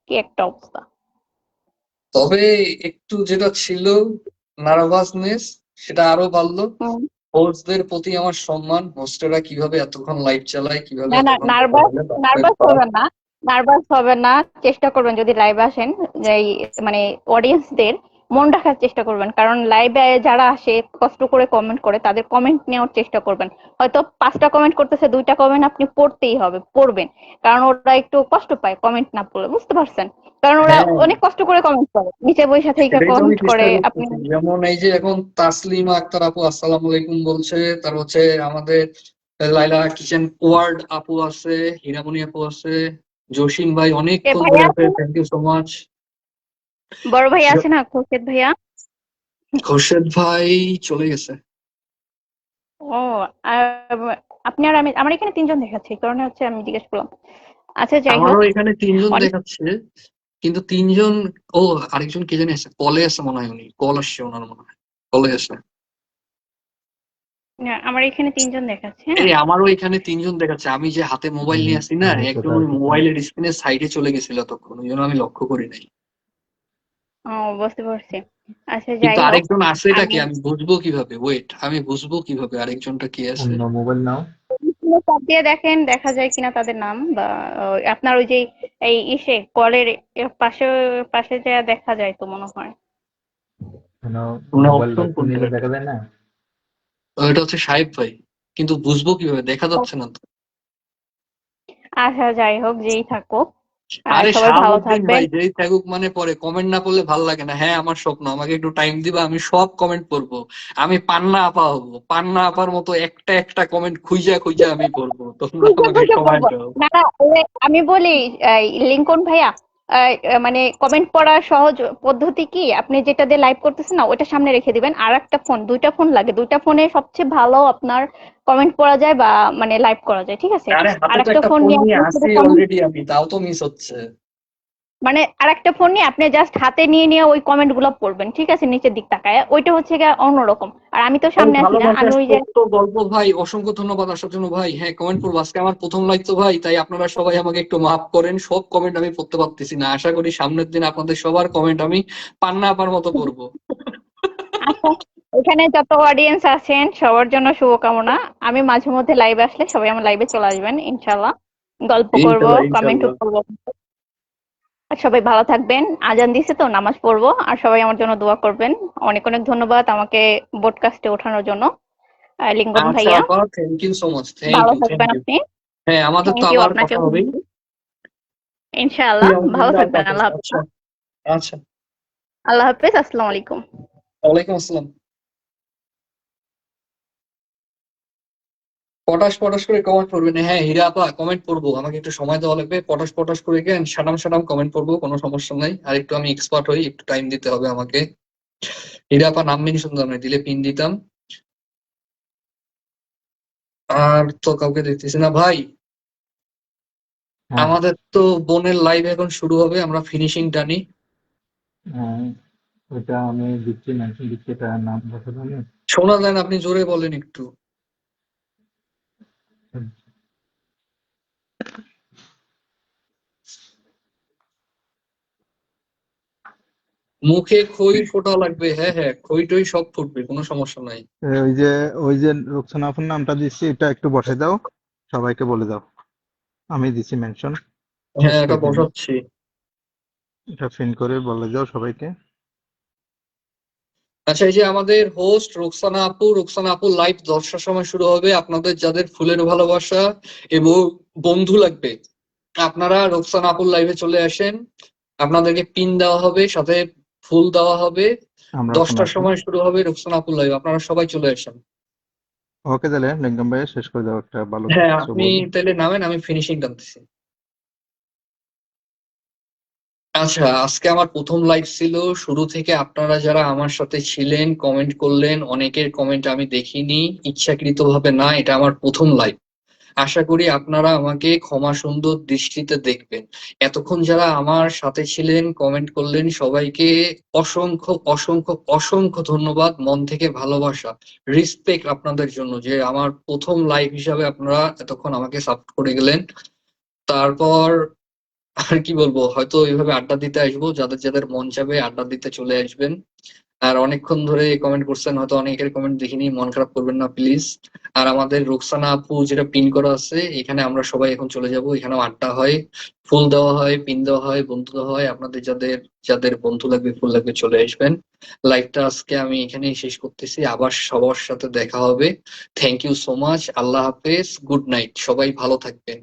কি একটা অবস্থা! তবে একটু যেটা ছিল নার্ভাসনেস, সেটা আরো বাড়লো। হুম। হোস্টদের প্রতি আমার সম্মান, হোস্টেরা কিভাবে এতক্ষণ লাইভ চালায়, কিভাবে না না, এতক্ষণ কথা নার্ভাস বলে, বাপরে নার্ভাস বাপ। হবেন না, নার্ভাস হবেন না। চেষ্টা করবেন যদি লাইভে আসেন যে মানে অডিয়েন্সদের মন রাখার চেষ্টা করবেন, কারণ লাইভে যারা আসে কষ্ট করে কমেন্ট করে তাদের কমেন্ট নেওয়ার চেষ্টা করবেন। হয়তো 5টা কমেন্ট করতেছে, 2টা কমেন্ট আপনি পড়তেই হবে, পড়বেন। কারণ ওরা একটু কষ্ট পায় কমেন্ট না পড়লে, বুঝতে পারছেন? কারণ ওরা হ্যাঁ, অনেক কষ্ট করে কমেন্ট করে, নিচে বসে থেকে সেটাই তো আমি কমেন্ট চেষ্টা করে আপনি। করতেছি। যেমন এই যে এখন তাসলিমা আক্তার আপু আসসালামু আলাইকুম বলছে, তার হচ্ছে আমাদের লাইলা কিচেন ওয়ার্ড আপু আছে, হীরামণি আপু আছে, জসিম ভাই অনেকক্ষণ ধরে ভাইয়া আছে, আছে না, থ্যাংক ইউ সো মাচ। বড় ভাইয়া আছে না, খোরশেদ ভাইয়া? খোরশেদ ভাই চলে গেছে। ও, আর আপনি আর আমি, আমার এখানে 3জন দেখাচ্ছে, এই কারণে হচ্ছে আমি জিজ্ঞেস করলাম। আচ্ছা, যাই হোক। আমারও এখানে 3জন অনেক দেখাচ্ছে, কিন্তু 3জন, ও আরেকজন কে জানি আছে, কলে আছে মনে হয়, উনি কল আসছে ওনার মনে হয়, কলে আছে। না, আমার এখানে 3জন দেখাচ্ছে, এই হ্যাঁ। আমারও এখানে 3জন দেখাচ্ছে, আমি যে হাতে মোবাইল নিয়ে আসি না, একজন ওই মোবাইলের স্ক্রিনের সাইডে চলে গেছিল তখন, ওই জন্য আমি লক্ষ্য করি নাই। ও, বুঝতে পারছি। আচ্ছা, কিন্তু যাই হোক। আরেকজন আছে, এটা কি আমি আমি বুঝবো কিভাবে? ওয়েট, আমি বুঝবো কিভাবে আরেকজনটা কি আছে? চাপ দিয়ে দেখেন, দেখা যায় কিনা তাদের নাম, বা আপনার ওই যে এই কলের পাশে পাশে যা দেখা যায় তো মনে হয়। মানে অপশন কোনটা এটা? এটা হচ্ছে সাহেব ভাই, কিন্তু বুঝবো কিভাবে? দেখা যাচ্ছে না তো। আচ্ছা, যাই হোক, যেই থাকুক, আরে সবাই ভালো শাহাবুদ্দিন থাকবেন। ভাই যেই থাকুক মানে, পরে কমেন্ট না করলে ভাল লাগে না। হ্যাঁ, আমার স্বপ্ন, আমাকে একটু টাইম দিবা, আমি সব কমেন্ট পড়বো। আমি পান্না আপা হবো, পান্না আপার মতো একটা একটা কমেন্ট খুঁজা খুঁজা আমি পড়বো, তোমরা বুঝে আমাকে বুঝে সময় পড়বো। দাও। না না, আমি বলি, লিঙ্কন ভাইয়া, মানে কমেন্ট পড়ার সহজ পদ্ধতি কি, আপনি যেটা দিয়ে লাইভ করতেছেন না ওইটা সামনে রেখে দিবেন, আর একটা ফোন, 2টা ফোন লাগে, 2টা ফোনে সবচেয়ে ভালো আপনার কমেন্ট পড়া যায় বা মানে লাইভ করা যায়, ঠিক আছে? আরে হাতে আর তো একটা একটা ফোন ফোন নিয়ে নিয়ে আপনি শুধু আসি কমেন্ট, অলরেডি আমি, তাও তো মিস হচ্ছে। মানে আর একটা ফোন নিয়ে আপনি জাস্ট হাতে নিয়ে নিয়ে ওই কমেন্ট গুলো পড়বেন, ঠিক আছে? নিচের দিক তাকায়, ওইটা হচ্ছে গিয়ে অন্যরকম। আর আমি তো ও সামনে আসি না, ভালোবাসার আমি ওই যে ছোট্ট গল্প ভাই, অসংখ্য ধন্যবাদ আসার জন্য ভাই। হ্যাঁ, কমেন্ট করবো, আজকে আমার প্রথম লাইভ তো ভাই, তাই আপনারা সবাই আমাকে একটু মাফ করেন, সব কমেন্ট আমি পড়তে পারতেছি না। আশা করি সামনের দিন আপনাদের সবার কমেন্ট আমি পান্না আপার মতো পড়বো। আচ্ছা, এখানে যত অডিয়েন্স আছেন সবার জন্য শুভকামনা। আমি মাঝে মধ্যে লাইভে আসলে সবাই আমার লাইভে চলে আসবেন ইনশাল্লাহ। গল্প করব, ইনশাল্লাহ কমেন্টও ইনশাল্লাহ। করবো। আর সবাই ভালো থাকবেন, আজান দিছে তো নামাজ পড়বো, আর সবাই আমার জন্য দোয়া করবেন। অনেক অনেক ধন্যবাদ আমাকে ব্রডকাস্টে ওঠানোর জন্য, লিঙ্গন আচ্ছা ভাইয়া। আপা, thank you so much, thank ভালো ইউ থ্যাংক থাকবেন ইউ। আপনি। হ্যাঁ, আমাদের তো থ্যাংক ইউ, আবার কথা আপনাকেও হবে। ইনশাআল্লাহ। ভালো থাকবেন, আল্লাহ আল্লাহ হাফেজ। হাফেজ। আচ্ছা আচ্ছা। আল্লাহ হাফেজ, আসসালামু আলাইকুম। ওয়ালাইকুম আসসালাম। পটাশ পটাশ করে কমেন্ট পড়বেন। হ্যাঁ হীরা আপা, কমেন্ট পড়বো, আমাকে একটু সময় দেওয়া লাগবে। পটাশ পটাশ করে কেন সাটাম সাটাম কমেন্ট পড়বো, কোনো সমস্যা নাই। আর একটু আমি এক্সপার্ট হই, একটু টাইম দিতে হবে আমাকে। হীরা আপা নাম মেনশন দাও না, দিলে পিন দিতাম। আর তো কাউকে দেখতেছি না ভাই। আমাদের তো বোনের লাইভ এখন শুরু হবে, আমরা ফিনিশিং টানি। শোনা যায় না, আপনি জোরে বলেন একটু। মুখে খই ফোটা লাগবে, হ্যাঁ হ্যাঁ, খই টই সব ফুটবে, কোনো সমস্যা নাই। ওই যে রুকসানা আপুর নামটা দিচ্ছি, এটা একটু বসে দাও, সবাইকে বলে দাও আমি দিছি মেনশন, হ্যাঁ, শেষ এটা করে দিন, বসাচ্ছি। এটা পিন করে বলে দাও সবাইকে। আচ্ছা, এই যে আমাদের হোস্ট রুকসানা আপু লাইভ 10টার সময় শুরু হবে। আপনাদের যাদের ফুলের ভালোবাসা এবং বন্ধু লাগবে, আপনারা রুকসানা আপুর লাইভে চলে আসেন। আপনাদেরকে পিন দেওয়া হবে, সাথে ফুল দেওয়া হবে। আমরা এখন 10টার আসি। সময় শুরু হবে রুকসানা আপুর লাইভ, আপনারা সবাই চলে আসেন। ওকে, তাহলে লিঙ্কন ভাই শেষ করে দাও, একটা ভালো হ্যাঁ, কিছু আপনি বলো। তাহলে নামেন, আমি ফিনিশিং টানতেছি। আচ্ছা, আজকে আমার প্রথম লাইভ ছিল। শুরু থেকে আপনারা যারা আমার সাথে ছিলেন, কমেন্ট করলেন, অনেকের কমেন্ট আমি দেখিনি, ইচ্ছাকৃতভাবে না, এটা আমার প্রথম লাইভ। আশা করি আপনারা আমাকে ক্ষমা সুন্দর দৃষ্টিতে দেখবেন। এতক্ষণ যারা আমার সাথে ছিলেন, কমেন্ট করলেন, সবাইকে অসংখ্য অসংখ্য অসংখ্য ধন্যবাদ, মন থেকে ভালোবাসা, রিসপেক্ট আপনাদের জন্য, যে আমার প্রথম লাইভ হিসাবে আপনারা এতক্ষণ আমাকে সাপোর্ট করে গেলেন। তারপর আর কি বলবো, হয়তো এইভাবে আড্ডা দিতে আসবো, যাদের যাদের মন চাবে আড্ডা দিতে চলে আসবেন। আর অনেকক্ষণ ধরে কমেন্ট করছেন, হয়তো অনেকের কমেন্ট দেখিনি, মন খারাপ করবেন না প্লিজ। আর আমাদের রোকসানা আপু যেটা পিন করা আছে, এখানে আমরা সবাই এখন চলে যাব, এখানেও আড্ডা হয়, ফুল দেওয়া হয়, পিন দেওয়া হয়, বন্ধু দেওয়া হয়। আপনাদের যাদের যাদের বন্ধু লাগবে, ফুল লাগবে, চলে আসবেন। লাইভটা আজকে আমি এখানেই শেষ করতেছি, আবার সবার সাথে দেখা হবে। থ্যাংক ইউ সো মাচ, আল্লাহ হাফেজ, গুড নাইট, সবাই ভালো থাকবেন।